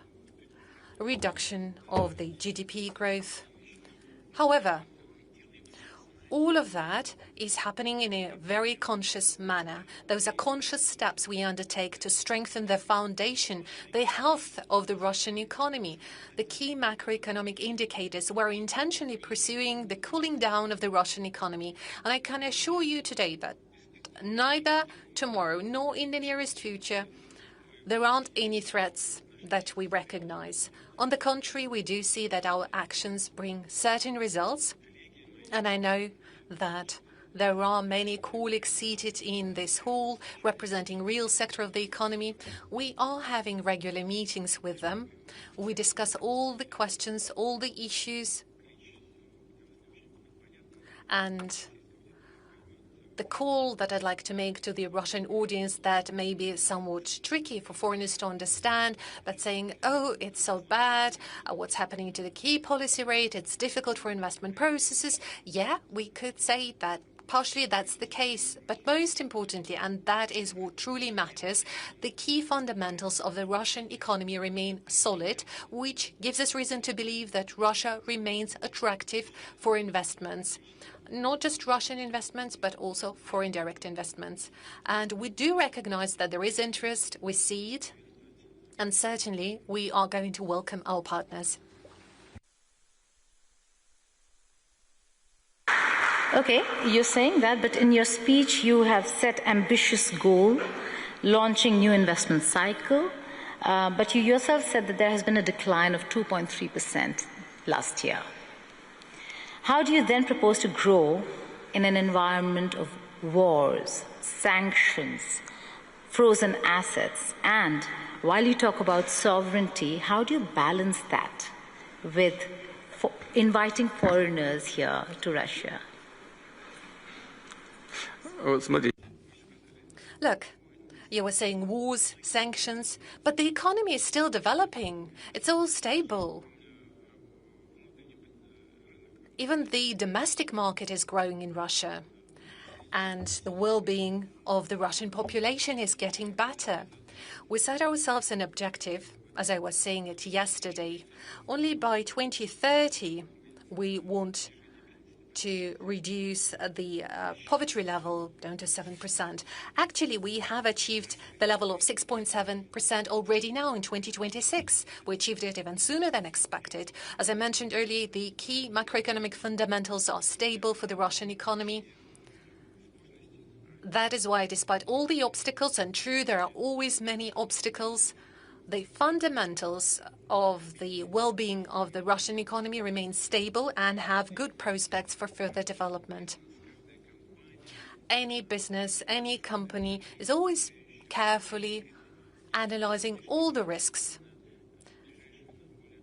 a reduction of the GDP growth. However, all of that is happening in a very conscious manner. Those are conscious steps we undertake to strengthen the foundation, the health of the Russian economy. The key macroeconomic indicators were intentionally pursuing the cooling down of the Russian economy. And I can assure you today that neither tomorrow nor in the nearest future, there aren't any threats that we recognize. On the contrary, we do see that our actions bring certain results. And I know that there are many colleagues seated in this hall representing real sector of the economy. We are having regular meetings with them. We discuss all the questions, all the issues. And, the call that I'd like to make to the Russian audience that may be somewhat tricky for foreigners to understand, but saying, oh, it's so bad, what's happening to the key policy rate, it's difficult for investment processes. Yeah, we could say that partially that's the case, but most importantly, and that is what truly matters, the key fundamentals of the Russian economy remain solid, which gives us reason to believe that Russia remains attractive for investments. Not just Russian investments, but also foreign direct investments. And we do recognize that there is interest, we see it, and certainly we are going to welcome our partners. Okay, you're saying that, but in your speech you have set ambitious goal, launching new investment cycle, but you yourself said that there has been a decline of 2.3% last year. How do you then propose to grow in an environment of wars, sanctions, frozen assets, and while you talk about sovereignty, how do you balance that with inviting foreigners here to Russia? Look, you were saying wars, sanctions, but the economy is still developing. It's all stable. Even the domestic market is growing in Russia, and the well-being of the Russian population is getting better. We set ourselves an objective, as I was saying it yesterday. Only by 2030 we want to reduce the poverty level down to 7%. Actually, we have achieved the level of 6.7% already now in 2026. We achieved it even sooner than expected. As I mentioned earlier, the key macroeconomic fundamentals are stable for the Russian economy. That is why, despite all the obstacles, and true, there are always many obstacles, the fundamentals of the well-being of the Russian economy remain stable and have good prospects for further development. Any business, any company is always carefully analyzing all the risks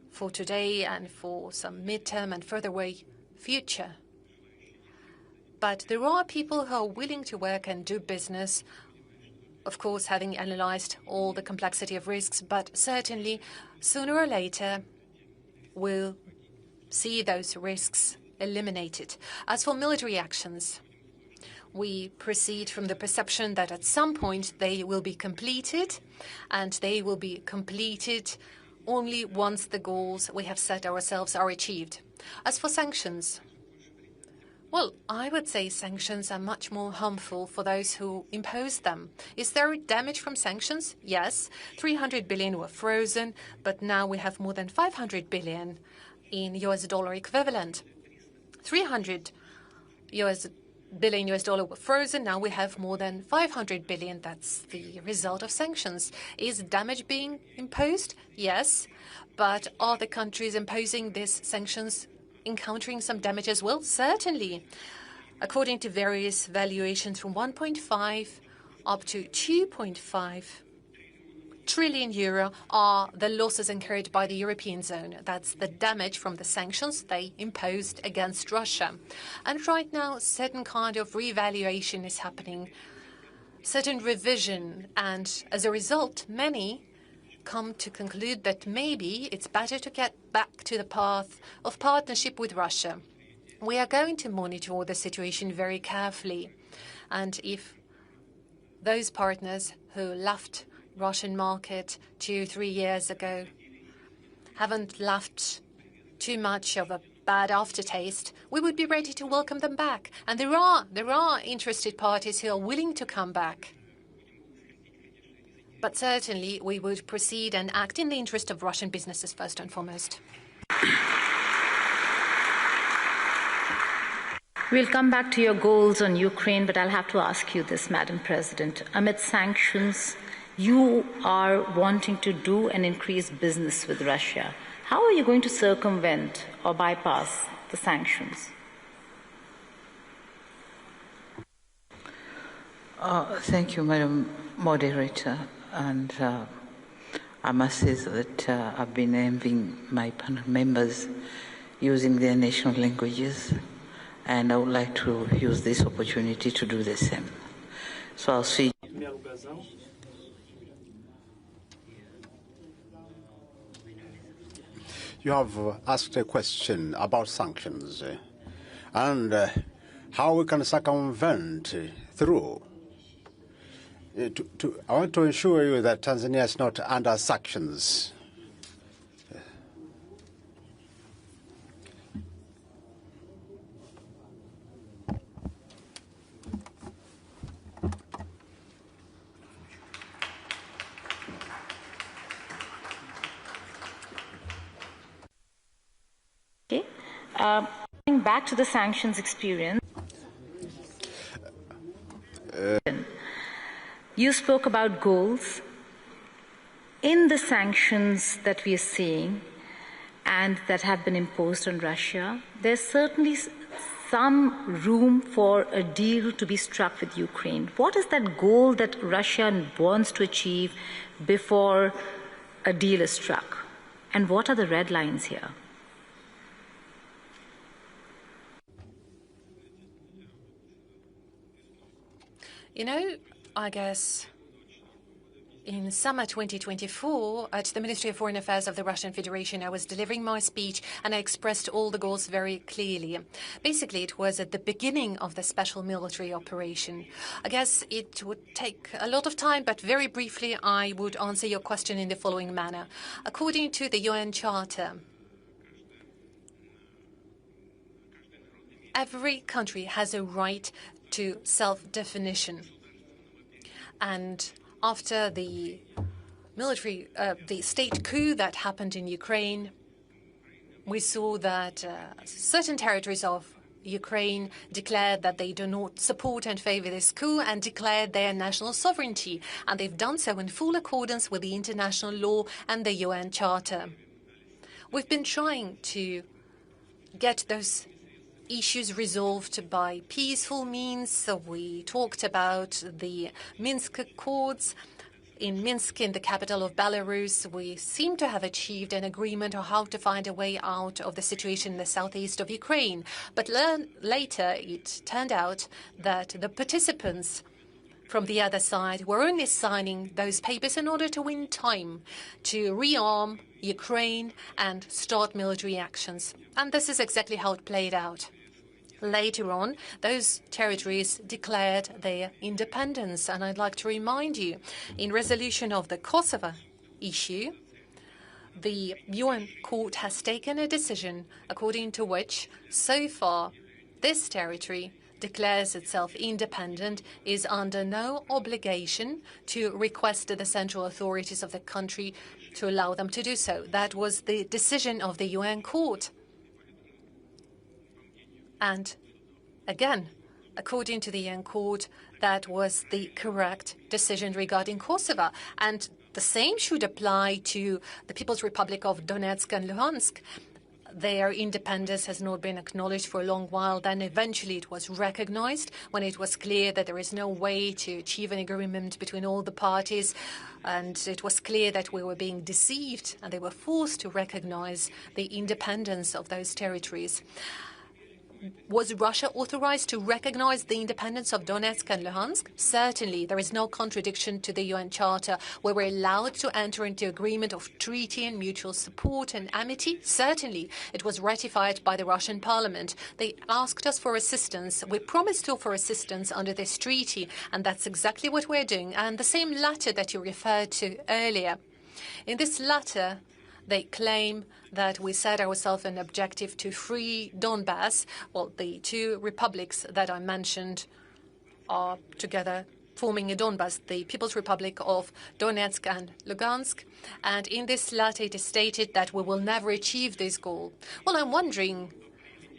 for today and for some midterm and further away future. But there are people who are willing to work and do business, of course, having analyzed all the complexity of risks, but certainly sooner or later we'll see those risks eliminated. As for military actions, we proceed from the perception that at some point they will be completed, and they will be completed only once the goals we have set ourselves are achieved. As for sanctions, well, I would say sanctions are much more harmful for those who impose them. Is there damage from sanctions? Yes. 300 billion were frozen, but now we have more than 500 billion in US dollar equivalent. 300 billion US dollar were frozen, now we have more than 500 billion. That's the result of sanctions. Is damage being imposed? Yes. But are the countries imposing these sanctions encountering some damage as well? Certainly. According to various valuations, from 1.5 up to 2.5 trillion euro are the losses incurred by the European zone. That's the damage from the sanctions they imposed against Russia. And right now, certain kind of revaluation is happening, certain revision, and as a result, many come to conclude that maybe it's better to get back to the path of partnership with Russia. We are going to monitor the situation very carefully, and if those partners who left Russian market 2-3 years ago haven't left too much of a bad aftertaste, we would be ready to welcome them back. And there are interested parties who are willing to come back. But certainly we would proceed and act in the interest of Russian businesses first and foremost. We'll come back to your goals on Ukraine, but I'll have to ask you this, Madam President. Amid sanctions, you are wanting to do and increase business with Russia. How are you going to circumvent or bypass the sanctions? Thank you, Madam Moderator. And I must say that I've been envying my panel members using their national languages and I would like to use this opportunity to do the same. So I'll see. You have asked a question about sanctions and how we can circumvent through. I want to assure you that Tanzania is not under sanctions. Okay. Going back to the sanctions experience, you spoke about goals. In the sanctions that we are seeing and that have been imposed on Russia, there's certainly some room for a deal to be struck with Ukraine. What is that goal that Russia wants to achieve before a deal is struck? And what are the red lines here? You know, I guess in summer 2024, at the Ministry of Foreign Affairs of the Russian Federation, I was delivering my speech and I expressed all the goals very clearly. Basically, it was at the beginning of the special military operation. I guess it would take a lot of time, but very briefly, I would answer your question in the following manner. According to the UN Charter, every country has a right to self-definition. And after the the state coup that happened in Ukraine, we saw that certain territories of Ukraine declared that they do not support and favor this coup and declared their national sovereignty. And they've done so in full accordance with the international law and the UN Charter. We've been trying to get those issues resolved by peaceful means. So we talked about the Minsk Accords. In Minsk, in the capital of Belarus, we seem to have achieved an agreement on how to find a way out of the situation in the southeast of Ukraine. But later, it turned out that the participants from the other side were only signing those papers in order to win time to rearm Ukraine and start military actions. And this is exactly how it played out. Later on, those territories declared their independence. And I'd like to remind you, in resolution of the Kosovo issue, the UN court has taken a decision according to which, so far, this territory declares itself independent, is under no obligation to request the central authorities of the country to allow them to do so. That was the decision of the UN court. And again, according to the UN court, that was the correct decision regarding Kosovo. And the same should apply to the People's Republic of Donetsk and Luhansk. Their independence has not been acknowledged for a long while. Then eventually it was recognized when it was clear that there is no way to achieve an agreement between all the parties. And it was clear that we were being deceived and they were forced to recognize the independence of those territories. Was Russia authorized to recognize the independence of Donetsk and Luhansk? Certainly, there is no contradiction to the UN Charter. We were allowed to enter into agreement of treaty and mutual support and amity. Certainly, it was ratified by the Russian parliament. They asked us for assistance. We promised to offer assistance under this treaty, and that's exactly what we're doing. And the same letter that you referred to earlier. In this letter, they claim that we set ourselves an objective to free Donbass. Well, the two republics that I mentioned are together forming a Donbass, the People's Republic of Donetsk and Lugansk. And in this letter, it is stated that we will never achieve this goal. Well, I'm wondering,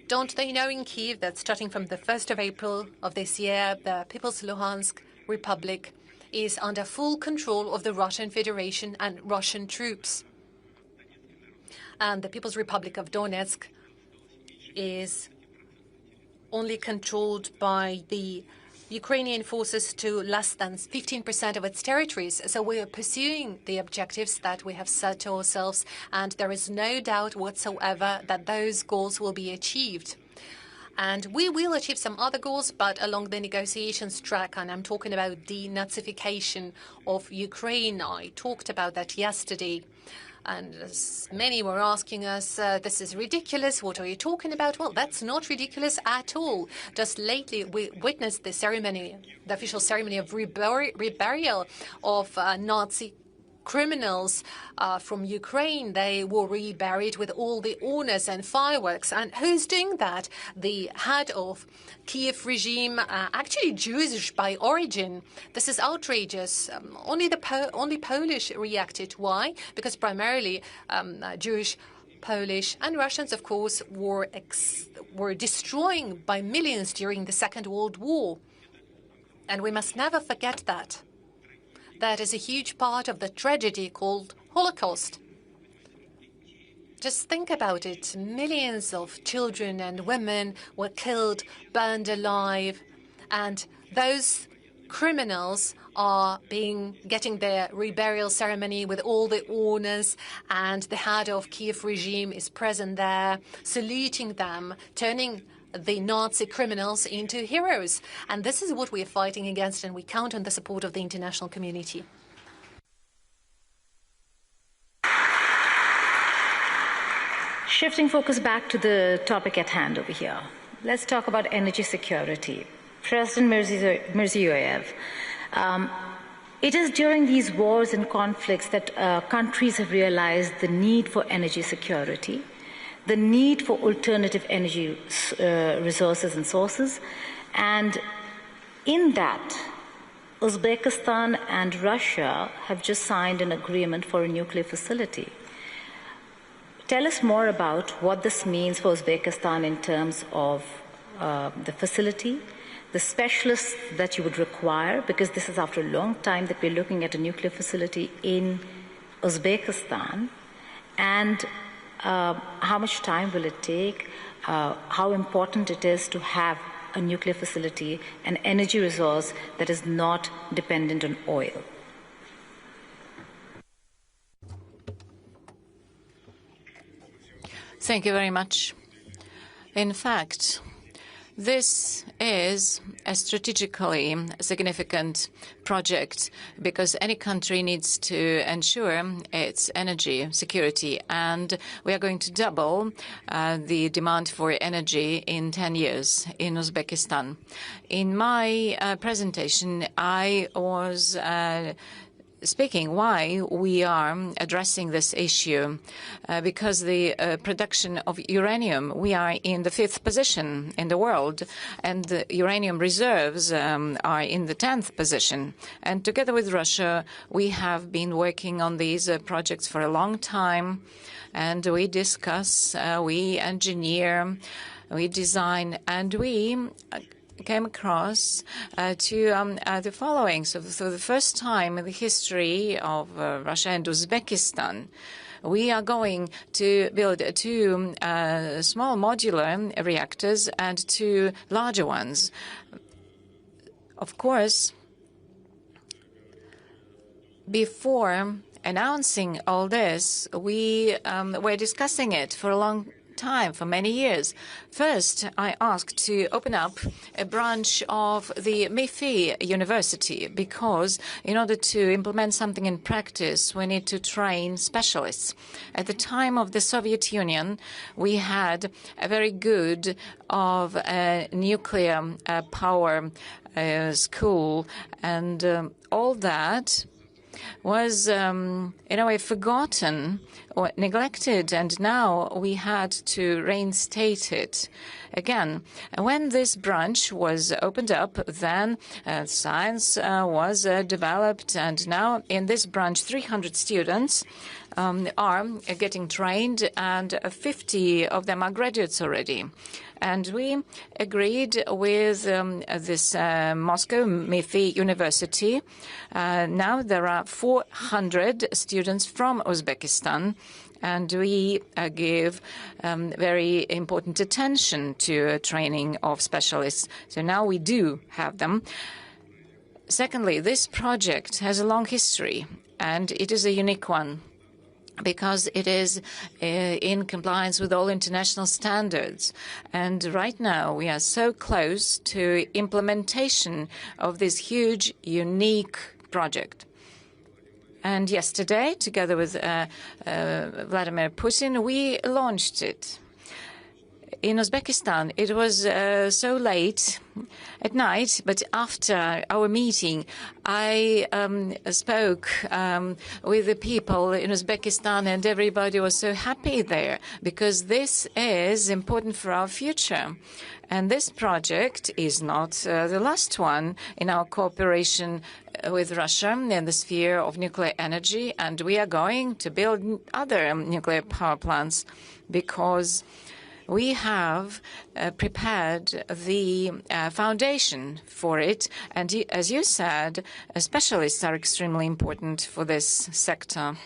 don't they know in Kyiv that starting from the 1st of April of this year, the People's Luhansk Republic is under full control of the Russian Federation and Russian troops? And the People's Republic of Donetsk is only controlled by the Ukrainian forces to less than 15% of its territories. So we are pursuing the objectives that we have set to ourselves, and there is no doubt whatsoever that those goals will be achieved. And we will achieve some other goals, but along the negotiations track, and I'm talking about denazification of Ukraine. I talked about that yesterday. And as many were asking us, this is ridiculous. What are you talking about? Well, that's not ridiculous at all. Just lately, we witnessed the ceremony, the official ceremony of reburial of Nazi criminals from Ukraine. They were reburied with all the honors and fireworks. And who's doing that? The head of Kiev regime, actually Jewish by origin. This is outrageous. Only Polish reacted. Why? Because primarily Jewish, Polish and Russians, of course, were destroying by millions during the Second World War. And we must never forget that. That is a huge part of the tragedy called Holocaust. Just think about it. Millions of children and women were killed, burned alive, and those criminals are getting their reburial ceremony with all the honors, and the head of Kiev regime is present there, saluting them, turning the Nazi criminals into heroes. And this is what we are fighting against, and we count on the support of the international community. Shifting focus back to the topic at hand over here, let's talk about energy security. President Mirziyoyev, it is during these wars and conflicts that countries have realized the need for energy security, the need for alternative energy resources and sources, and in that, Uzbekistan and Russia have just signed an agreement for a nuclear facility. Tell us more about what this means for Uzbekistan in terms of the facility, the specialists that you would require, because this is after a long time that we're looking at a nuclear facility in Uzbekistan, and how much time will it take, how important it is to have a nuclear facility, an energy resource that is not dependent on oil. Thank you very much. In fact, this is a strategically significant project because any country needs to ensure its energy security, and we are going to double the demand for energy in 10 years in Uzbekistan. In my presentation, I was speaking why we are addressing this issue, because the production of uranium, we are in the 5th position in the world, and the uranium reserves are in the 10th position. And together with Russia, we have been working on these projects for a long time, and we discuss, we engineer, we design, and we came across to the following. So for the first time in the history of Russia and Uzbekistan, we are going to build 2 small modular reactors and 2 larger ones. Of course, before announcing all this, we were discussing it for a long time, for many years. First, I asked to open up a branch of the MEFI University because in order to implement something in practice, we need to train specialists. At the time of the Soviet Union, we had a very good of a nuclear power school, and all that was in a way forgotten or neglected, and now we had to reinstate it again. When this branch was opened up, then science was developed, and now in this branch 300 students are getting trained, and 50 of them are graduates already. And we agreed with this Moscow MEFI University. Now there are 400 students from Uzbekistan, and we give very important attention to training of specialists. So now we do have them. Secondly, this project has a long history, and it is a unique one. because it is in compliance with all international standards. And right now, we are so close to implementation of this huge, unique project. And yesterday, together with Vladimir Putin, we launched it. In Uzbekistan, it was so late at night, but after our meeting, I spoke with the people in Uzbekistan, and everybody was so happy there, because this is important for our future. And this project is not the last one in our cooperation with Russia in the sphere of nuclear energy, and we are going to build other nuclear power plants, because we have prepared the foundation for it. And as you said, specialists are extremely important for this sector.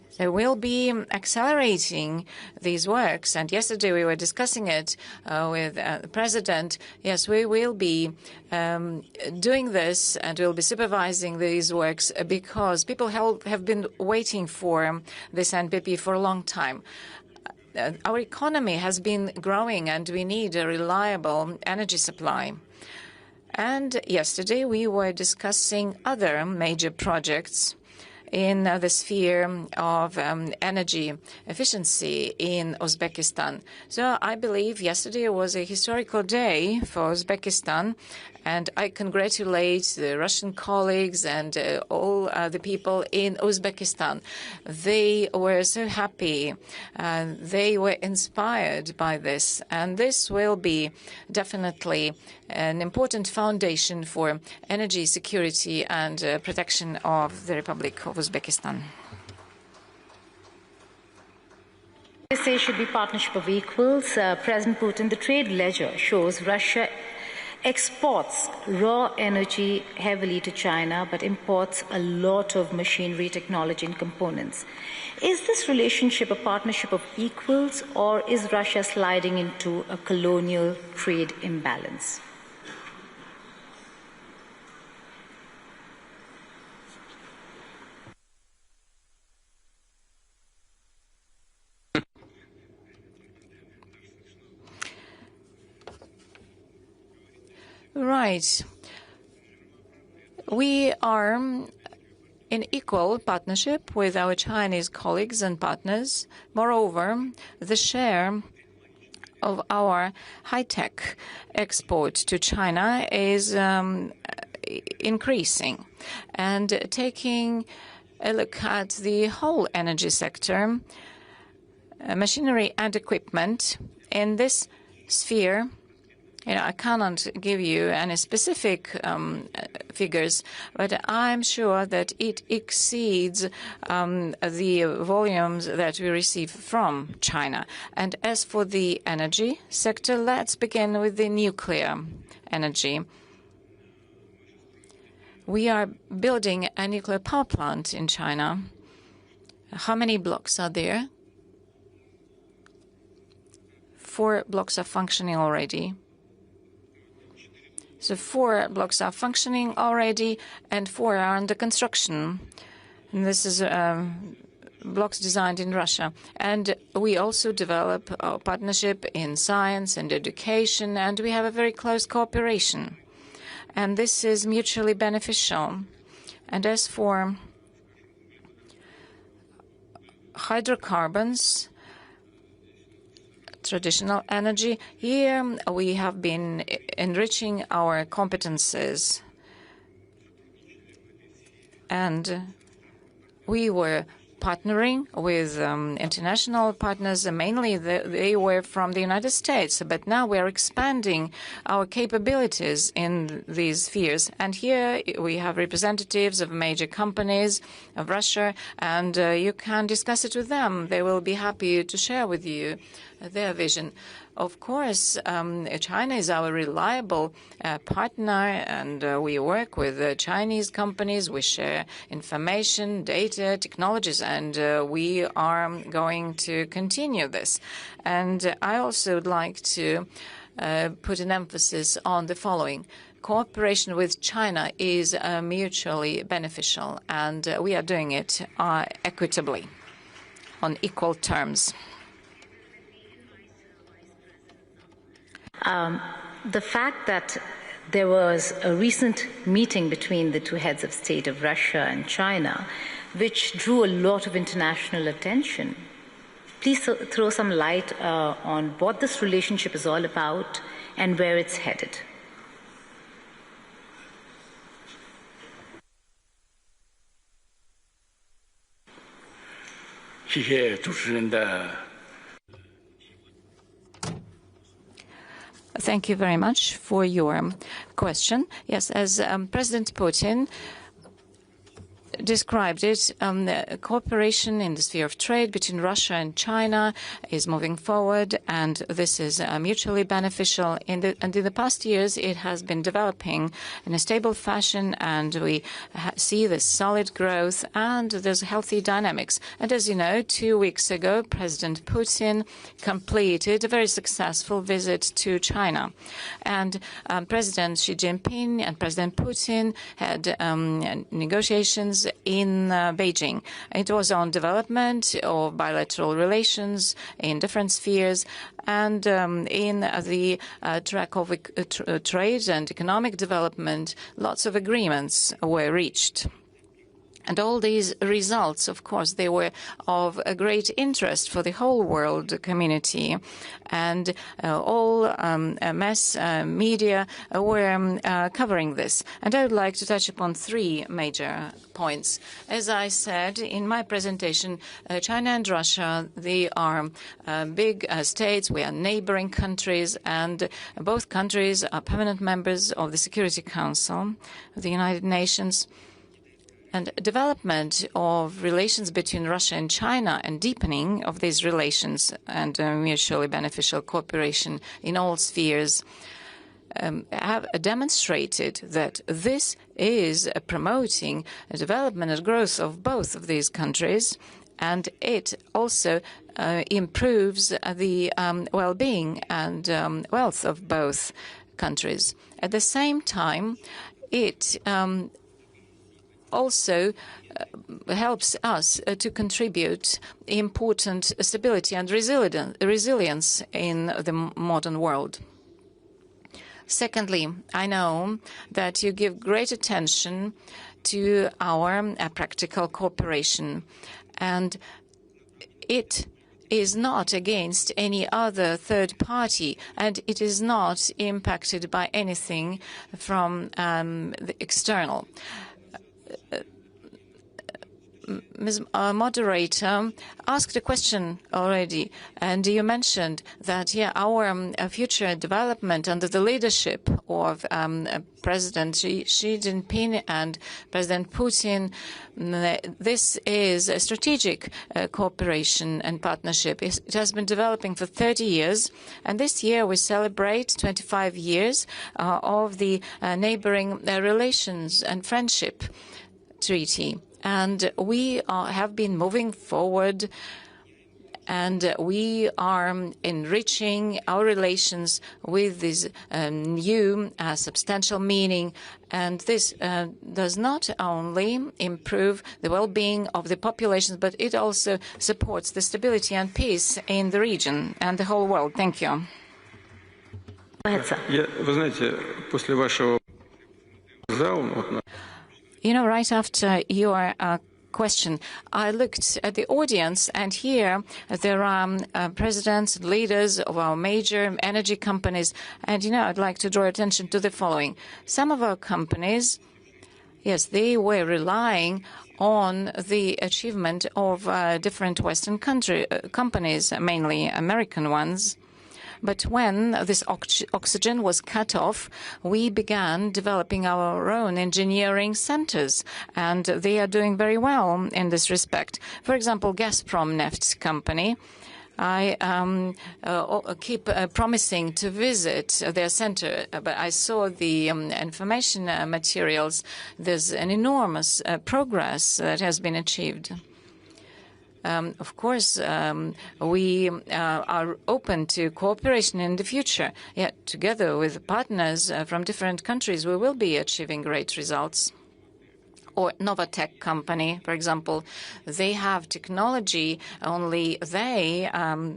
So we'll be accelerating these works. And yesterday we were discussing it with the President. Yes, we will be doing this, and we'll be supervising these works, because people have been waiting for this NPP for a long time. Our economy has been growing, and we need a reliable energy supply. And yesterday we were discussing other major projects in the sphere of energy efficiency in Uzbekistan. So I believe yesterday was a historical day for Uzbekistan, and I congratulate the Russian colleagues and all the people in Uzbekistan. They were so happy. They were inspired by this, and this will be definitely an important foundation for energy security and protection of the Republic of Uzbekistan. They say should be partnership of equals. President Putin, the trade ledger shows Russia exports raw energy heavily to China, but imports a lot of machinery, technology, and components. Is this relationship a partnership of equals, or is Russia sliding into a colonial trade imbalance? Right. We are in equal partnership with our Chinese colleagues and partners. Moreover, the share of our high-tech export to China is increasing. And taking a look at the whole energy sector, machinery and equipment in this sphere, I cannot give you any specific figures, but I'm sure that it exceeds the volumes that we receive from China. And as for the energy sector, let's begin with the nuclear energy. We are building a nuclear power plant in China. How many blocks are there? 4 blocks are functioning already. So 4 blocks are functioning already, and 4 are under construction. And this is blocks designed in Russia. And we also develop a partnership in science and education, and we have a very close cooperation. And this is mutually beneficial. And as for hydrocarbons, traditional energy, here we have been enriching our competences. And we were partnering with international partners, mainly they were from the United States, but now we are expanding our capabilities in these spheres. And here we have representatives of major companies of Russia, and you can discuss it with them. They will be happy to share with you their vision. Of course, China is our reliable partner, and we work with Chinese companies. We share information, data, technologies, and we are going to continue this. And I also would like to put an emphasis on the following. cooperation with China is mutually beneficial, and we are doing it equitably, on equal terms. The fact that there was a recent meeting between the two heads of state of Russia and China, which drew a lot of international attention. Please throw some light on what this relationship is all about and where it's headed. Thank you very much for your question. Yes, as President Putin described it, the cooperation in the sphere of trade between Russia and China is moving forward, and this is mutually beneficial. And in the past years, it has been developing in a stable fashion, and we see this solid growth, and there's healthy dynamics. And as you know, 2 weeks ago, President Putin completed a very successful visit to China. And President Xi Jinping and President Putin had negotiations in Beijing. It was on development of bilateral relations in different spheres, and in the track of trade and economic development, lots of agreements were reached. And all these results, of course, they were of a great interest for the whole world community. And all mass media were covering this. And I would like to touch upon 3 major points. As I said in my presentation, China and Russia, they are big states. We are neighboring countries, and both countries are permanent members of the Security Council of the United Nations. And development of relations between Russia and China and deepening of these relations and mutually beneficial cooperation in all spheres have demonstrated that this is promoting the development and growth of both of these countries, and it also improves the well-being and wealth of both countries. At the same time, it also helps us to contribute important stability and resilience in the modern world. Secondly, I know that you give great attention to our practical cooperation, and it is not against any other third party, and it is not impacted by anything from the external. Ms. Moderator asked a question already, and you mentioned that, our future development under the leadership of President Xi Jinping and President Putin, this is a strategic cooperation and partnership. It has been developing for 30 years, and this year we celebrate 25 years of the neighboring relations and friendship treaty. And we have been moving forward, and we are enriching our relations with this new substantial meaning. And this does not only improve the well-being of the populations, but it also supports the stability and peace in the region and the whole world. Thank you. Вы знаете, после вашего You know, right after your question, I looked at the audience, and here there are presidents and leaders of our major energy companies. And, I'd like to draw attention to the following. Some of our companies, yes, they were relying on the achievement of different Western companies, mainly American ones. But when this oxygen was cut off, we began developing our own engineering centers, and they are doing very well in this respect. For example, Gazprom Neft's company, I keep promising to visit their center, but I saw the information materials. There's an enormous progress that has been achieved. of course, we are open to cooperation in the future. Yet, together with partners from different countries, we will be achieving great results. Or Novatech company, for example, they have technology only they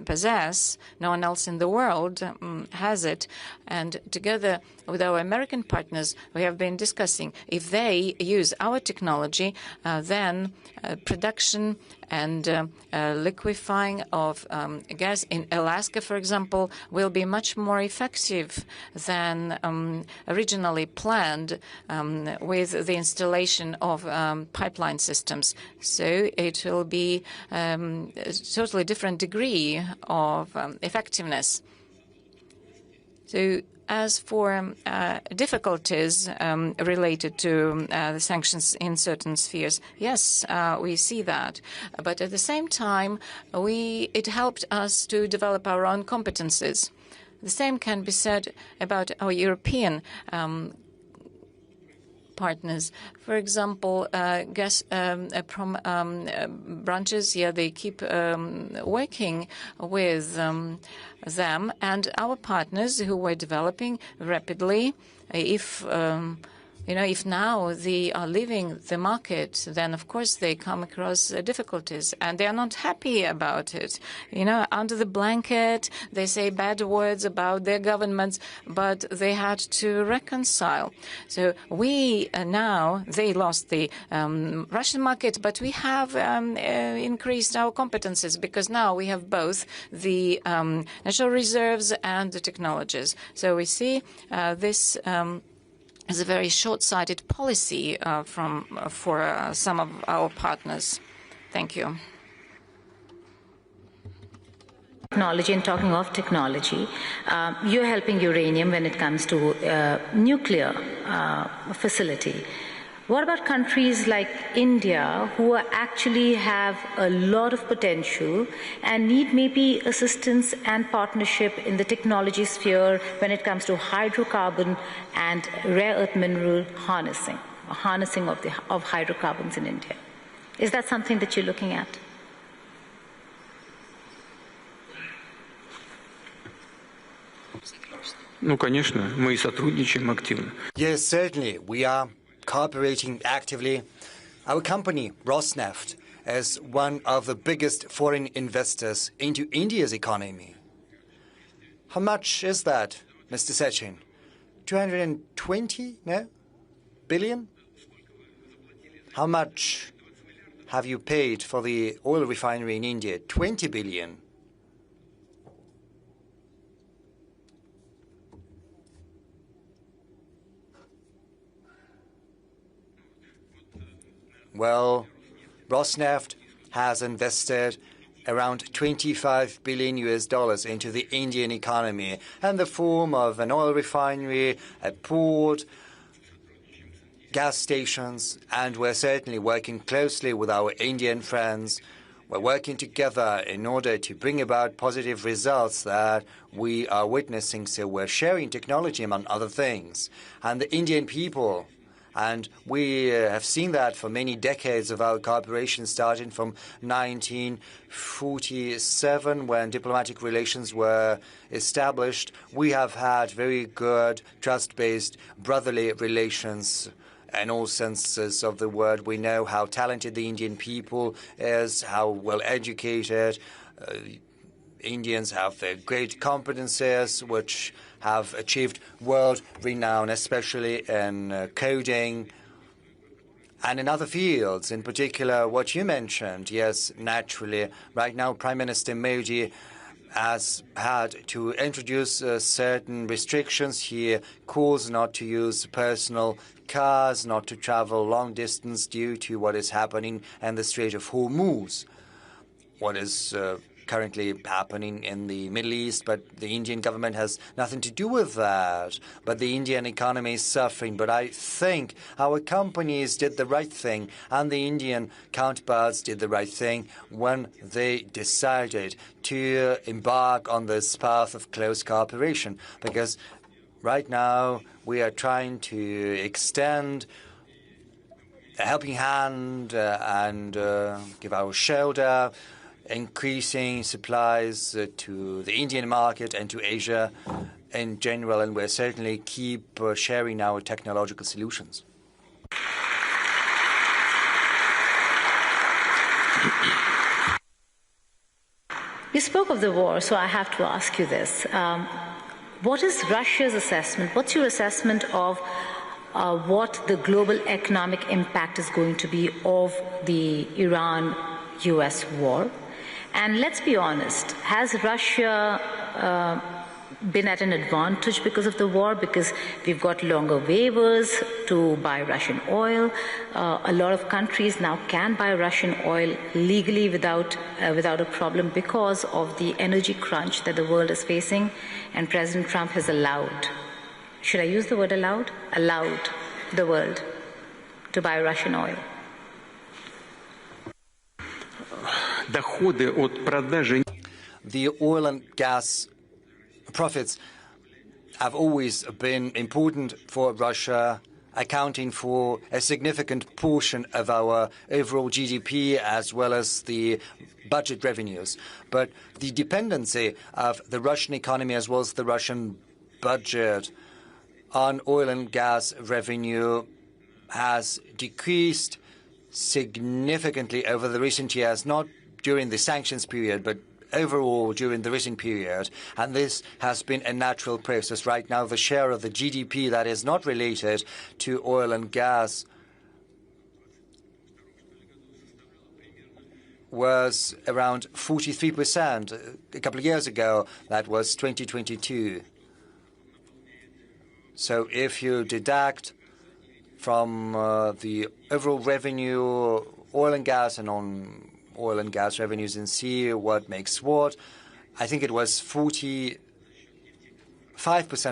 possess. No one else in the world has it. And together with our American partners, we have been discussing if they use our technology, then production and liquefying of gas in Alaska, for example, will be much more effective than originally planned with the installation of pipeline systems. So it will be a totally different degree of effectiveness. So as for difficulties related to the sanctions in certain spheres, yes, we see that. But at the same time, it helped us to develop our own competences. The same can be said about our European partners. For example, gas from branches, they keep working with them, and our partners who were developing rapidly, if now they are leaving the market, then of course they come across difficulties, and they are not happy about it. Under the blanket, they say bad words about their governments, but they had to reconcile. So they lost the Russian market, but we have increased our competences because now we have both the natural reserves and the technologies. So we see this is a very short-sighted policy for some of our partners. Thank you. Technology, and talking of technology, you're helping uranium when it comes to nuclear facility. What about countries like India, who actually have a lot of potential and need maybe assistance and partnership in the technology sphere when it comes to hydrocarbon and rare earth mineral harnessing of hydrocarbons in India? Is that something that you're looking at? Конечно, мы сотрудничаем активно. Yes, certainly. We are cooperating actively. Our company, Rosneft, is one of the biggest foreign investors into India's economy. How much is that, Mr. Sechin? 220 billion? How much have you paid for the oil refinery in India? 20 billion. Well, Rosneft has invested around $25 billion into the Indian economy in the form of an oil refinery, a port, gas stations, and we're certainly working closely with our Indian friends. We're working together in order to bring about positive results that we are witnessing. So we're sharing technology, among other things. And the Indian people, and we have seen that for many decades of our cooperation, starting from 1947, when diplomatic relations were established. We have had very good, trust-based, brotherly relations in all senses of the word. We know how talented the Indian people is, how well educated. Indians have great competences, which have achieved world renown, especially in coding and in other fields, in particular what you mentioned. Yes, naturally. Right now, Prime Minister Modi has had to introduce certain restrictions. He calls not to use personal cars, not to travel long distance due to what is happening in the Strait of Hormuz, what is currently happening in the Middle East, but the Indian government has nothing to do with that. But the Indian economy is suffering. But I think our companies did the right thing, and the Indian counterparts did the right thing when they decided to embark on this path of close cooperation. Because right now we are trying to extend a helping hand and give our shoulder increasing supplies to the Indian market and to Asia in general, and we'll certainly keep sharing our technological solutions. You spoke of the war, so I have to ask you this. What is Russia's assessment? What's your assessment of what the global economic impact is going to be of the Iran-US war? And let's be honest, has Russia been at an advantage because of the war? Because we've got longer waivers to buy Russian oil. A lot of countries now can buy Russian oil legally without a problem because of the energy crunch that the world is facing. And President Trump has allowed, should I use the word allowed? Allowed the world to buy Russian oil. The oil and gas profits have always been important for Russia, accounting for a significant portion of our overall GDP as well as the budget revenues. But the dependency of the Russian economy as well as the Russian budget on oil and gas revenue has decreased significantly over the recent years, not during the sanctions period, but overall during the recent period, and this has been a natural process. Right now, the share of the GDP that is not related to oil and gas was around 43%. A couple of years ago, that was 2022. So if you deduct from the overall revenue, oil and gas and on oil and gas revenues and see what makes what, I think it was 45%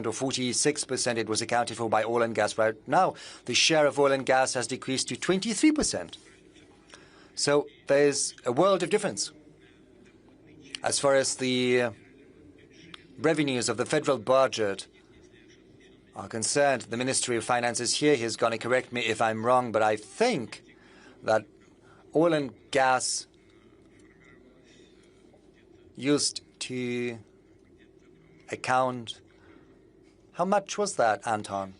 or 46% it was accounted for by oil and gas. Right now, the share of oil and gas has decreased to 23%. So there's a world of difference. As far as the revenues of the federal budget are concerned, the Ministry of Finance is here. He's going to correct me if I'm wrong, but I think that oil and gas used to account, how much was that, Anton?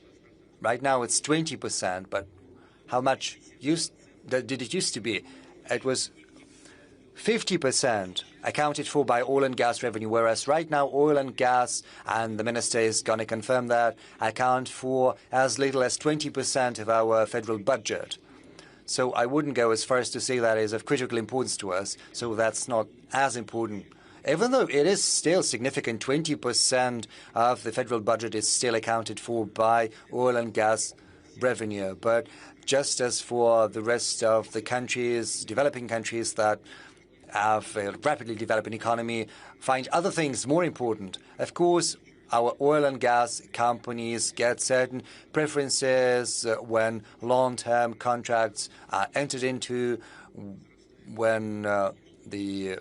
Right now it's 20%, but how much did it used to be? It was 50% accounted for by oil and gas revenue, whereas right now oil and gas, and the minister is going to confirm that, account for as little as 20% of our federal budget. So I wouldn't go as far as to say that is of critical importance to us, so that's not as important. Even though it is still significant, 20% of the federal budget is still accounted for by oil and gas revenue. But just as for the rest of the countries, developing countries that have a rapidly developing economy, find other things more important. Of course, our oil and gas companies get certain preferences when long-term contracts are entered into, when the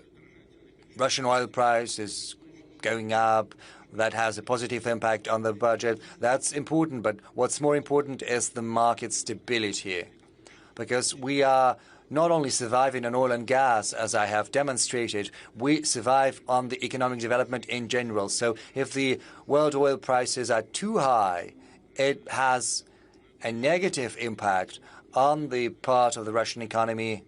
Russian oil price is going up. That has a positive impact on the budget. That's important, but what's more important is the market stability, because we are not only surviving on oil and gas, as I have demonstrated, we survive on the economic development in general. So if the world oil prices are too high, it has a negative impact on the part of the Russian economy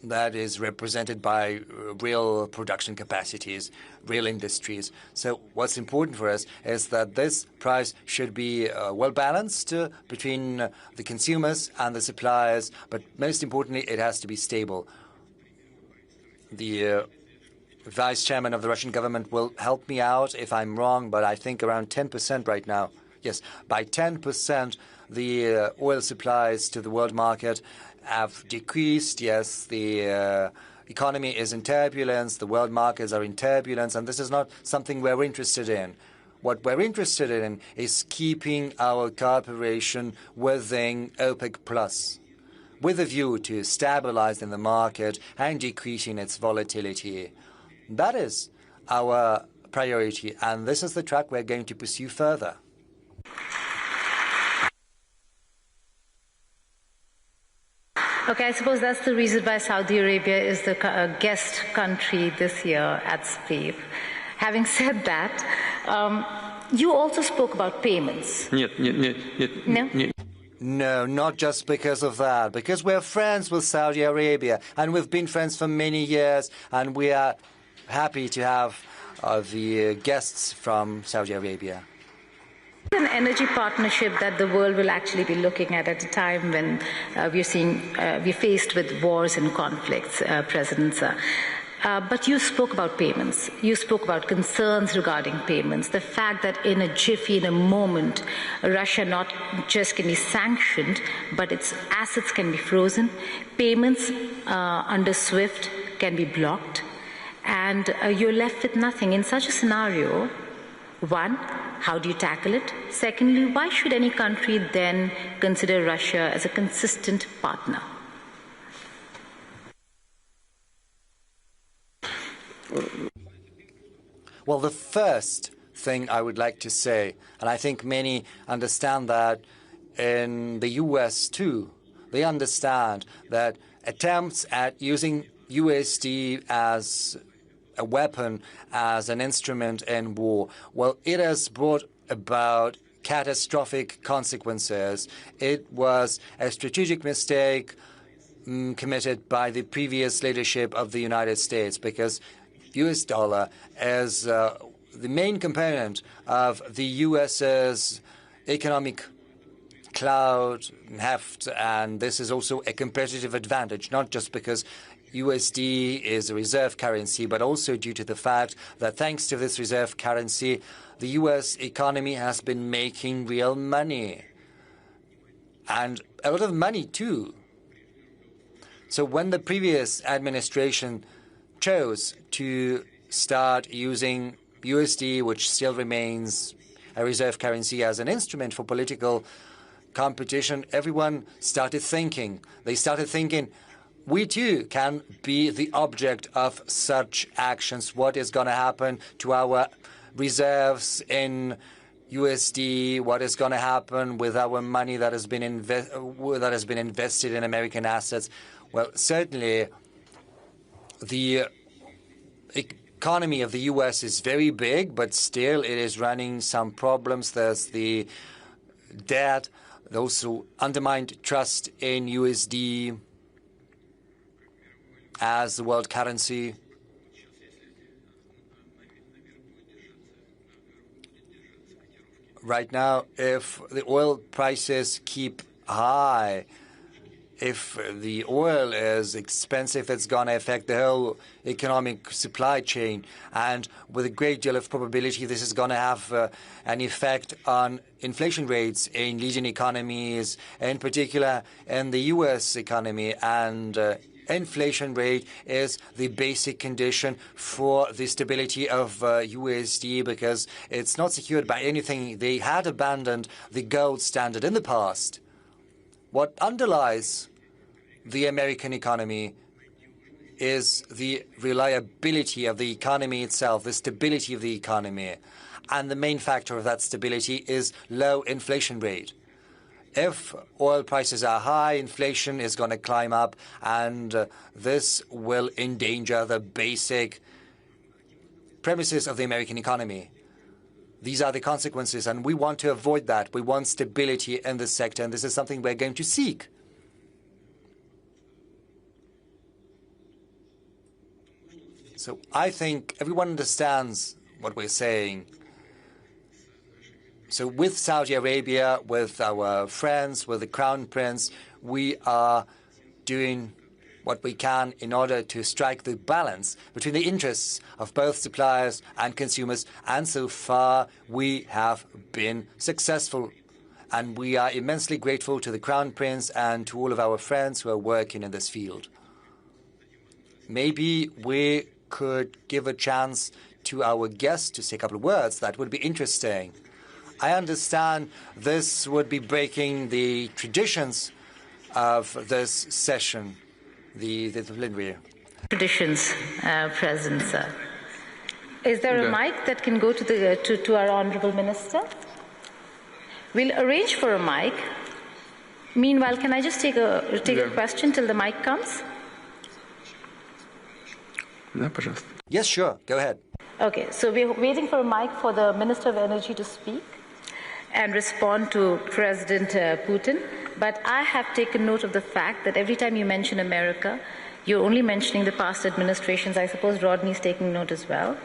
that is represented by real production capacities, real industries. So what's important for us is that this price should be well balanced between the consumers and the suppliers, but most importantly, it has to be stable. The vice chairman of the Russian government will help me out if I'm wrong, but I think around 10% right now. Yes, by 10%, the oil supplies to the world market have decreased. Yes, the economy is in turbulence, the world markets are in turbulence, and this is not something we're interested in. What we're interested in is keeping our cooperation within OPEC+, with a view to stabilizing the market and decreasing its volatility. That is our priority, and this is the track we're going to pursue further. Okay, I suppose that's the reason why Saudi Arabia is the guest country this year at SPIEF. Having said that, you also spoke about payments. No? No, not just because of that. Because we're friends with Saudi Arabia, and we've been friends for many years, and we are happy to have the guests from Saudi Arabia. An energy partnership that the world will actually be looking at a time when we're faced with wars and conflicts, President Sir. But you spoke about payments. You spoke about concerns regarding payments. The fact that in a jiffy, in a moment, Russia not just can be sanctioned, but its assets can be frozen. Payments under SWIFT can be blocked. And you're left with nothing. In such a scenario, one, how do you tackle it? Secondly, why should any country then consider Russia as a consistent partner? Well, the first thing I would like to say, and I think many understand that in the US too, they understand that attempts at using USD as a weapon, as an instrument in war, well, it has brought about catastrophic consequences. It was a strategic mistake committed by the previous leadership of the United States, because US dollar is the main component of the US's economic cloud heft, and this is also a competitive advantage, not just because USD is a reserve currency, but also due to the fact that thanks to this reserve currency, the US economy has been making real money, and a lot of money too. So when the previous administration chose to start using USD, which still remains a reserve currency, as an instrument for political competition, everyone started thinking. They started thinking, we too can be the object of such actions. What is going to happen to our reserves in USD? What is going to happen with our money that has been invested in American assets? Well, certainly the economy of the US is very big, but still it is running some problems. There's the debt, also undermined trust in USD as the world currency. Right now, if the oil prices keep high, if the oil is expensive, it's going to affect the whole economic supply chain. And with a great deal of probability, this is going to have an effect on inflation rates in leading economies, in particular in the U.S. economy. And inflation rate is the basic condition for the stability of USD, because it's not secured by anything. They had abandoned the gold standard in the past. What underlies the American economy is the reliability of the economy itself, the stability of the economy. And the main factor of that stability is low inflation rate. If oil prices are high, inflation is going to climb up, and this will endanger the basic premises of the American economy. These are the consequences, and we want to avoid that. We want stability in the sector, and this is something we're going to seek. So I think everyone understands what we're saying. So with Saudi Arabia, with our friends, with the Crown Prince, we are doing what we can in order to strike the balance between the interests of both suppliers and consumers. And so far, we have been successful. And we are immensely grateful to the Crown Prince and to all of our friends who are working in this field. Maybe we could give a chance to our guests to say a couple of words. That would be interesting. I understand this would be breaking the traditions of this session, the plenary. Traditions, President Sir. Is there a mic that can go to our Honourable Minister? We'll arrange for a mic. Meanwhile, can I just take a question till the mic comes? Да, пожалуйста. Yes, sure. Go ahead. Okay, so we're waiting for a mic for the Minister of Energy to speak and respond to President Putin. But I have taken note of the fact that every time you mention America, you're only mentioning the past administrations. I suppose Rodney's taking note as well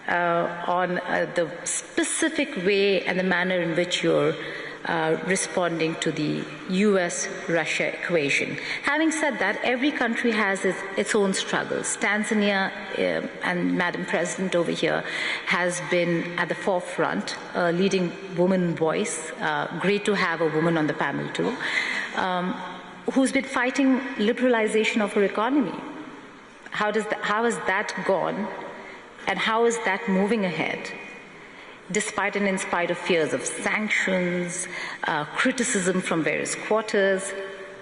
on the specific way and the manner in which you're responding to the US-Russia equation. Having said that, every country has its own struggles. Tanzania, and Madam President over here, has been at the forefront, leading woman voice. Great to have a woman on the panel too, who's been fighting liberalization of her economy. How has that gone, and how is that moving ahead? Despite and in spite of fears of sanctions, criticism from various quarters,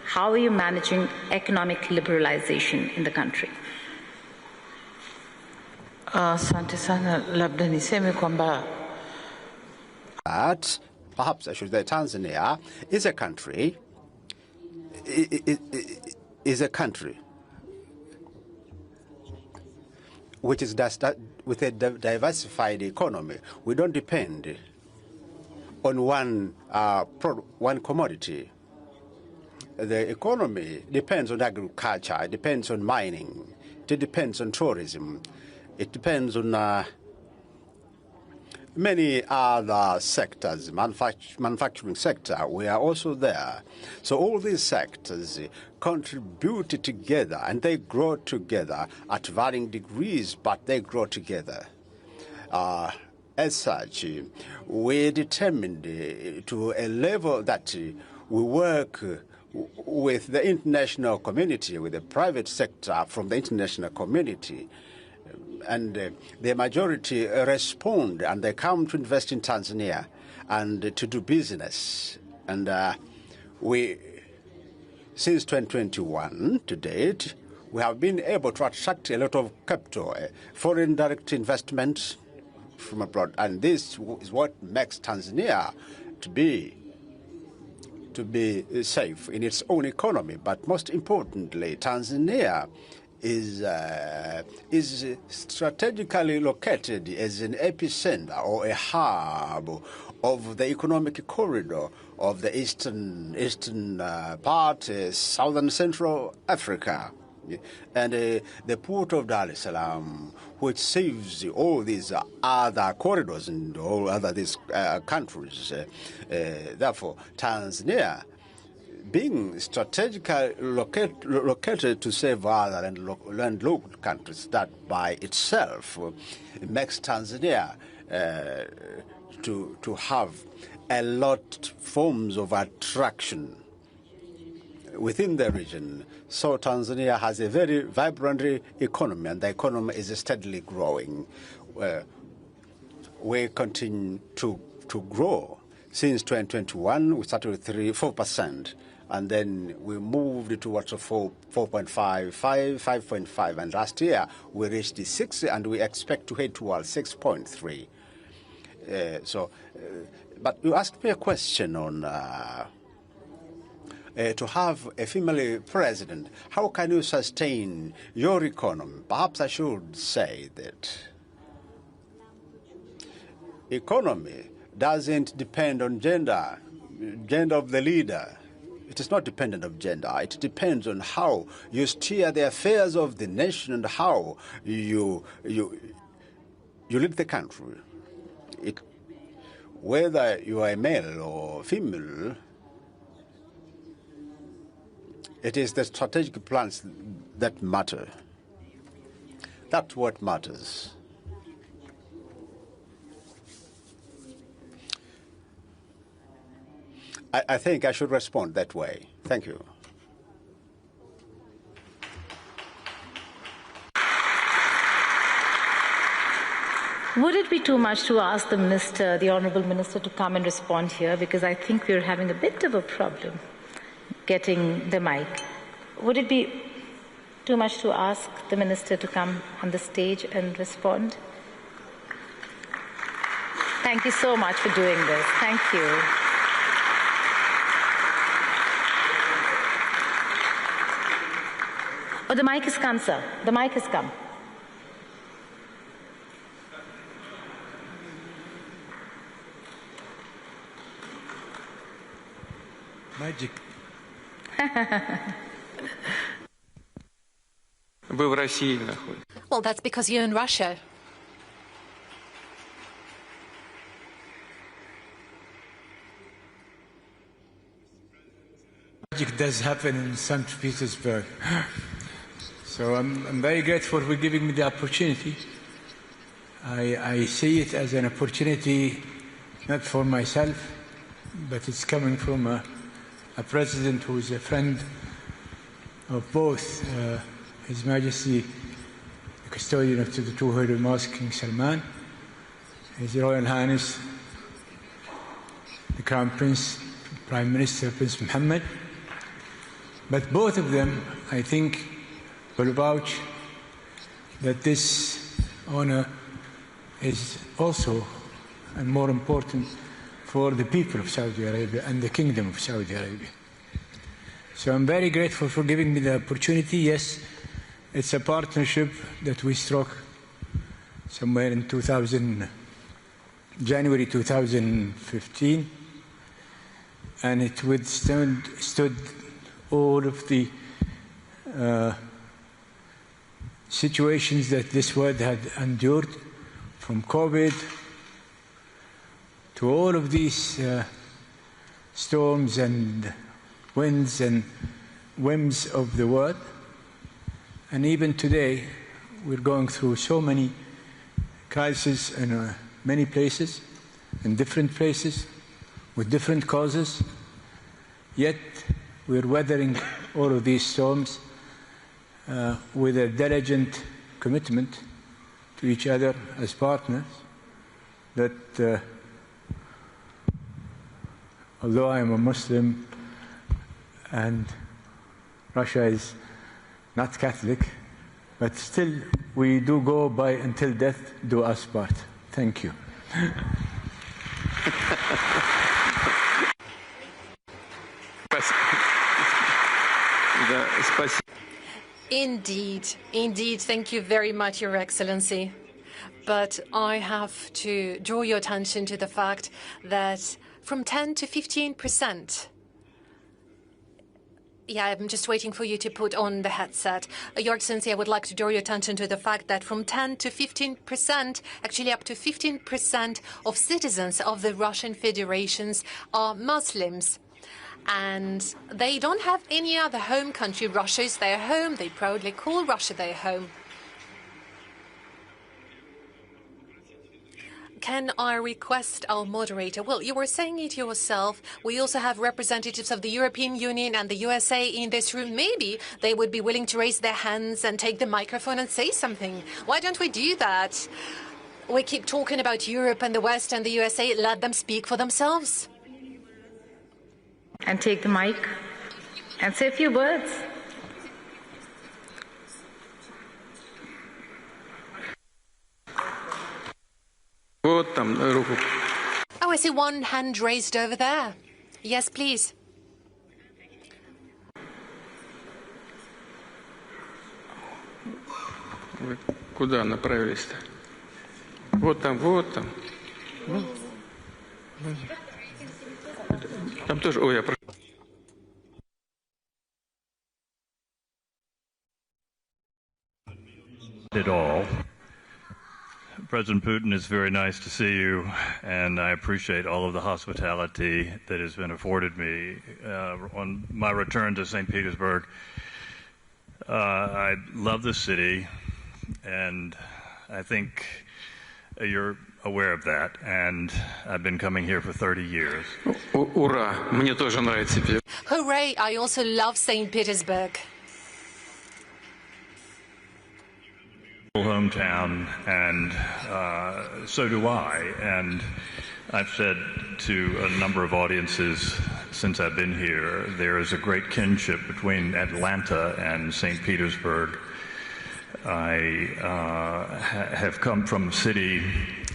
how are you managing economic liberalization in the country? Asante sana, labda niseme kwamba perhaps I should say Tanzania is a country, which is with a diversified economy. We don't depend on one commodity. The economy depends on agriculture, it depends on mining, it depends on tourism, it depends on many other sectors, manufacturing sector, we are also there. So all these sectors contribute together and they grow together at varying degrees, but they grow together. As such, we're determined to a level that we work with the international community, with the private sector from the international community, and the majority respond and they come to invest in Tanzania and to do business. And since 2021 to date, we have been able to attract a lot of capital, foreign direct investment from abroad. And this is what makes Tanzania to be safe in its own economy. But most importantly, Tanzania is strategically located as an epicenter or a hub of the economic corridor of the eastern part, southern Central Africa. And the port of Dar es Salaam, which saves all these other corridors and all other these countries. Therefore, Tanzania, being strategically located to save other landlocked countries, that by itself makes Tanzania to have a lot forms of attraction within the region. So Tanzania has a very vibrant economy, and the economy is steadily growing. We continue to grow. Since 2021, we started with 4%. And then we moved towards 4.5, 5.5, and last year we reached the 6, and we expect to head towards 6.3. But you asked me a question on to have a female president. How can you sustain your economy? Perhaps I should say that economy doesn't depend on gender of the leader. It is not dependent on gender. It depends on how you steer the affairs of the nation and how you lead the country. Whether you are a male or female, it is the strategic plans that matter. That's what matters. I think I should respond that way. Thank you. Would it be too much to ask the Honourable Minister, to come and respond here? Because I think we're having a bit of a problem getting the mic. Would it be too much to ask the Minister to come on the stage and respond? Thank you so much for doing this. Thank you. Oh, the mic has come, sir. The mic has come. Magic. Вы в России находитесь. Well, that's because you're in Russia. Magic does happen in St. Petersburg. So I'm very grateful for giving me the opportunity. I see it as an opportunity not for myself, but it's coming from a president who is a friend of both His Majesty, the custodian of the two Holy Mosques, King Salman, His Royal Highness, the Crown Prince, Prime Minister Prince Mohammed. But both of them, I think, will vouch that this honor is also, and more important, for the people of Saudi Arabia and the Kingdom of Saudi Arabia. So I'm very grateful for giving me the opportunity. Yes, it's a partnership that we struck somewhere in January 2015, and it withstood all of the situations that this world had endured, from COVID to all of these storms and winds and whims of the world. And even today, we're going through so many crises in many places, in different places, with different causes, yet we're weathering all of these storms with a diligent commitment to each other as partners, that although I am a Muslim and Russia is not Catholic, but still we do go by until death do us part. Thank you. Indeed, indeed. Thank you very much, Your Excellency. But I have to draw your attention to the fact that from 10 to 15%. Yeah, I'm just waiting for you to put on the headset. Your Excellency, I would like to draw your attention to the fact that from 10 to 15%, actually up to 15% of citizens of the Russian Federations are Muslims. And they don't have any other home country. Russia is their home. They proudly call Russia their home. Can I request our moderator? Well, you were saying it yourself. We also have representatives of the European Union and the USA in this room. Maybe they would be willing to raise their hands and take the microphone and say something. Why don't we do that? We keep talking about Europe and the West and the USA. Let them speak for themselves. And take the mic and say a few words. Oh, I see one hand raised over there. Yes, please. Вы куда направились-то? Вот там, вот там. Там тоже, ой, я прошу. It all. President Putin, it's very nice to see you, and I appreciate all of the hospitality that has been afforded me on my return to St. Petersburg. I love the city, and I think you're aware of that, and I've been coming here for 30 years. Ура! Мне тоже нравится. Hooray! I also love St. Petersburg. Hometown, and so do I. And I've said to a number of audiences since I've been here, there is a great kinship between Atlanta and St. Petersburg. I have come from a city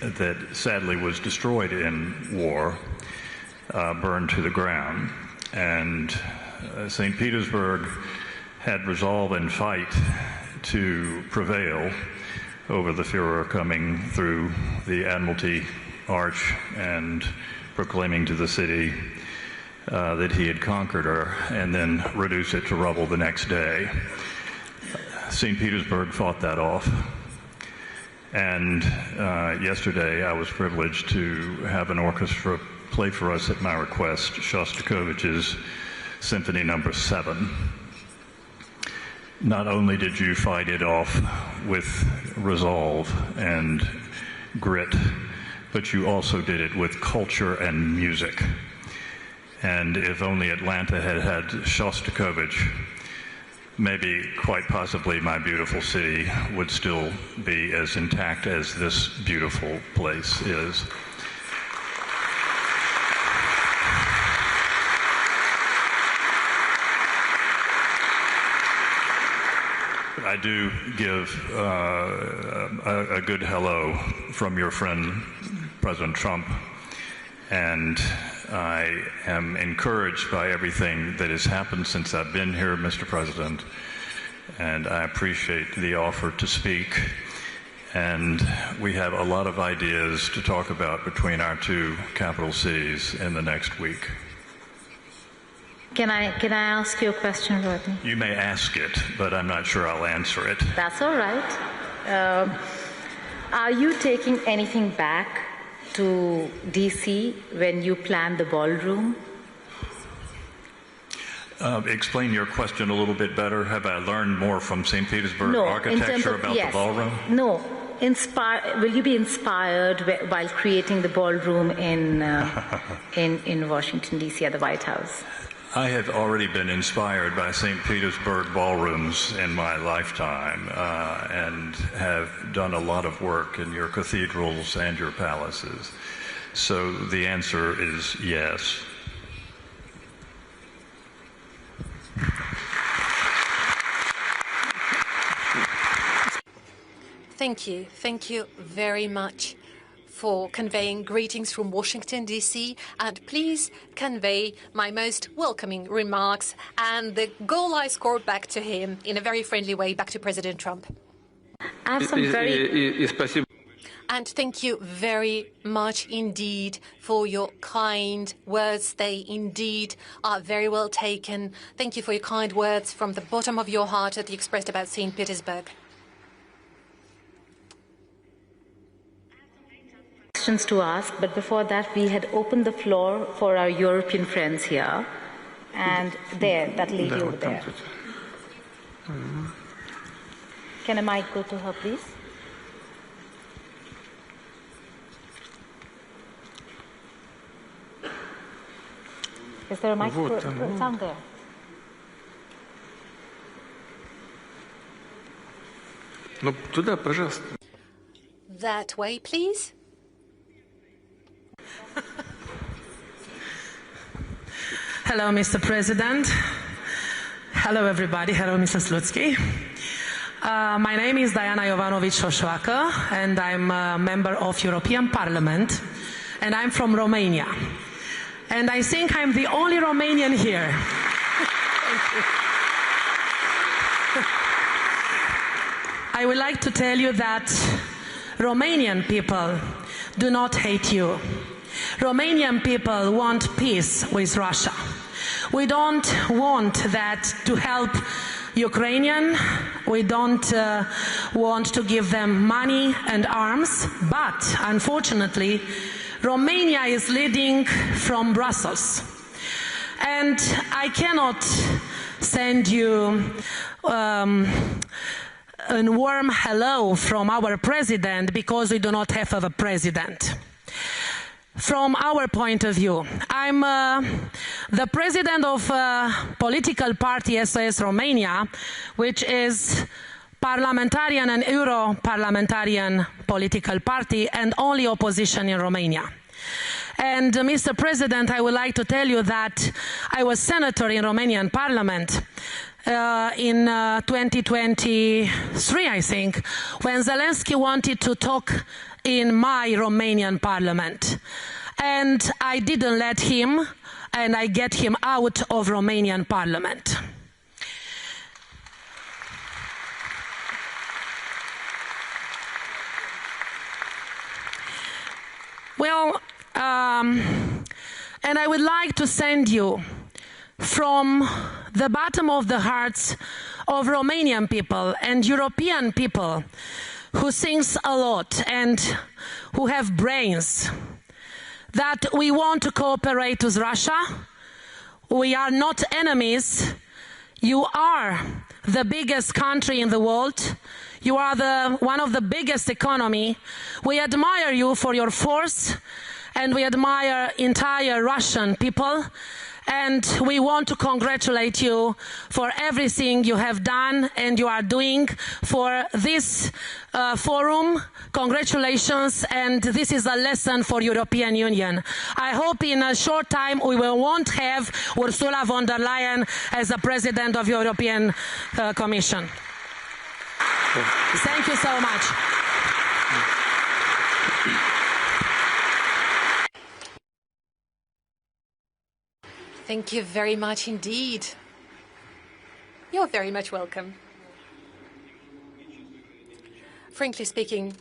that sadly was destroyed in war, burned to the ground, and St. Petersburg had resolve and fight to prevail over the Führer coming through the Admiralty Arch and proclaiming to the city that he had conquered her, and then reduce it to rubble the next day. St. Petersburg fought that off. And yesterday I was privileged to have an orchestra play for us at my request Shostakovich's Symphony No. 7. Not only did you fight it off with resolve and grit, but you also did it with culture and music. And if only Atlanta had had Shostakovich, maybe quite possibly my beautiful city would still be as intact as this beautiful place is. I do give a good hello from your friend, President Trump, and I am encouraged by everything that has happened since I've been here, Mr. President, and I appreciate the offer to speak. And we have a lot of ideas to talk about between our two capital cities in the next week. Can I ask you a question, Rodney? You may ask it, but I'm not sure I'll answer it. That's all right. Are you taking anything back to D.C. when you plan the ballroom? Explain your question a little bit better. Have I learned more from St. Petersburg architecture about the ballroom? No. Will you be inspired while creating the ballroom in Washington, D.C. at the White House? I have already been inspired by St. Petersburg ballrooms in my lifetime and have done a lot of work in your cathedrals and your palaces. So the answer is yes. Thank you. Thank you very much for conveying greetings from Washington, D.C., and please convey my most welcoming remarks and the goal I scored back to him in a very friendly way back to President Trump. I have some And thank you very much indeed for your kind words. They indeed are very well taken. Thank you for your kind words from the bottom of your heart that you expressed about St. Petersburg. To ask, but before that we had opened the floor for our European friends here, and that lady over there. Can a mic go to her, please? Is there a mic? It's down there. Ну, туда, пожалуйста. That way, please. Hello, Mr. President. Hello, everybody. Hello, Mr. Slutsky. My name is Diana Jovanovic-Șoșoacă, and I'm a member of European Parliament, and I'm from Romania. And I think I'm the only Romanian here. I would like to tell you that Romanian people do not hate you. Romanian people want peace with Russia. We don't want that to help Ukrainian. We don't want to give them money and arms, but unfortunately, Romania is leading from Brussels. And I cannot send you a warm hello from our president because we do not have a president. From our point of view, I'm the president of a political party, SOS Romania, which is parliamentarian and Euro-parliamentarian political party and only opposition in Romania. And Mr. President, I would like to tell you that I was senator in Romanian parliament in 2023, I think, when Zelensky wanted to talk in my Romanian parliament. And I didn't let him, and I get him out of Romanian parliament. Well, and I would like to send you from the bottom of the hearts of Romanian people and European people who thinks a lot and who have brains, that we want to cooperate with Russia. We are not enemies. You are the biggest country in the world. You are one of the biggest economy. We admire you for your force, and we admire entire Russian people. And we want to congratulate you for everything you have done and you are doing for this forum. Congratulations, and this is a lesson for European Union. I hope in a short time we won't have Ursula von der Leyen as the President of European Commission. Thank you so much. Thank you very much indeed. You're very much welcome. Frankly speaking,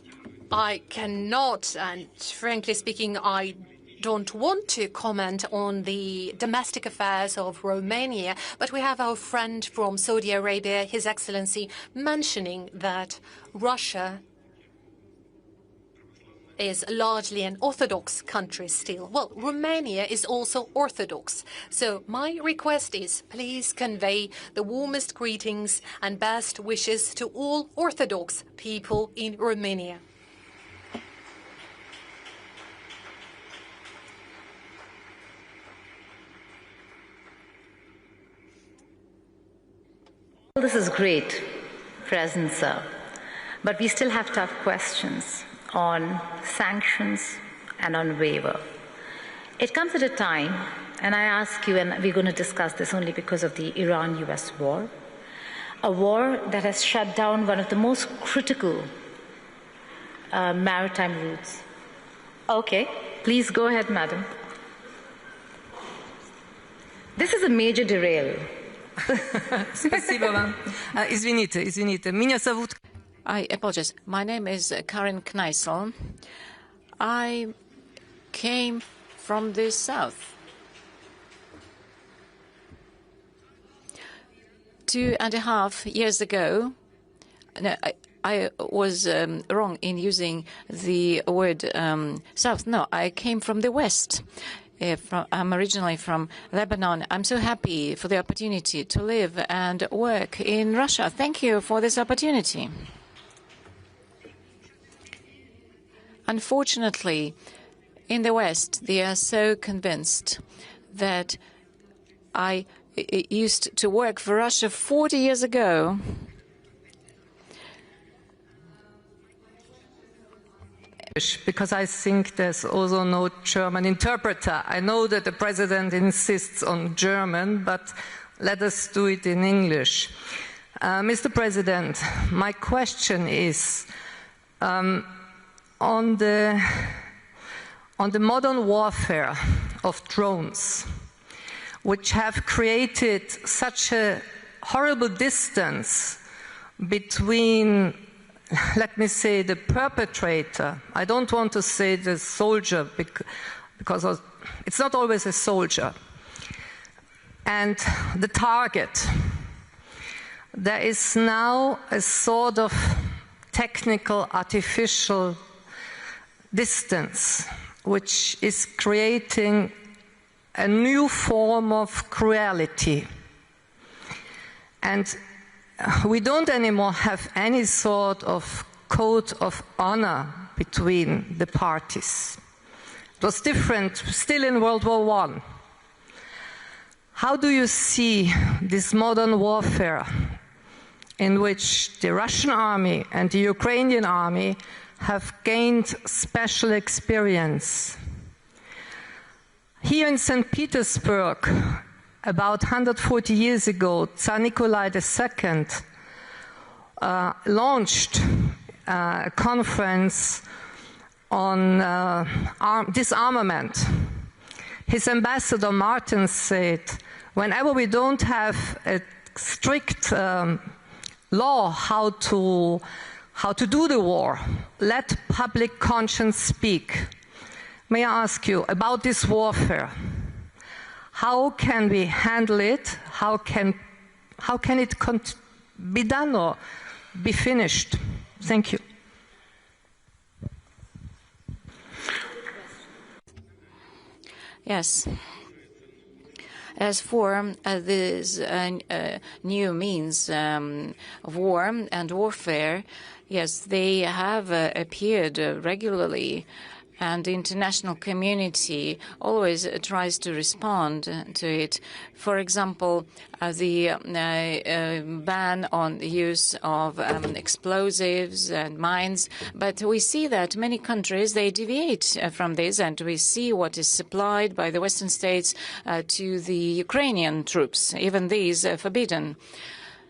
I cannot, and frankly speaking, I don't want to comment on the domestic affairs of Romania, but we have our friend from Saudi Arabia, His Excellency, mentioning that Russia is largely an Orthodox country still. Well, Romania is also Orthodox. So my request is, please convey the warmest greetings and best wishes to all Orthodox people in Romania. This is great, President Sir, but we still have tough questions on sanctions and on waiver. It comes at a time, and I ask you, and we're going to discuss this only because of the Iran-US war, a war that has shut down one of the most critical maritime routes. Okay, please go ahead, madam. This is a major derail. Спасибо вам. Извините. Меня зовут... I apologize. My name is Karen Kneissel. I came from the south. 2.5 years ago, no, I was wrong in using the word south. No, I came from the west. I'm originally from Lebanon. I'm so happy for the opportunity to live and work in Russia. Thank you for this opportunity. Unfortunately, in the West, they are so convinced that I used to work for Russia 40 years ago. Because I think there's also no German interpreter. I know that the President insists on German, but let us do it in English. Mr. President, my question is, on the modern warfare of drones, which have created such a horrible distance between, let me say, the perpetrator. I don't want to say the soldier, because it's not always a soldier, and the target. There is now a sort of technical, artificial distance, which is creating a new form of cruelty. And we don't anymore have any sort of code of honor between the parties. It was different still in World War I. How do you see this modern warfare in which the Russian army and the Ukrainian army have gained special experience? Here in St. Petersburg, about 140 years ago, Tsar Nikolai II launched a conference on disarmament. His ambassador Martin said, whenever we don't have a strict law how to do the war, let public conscience speak. may I ask you about this warfare? How can we handle it? How can it be done or be finished? Thank you. Yes. As for these new means of war and warfare, yes, they have appeared regularly, and the international community always tries to respond to it. For example, the ban on the use of explosives and mines. But we see that many countries, they deviate from this, and we see what is supplied by the Western states to the Ukrainian troops. Even these forbidden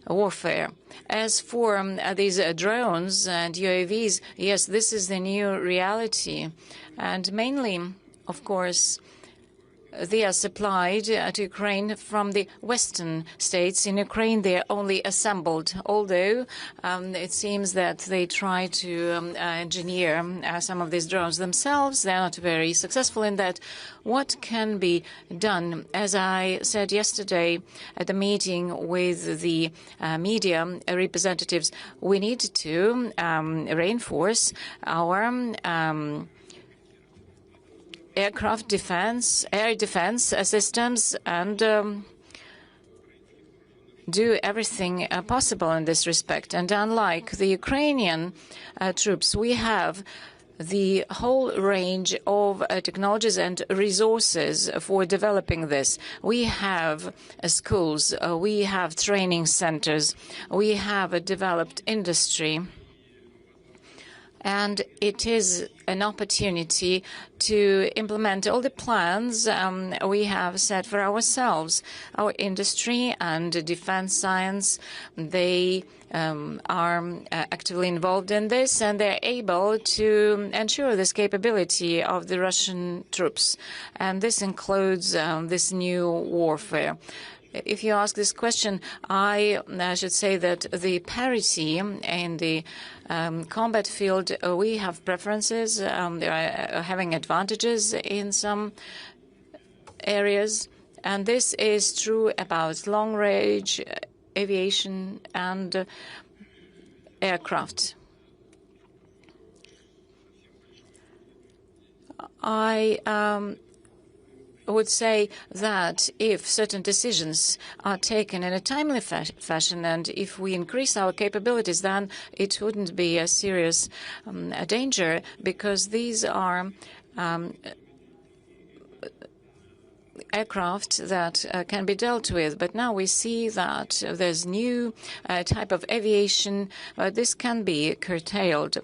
warfare. As for these drones and UAVs, yes, this is the new reality. And mainly, of course, they are supplied to Ukraine from the Western states. In Ukraine, they are only assembled, although it seems that they try to engineer some of these drones themselves. They are not very successful in that. What can be done? As I said yesterday at the meeting with the media representatives, we need to reinforce our aircraft defense, air defense systems, and do everything possible in this respect. And unlike the Ukrainian troops, we have the whole range of technologies and resources for developing this. We have schools, we have training centers, we have a developed industry. And it is an opportunity to implement all the plans we have set for ourselves. Our industry and defense science, they are actively involved in this, and they're able to ensure this capability of the Russian troops. And this includes this new warfare. If you ask this question, I should say that the parity in the combat field, we have preferences. They are having advantages in some areas. And this is true about long-range aviation and aircraft. I would say that if certain decisions are taken in a timely fashion, and if we increase our capabilities, then it wouldn't be a serious danger, because these are aircraft that can be dealt with. But now we see that there's new type of aviation, this can be curtailed.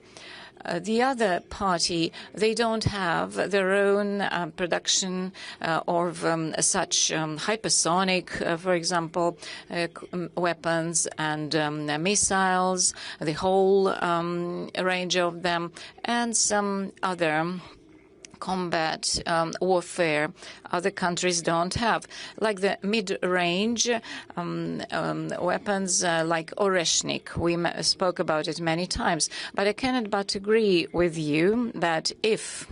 The other party, they don't have their own production of such hypersonic, for example, weapons and missiles, the whole range of them, and some other combat warfare other countries don't have, like the mid-range weapons like Oreshnik. We spoke about it many times, but I cannot but agree with you that if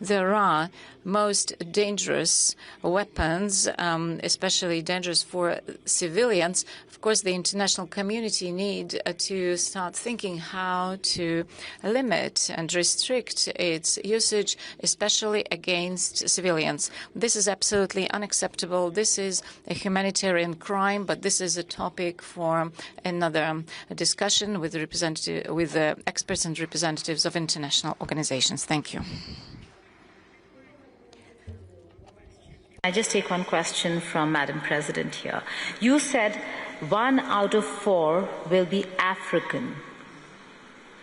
there are most dangerous weapons, especially dangerous for civilians, of course, the international community need to start thinking how to limit and restrict its usage, especially against civilians. This is absolutely unacceptable. This is a humanitarian crime, but this is a topic for another discussion with the experts and representatives of international organizations. Thank you. I just take one question from Madam President here. You said 1 out of 4 will be African.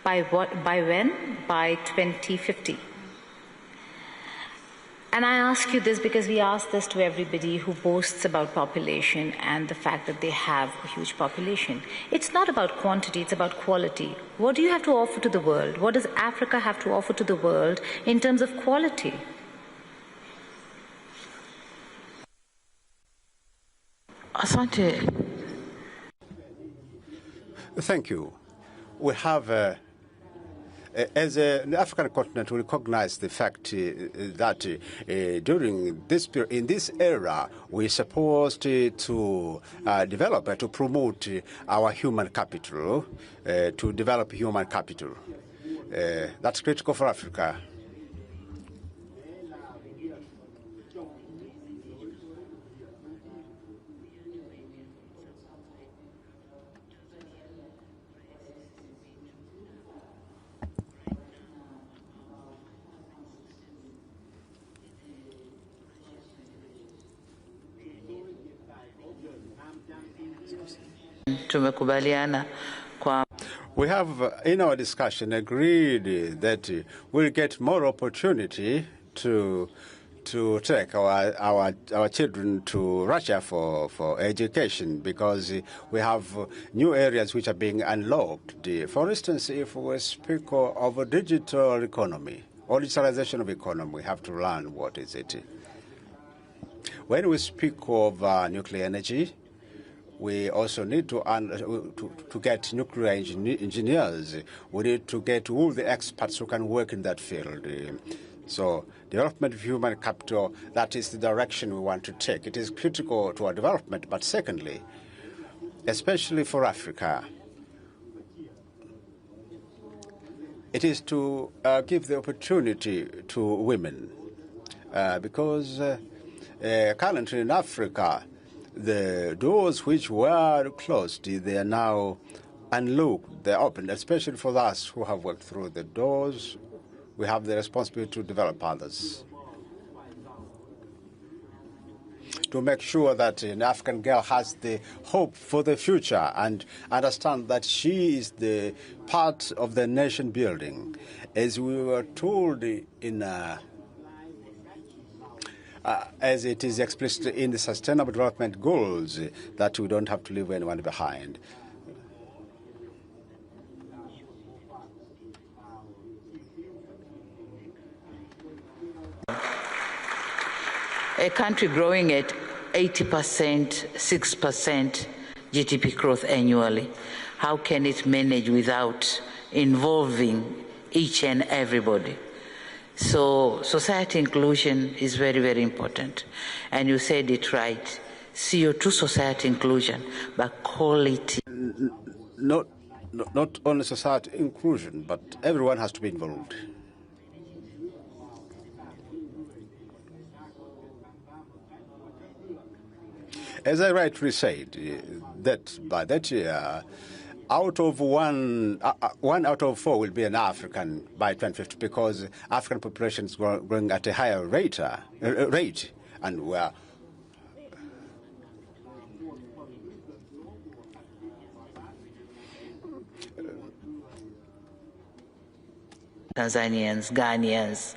By what? By when? By 2050. And I ask you this because we ask this to everybody who boasts about population and the fact that they have a huge population. It's not about quantity, it's about quality. What do you have to offer to the world? What does Africa have to offer to the world in terms of quality? Asante. Thank you. We have as the African continent, we recognize the fact that during this period, in this era, we're supposed to develop, to promote our human capital, to develop human capital. That's critical for Africa. We have, in our discussion, agreed that we'll get more opportunity to take our children to Russia for education, because we have new areas which are being unlocked. For instance, if we speak of a digital economy or digitalization of economy, we have to learn what is it. When we speak of nuclear energy, we also need to get nuclear engineers. We need to get all the experts who can work in that field. So development of human capital, that is the direction we want to take. It is critical to our development, but secondly, especially for Africa, it is to give the opportunity to women, because currently in Africa, the doors which were closed, they are now unlocked, they're opened, especially for us who have worked through the doors. We have the responsibility to develop others, to make sure that an African girl has the hope for the future and understand that she is the part of the nation building. As we were told in as it is explicit in the Sustainable Development Goals, that we don't have to leave anyone behind. A country growing at 80%, 6% GDP growth annually, how can it manage without involving each and everybody? So society inclusion is very, very important. And you said it right, CO2 society inclusion, but quality. Not only society inclusion, but everyone has to be involved. As I rightly said, that by that year, one out of four will be an African by 2050, because African population is growing at a higher rate, and we are Tanzanians, Ghanaians,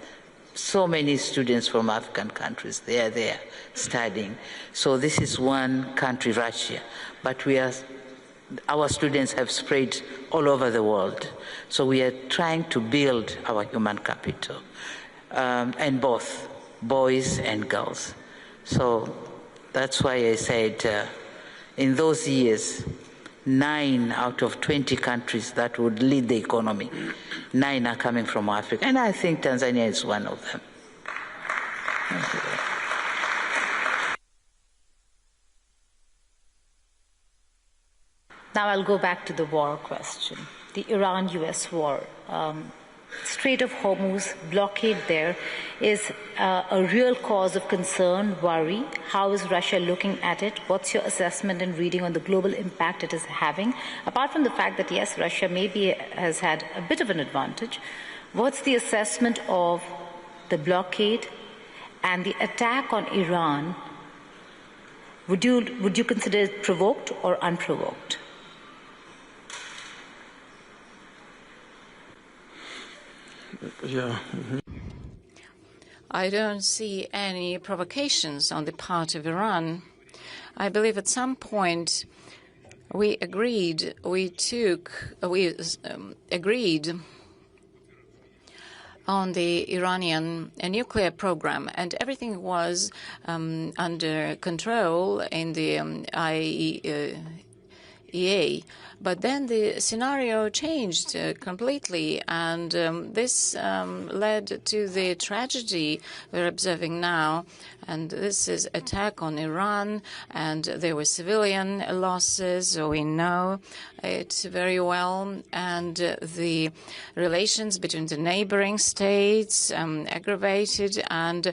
so many students from African countries, they are there studying. So this is one country, Russia, but our students have spread all over the world. So we are trying to build our human capital, and both boys and girls. So that's why I said in those years, 9 out of 20 countries that would lead the economy, 9 are coming from Africa. And I think Tanzania is one of them. Now I'll go back to the war question, the Iran-US war. Strait of Hormuz blockade there is a real cause of concern, worry. How is Russia looking at it? What's your assessment and reading on the global impact it is having? Apart from the fact that, yes, Russia maybe has had a bit of an advantage, what's the assessment of the blockade and the attack on Iran? Would you consider it provoked or unprovoked? Yeah. I don't see any provocations on the part of Iran. I believe at some point we agreed on the Iranian nuclear program, and everything was under control in the IAEA. But then the scenario changed completely, and this led to the tragedy we're observing now. And this is attack on Iran, and there were civilian losses. We know it very well, and the relations between the neighboring states aggravated, and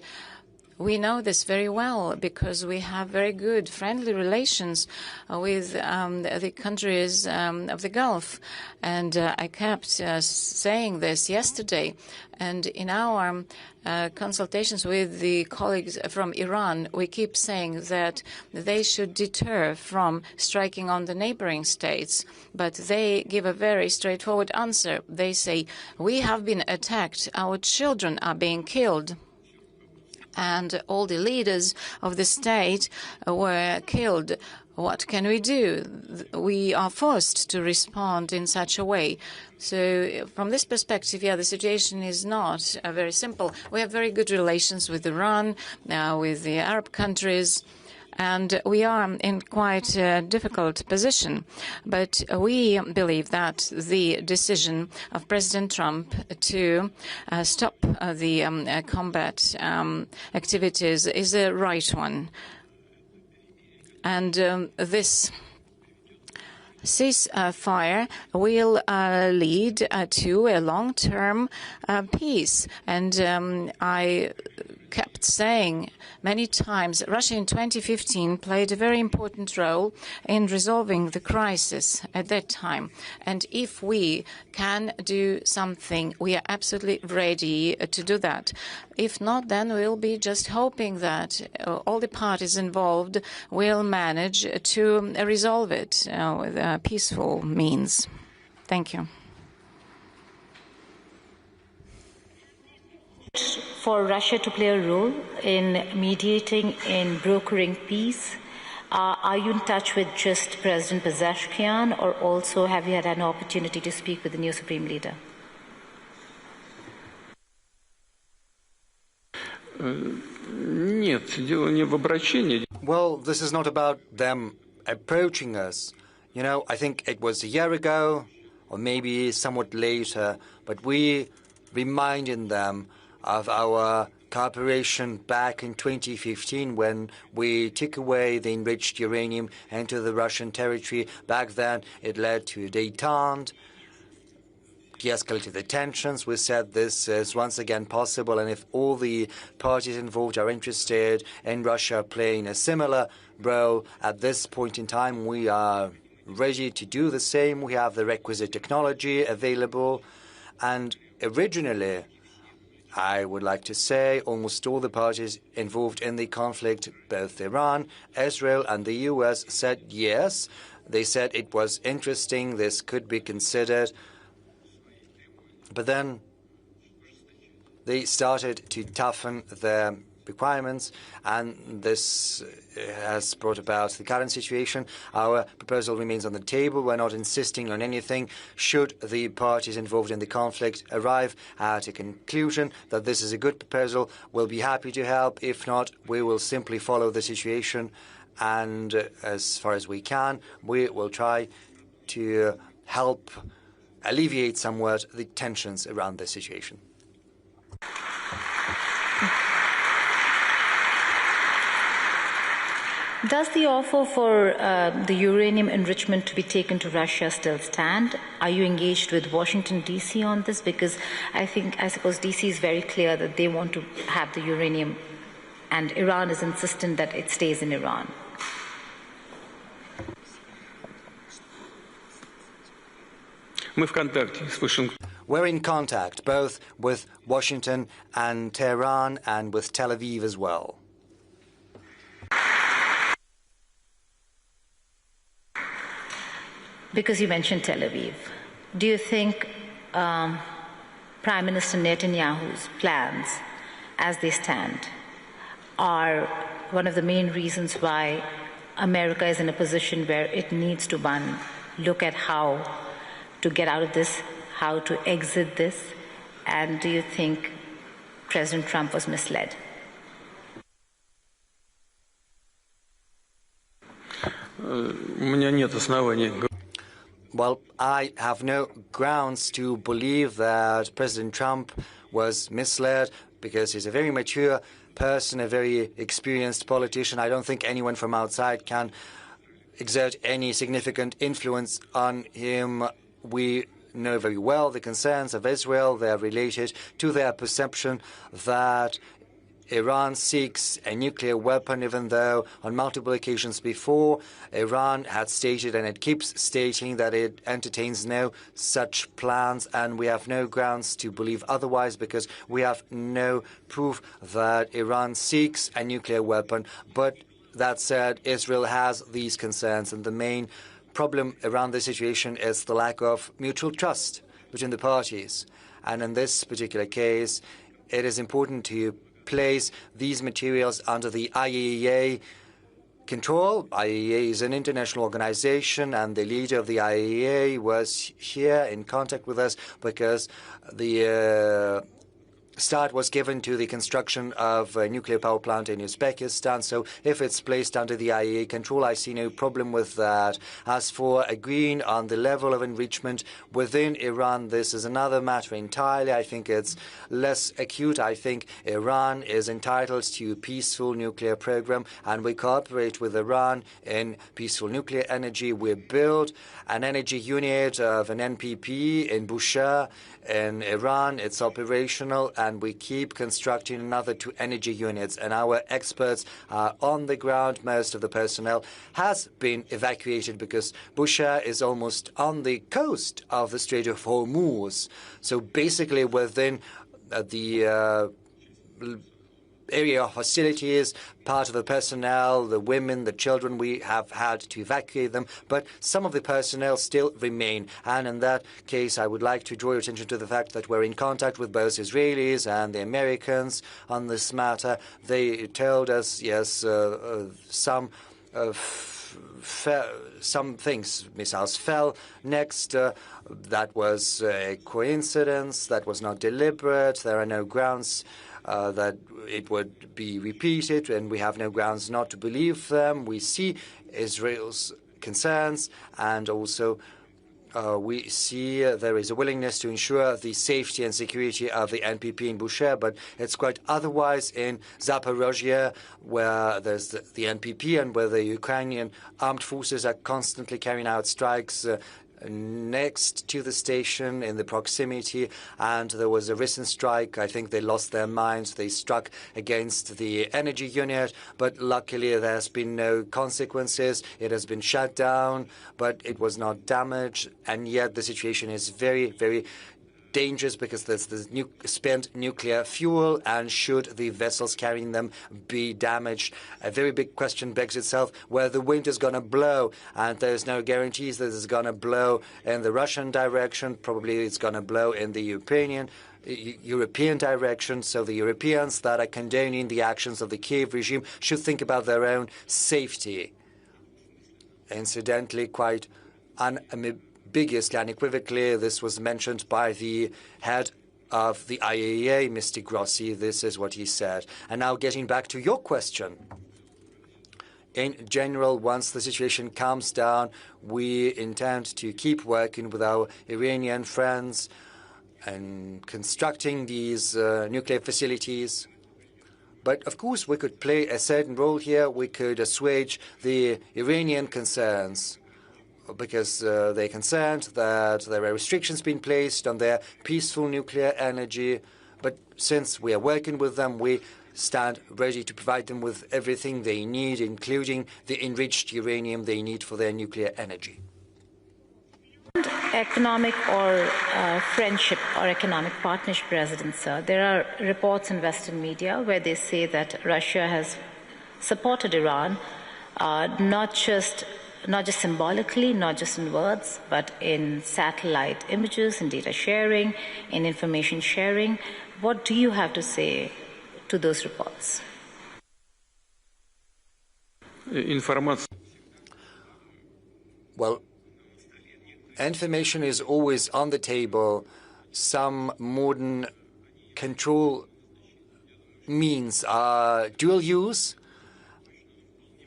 we know this very well because we have very good friendly relations with the countries of the Gulf. And I kept saying this yesterday. And in our consultations with the colleagues from Iran, we keep saying that they should deter from striking on the neighboring states. But they give a very straightforward answer. They say, we have been attacked. Our children are being killed. And all the leaders of the state were killed. What can we do? We are forced to respond in such a way. So from this perspective, yeah, the situation is not very simple. We have very good relations with Iran, with the Arab countries, and we are in quite a difficult position. But we believe that the decision of President Trump to stop the combat activities is the right one. And this ceasefire will lead to a long-term peace. And I kept saying many times, Russia in 2015 played a very important role in resolving the crisis at that time. And if we can do something, we are absolutely ready to do that. If not, then we'll be just hoping that all the parties involved will manage to resolve it with peaceful means. Thank you. For Russia to play a role in mediating, in brokering peace, are you in touch with just President Pezeshkian, or also have you had an opportunity to speak with the new Supreme Leader? Well, this is not about them approaching us. You know, I think it was a year ago, or maybe somewhat later, but we reminded them of our cooperation back in 2015 when we took away the enriched uranium into the Russian territory. Back then, it led to détente, de-escalated the tensions. We said this is once again possible, and if all the parties involved are interested in Russia playing a similar role at this point in time, we are ready to do the same. We have the requisite technology available, and originally, I would like to say almost all the parties involved in the conflict, both Iran, Israel, and the U.S., said yes. They said it was interesting, this could be considered. But then they started to toughen their requirements, and this has brought about the current situation. Our proposal remains on the table. We're not insisting on anything. Should the parties involved in the conflict arrive at a conclusion that this is a good proposal, we'll be happy to help. If not, we will simply follow the situation, and as far as we can, we will try to help alleviate somewhat the tensions around the situation. Does the offer for the uranium enrichment to be taken to Russia still stand? Are you engaged with Washington, D.C. on this? Because I suppose D.C. is very clear that they want to have the uranium, and Iran is insistent that it stays in Iran. We're in contact both with Washington and Tehran and with Tel Aviv as well. Because you mentioned Tel Aviv, do you think Prime Minister Netanyahu's plans, as they stand, are one of the main reasons why America is in a position where it needs to, one, look at how to get out of this, how to exit this? And do you think President Trump was misled? Well, I have no grounds to believe that President Trump was misled because he's a very mature person, a very experienced politician. I don't think anyone from outside can exert any significant influence on him. We know very well the concerns of Israel. They are related to their perception that Iran seeks a nuclear weapon, even though on multiple occasions before, Iran had stated, and it keeps stating, that it entertains no such plans, and we have no grounds to believe otherwise because we have no proof that Iran seeks a nuclear weapon. But that said, Israel has these concerns, and the main problem around this situation is the lack of mutual trust between the parties. And in this particular case, it is important to place these materials under the IAEA control. IAEA is an international organization, and the leader of the IAEA was here in contact with us because the start was given to the construction of a nuclear power plant in Uzbekistan. So if it's placed under the IAEA control, I see no problem with that. As for agreeing on the level of enrichment within Iran, this is another matter entirely. I think it's less acute. I think Iran is entitled to a peaceful nuclear program, and we cooperate with Iran in peaceful nuclear energy. We build an energy unit of an NPP in Bushehr in Iran. It's operational, and we keep constructing another 2 energy units, and our experts are on the ground. Most of the personnel has been evacuated because Bushehr is almost on the coast of the Strait of Hormuz. So basically within the area of hostilities, part of the personnel, the women, the children, we have had to evacuate them, but some of the personnel still remain. And in that case, I would like to draw your attention to the fact that we're in contact with both Israelis and the Americans on this matter. They told us, yes, some things, missiles fell. Next, that was a coincidence. That was not deliberate. There are no grounds that it would be repeated, and we have no grounds not to believe them. We see Israel's concerns, and also we see there is a willingness to ensure the safety and security of the NPP in Bushehr, but it's quite otherwise in Zaporozhye, where there's the NPP and where the Ukrainian armed forces are constantly carrying out strikes next to the station in the proximity, and there was a recent strike. I think they lost their minds. They struck against the energy unit, but luckily there has been no consequences. It has been shut down, but it was not damaged, and yet the situation is very, very dangerous because there's this spent nuclear fuel, and should the vessels carrying them be damaged, a very big question begs itself where the wind is going to blow, and there's no guarantees that it's going to blow in the Russian direction. Probably it's going to blow in the European direction. So the Europeans that are condoning the actions of the Kiev regime should think about their own safety. Incidentally, quite unambiguously, unequivocally, this was mentioned by the head of the IAEA, Mr. Grossi. This is what he said. And now getting back to your question. In general, once the situation calms down, we intend to keep working with our Iranian friends and constructing these nuclear facilities. But of course, we could play a certain role here. We could assuage the Iranian concerns, because they're concerned that there are restrictions being placed on their peaceful nuclear energy. But since we are working with them, we stand ready to provide them with everything they need, including the enriched uranium they need for their nuclear energy. Economic or friendship or economic partnership, President, sir, there are reports in Western media where they say that Russia has supported Iran, not just symbolically, not just in words, but in satellite images, in data sharing, in information sharing. What do you have to say to those reports? Well, information is always on the table. Some modern control means are dual use.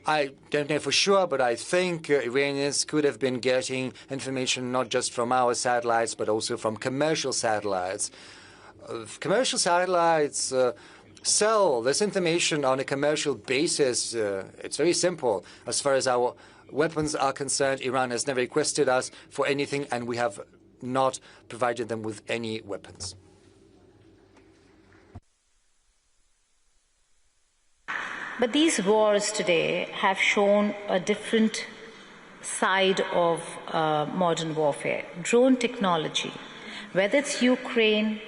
I don't know for sure, but I think Iranians could have been getting information not just from our satellites, but also from commercial satellites. Commercial satellites sell this information on a commercial basis. It's very simple. As far as our weapons are concerned, Iran has never requested us for anything, and we have not provided them with any weapons. But these wars today have shown a different side of modern warfare. Drone technology, whether it's Ukraine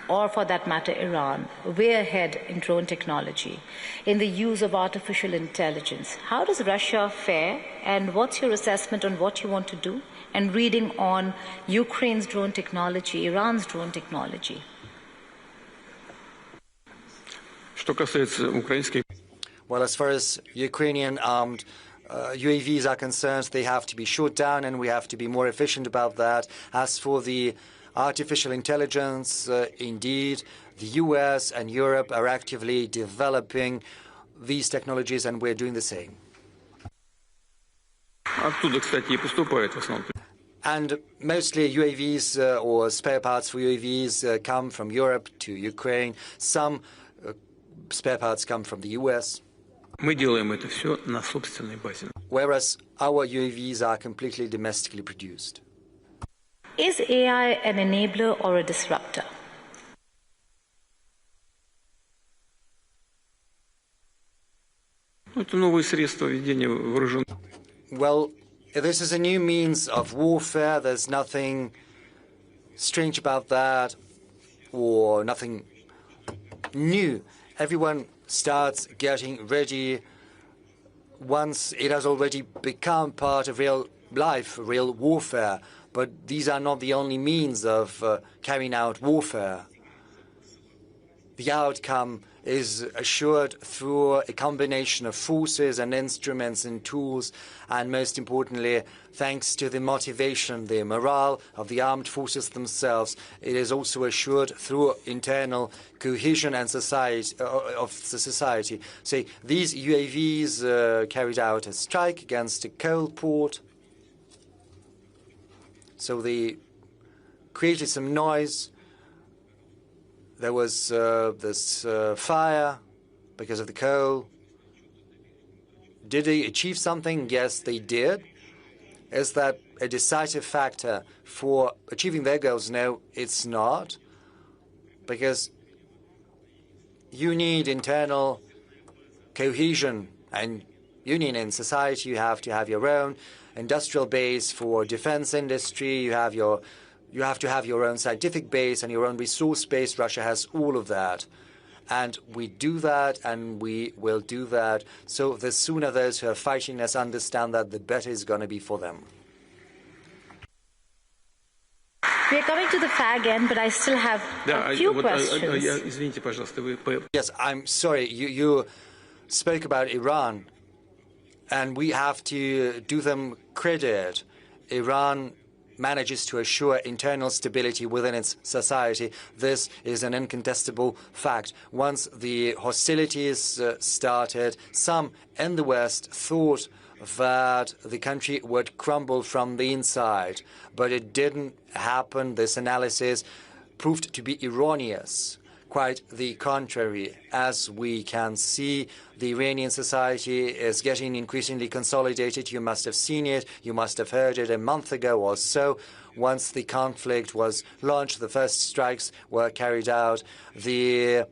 or for that matter Iran, way ahead in drone technology, in the use of artificial intelligence. How does Russia fare, and what's your assessment on what you want to do, and reading on Ukraine's drone technology, Iran's drone technology? Well, as far as Ukrainian armed UAVs are concerned, they have to be shot down, and we have to be more efficient about that. As for the artificial intelligence, indeed, the US and Europe are actively developing these technologies, and we're doing the same. And mostly UAVs or spare parts for UAVs come from Europe to Ukraine. Some spare parts come from the US. Whereas our UAVs are completely domestically produced. Is AI an enabler or a disruptor? Well, this is a new means of warfare. There's nothing strange about that, or nothing new. Everyone starts getting ready once it has already become part of real life, real warfare. But these are not the only means of carrying out warfare. The outcome is assured through a combination of forces and instruments and tools, and most importantly, thanks to the motivation, the morale of the armed forces themselves. It is also assured through internal cohesion and of the society. Say, these UAVs carried out a strike against a coal port. So they created some noise. There was this fire because of the coal. Did they achieve something? Yes, they did. Is that a decisive factor for achieving their goals? No, it's not. Because you need internal cohesion and union in society. You have to have your own industrial base for defense industry. You have to have your own scientific base and your own resource base. Russia has all of that. And we do that, and we will do that. So the sooner those who are fighting us understand that, the better it's going to be for them. We're coming to the fag end, but I still have a few questions. Yes, I'm sorry. You spoke about Iran, and we have to do them credit. Iran manages to assure internal stability within its society. This is an incontestable fact. Once the hostilities started, some in the West thought that the country would crumble from the inside, but it didn't happen. This analysis proved to be erroneous. Quite the contrary. As we can see, the Iranian society is getting increasingly consolidated. You must have seen it. You must have heard it a month ago or so. Once the conflict was launched, the first strikes were carried out. The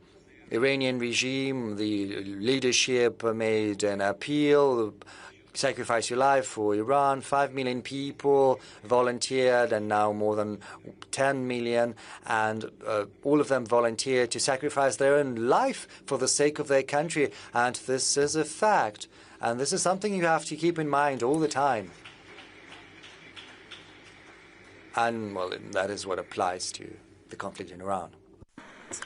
Iranian regime, the leadership made an appeal, sacrifice your life for Iran. 5 million people volunteered, and now more than 10 million, and all of them volunteered to sacrifice their own life for the sake of their country. And this is a fact. And this is something you have to keep in mind all the time. And, well, that is what applies to the conflict in Iran.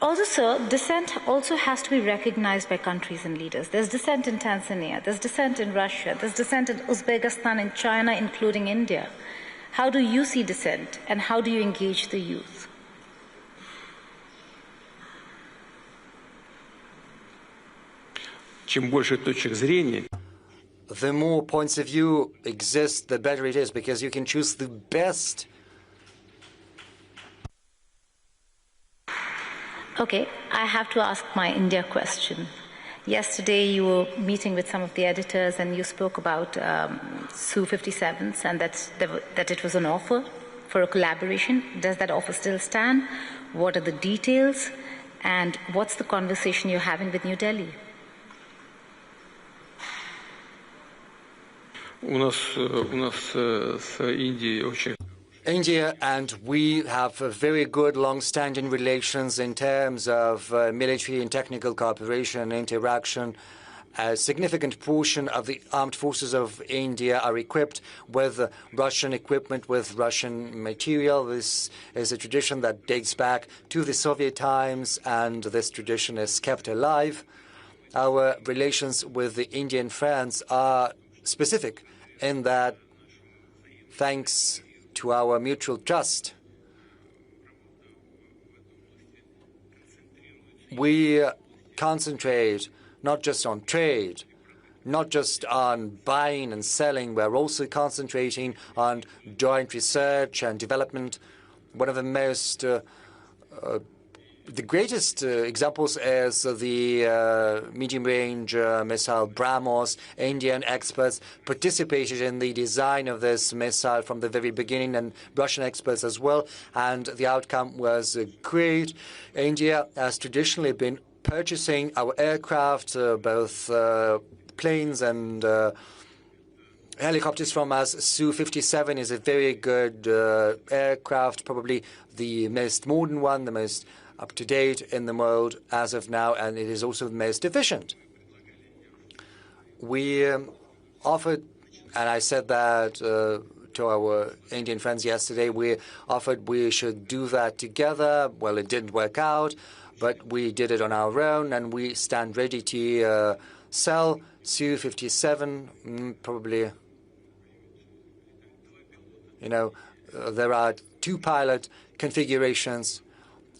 Also, sir, dissent also has to be recognized by countries and leaders. There's dissent in Tanzania, there's dissent in Russia, there's dissent in Uzbekistan, in China, including India. How do you see dissent, and how do you engage the youth? the more points of view exist, the better it is, because you can choose the best. Okay, I have to ask my India question. Yesterday, you were meeting with some of the editors, and you spoke about Su-57s and that it was an offer for a collaboration. Does that offer still stand? What are the details? And what's the conversation you're having with New Delhi? India and we have very good long-standing relations in terms of military and technical cooperation and interaction. A significant portion of the armed forces of India are equipped with Russian equipment, with Russian material. This is a tradition that dates back to the Soviet times, and this tradition is kept alive. Our relations with the Indian friends are specific in that, thanks to our mutual trust, we concentrate not just on trade, not just on buying and selling. We're also concentrating on joint research and development. One of the most the greatest examples is the medium-range missile BrahMos. Indian experts participated in the design of this missile from the very beginning, and Russian experts as well, and the outcome was great. India has traditionally been purchasing our aircraft, both planes and helicopters from us. Su-57 is a very good aircraft, probably the most modern one, the most up-to-date in the world as of now, and it is also the most efficient. We offered, and I said that to our Indian friends yesterday, we offered we should do that together. Well, it didn't work out, but we did it on our own, and we stand ready to sell Su-57, probably. You know, there are 2 pilot configurations,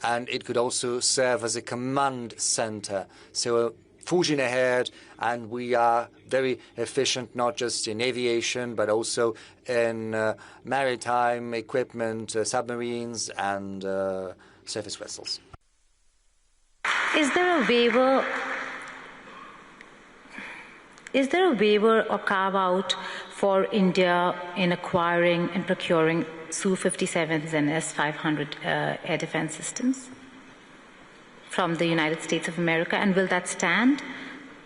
and it could also serve as a command center. So forging ahead, and we are very efficient, not just in aviation, but also in maritime equipment, submarines, and surface vessels. Is there a waiver or carve-out for India in acquiring and procuring Su-57s and S-500 air defense systems from the United States of America? And will that stand?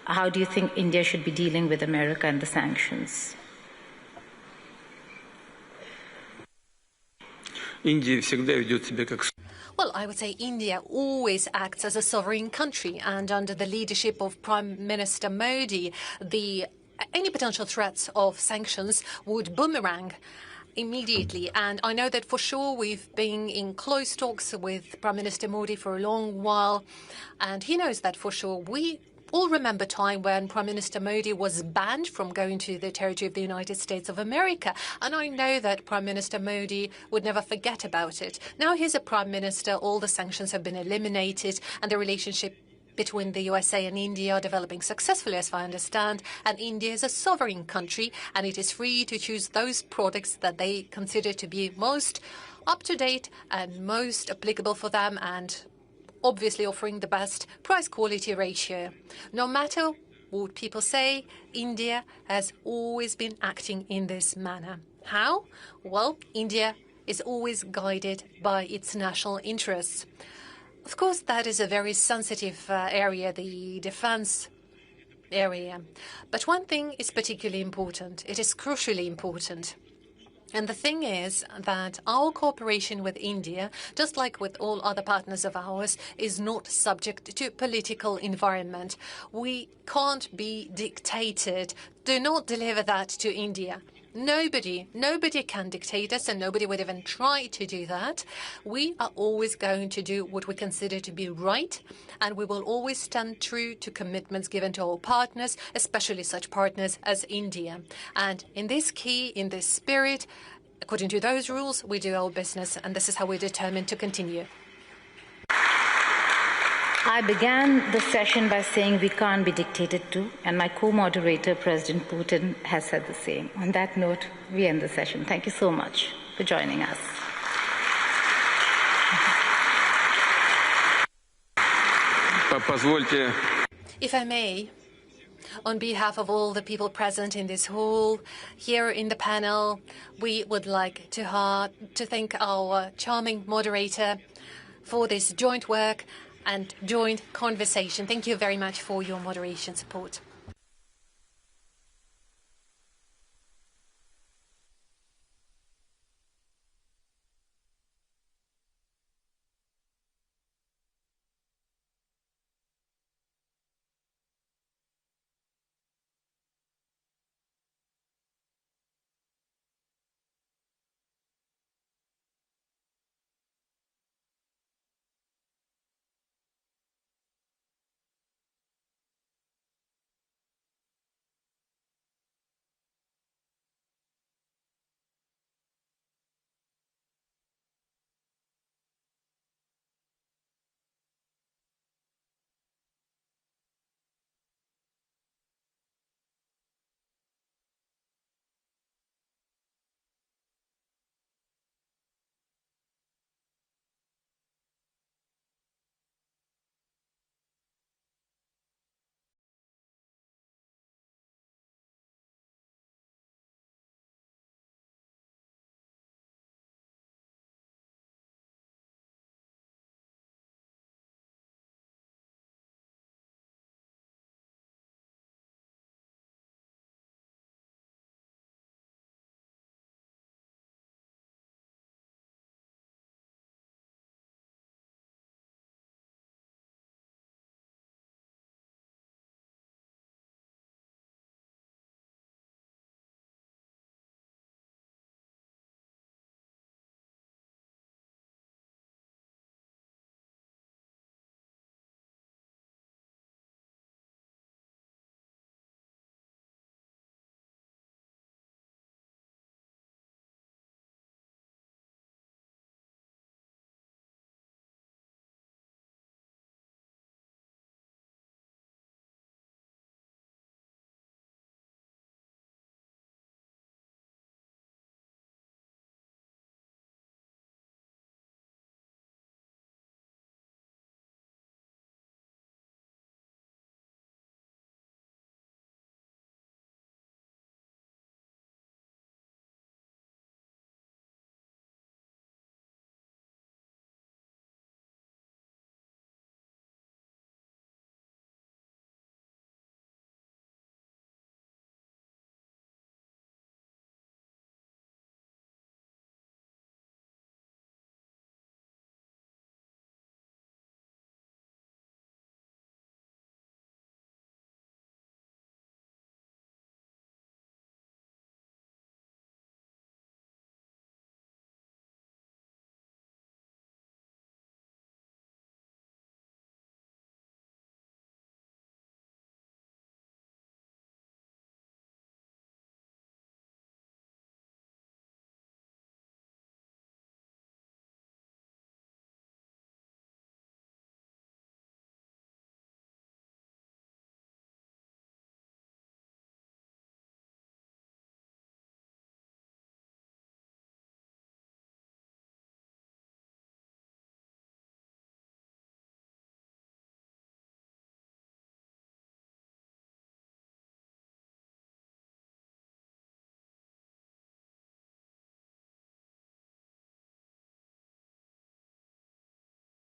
How do you think India should be dealing with America and the sanctions? Well, I would say India always acts as a sovereign country, and under the leadership of Prime Minister Modi, any potential threats of sanctions would boomerang immediately. And I know that for sure we've been in close talks with Prime Minister Modi for a long while, and he knows that for sure. We all remember a time when Prime Minister Modi was banned from going to the territory of the United States of America, and I know that Prime Minister Modi would never forget about it. Now he's a Prime Minister, all the sanctions have been eliminated, and the relationship between the USA and India are developing successfully, as I understand, and India is a sovereign country, and it is free to choose those products that they consider to be most up-to-date and most applicable for them, and obviously offering the best price-quality ratio. No matter what people say, India has always been acting in this manner. How? Well, India is always guided by its national interests. Of course, that is a very sensitive area, the defense area. But one thing is particularly important. It is crucially important. And the thing is that our cooperation with India, just like with all other partners of ours, is not subject to political environment. We can't be dictated. Do not deliver that to India. Nobody can dictate us, and nobody would even try to do that. We are always going to do what we consider to be right, and we will always stand true to commitments given to our partners, especially such partners as India. And in this spirit, according to those rules, we do our business, and this is how we're determined to continue. I began the session by saying we can't be dictated to, and my co-moderator, President Putin, has said the same. On that note, we end the session. Thank you so much for joining us. If I may, on behalf of all the people present in this hall, here in the panel, we would like to thank our charming moderator for this joint work and joint conversation. Thank you very much for your moderation support.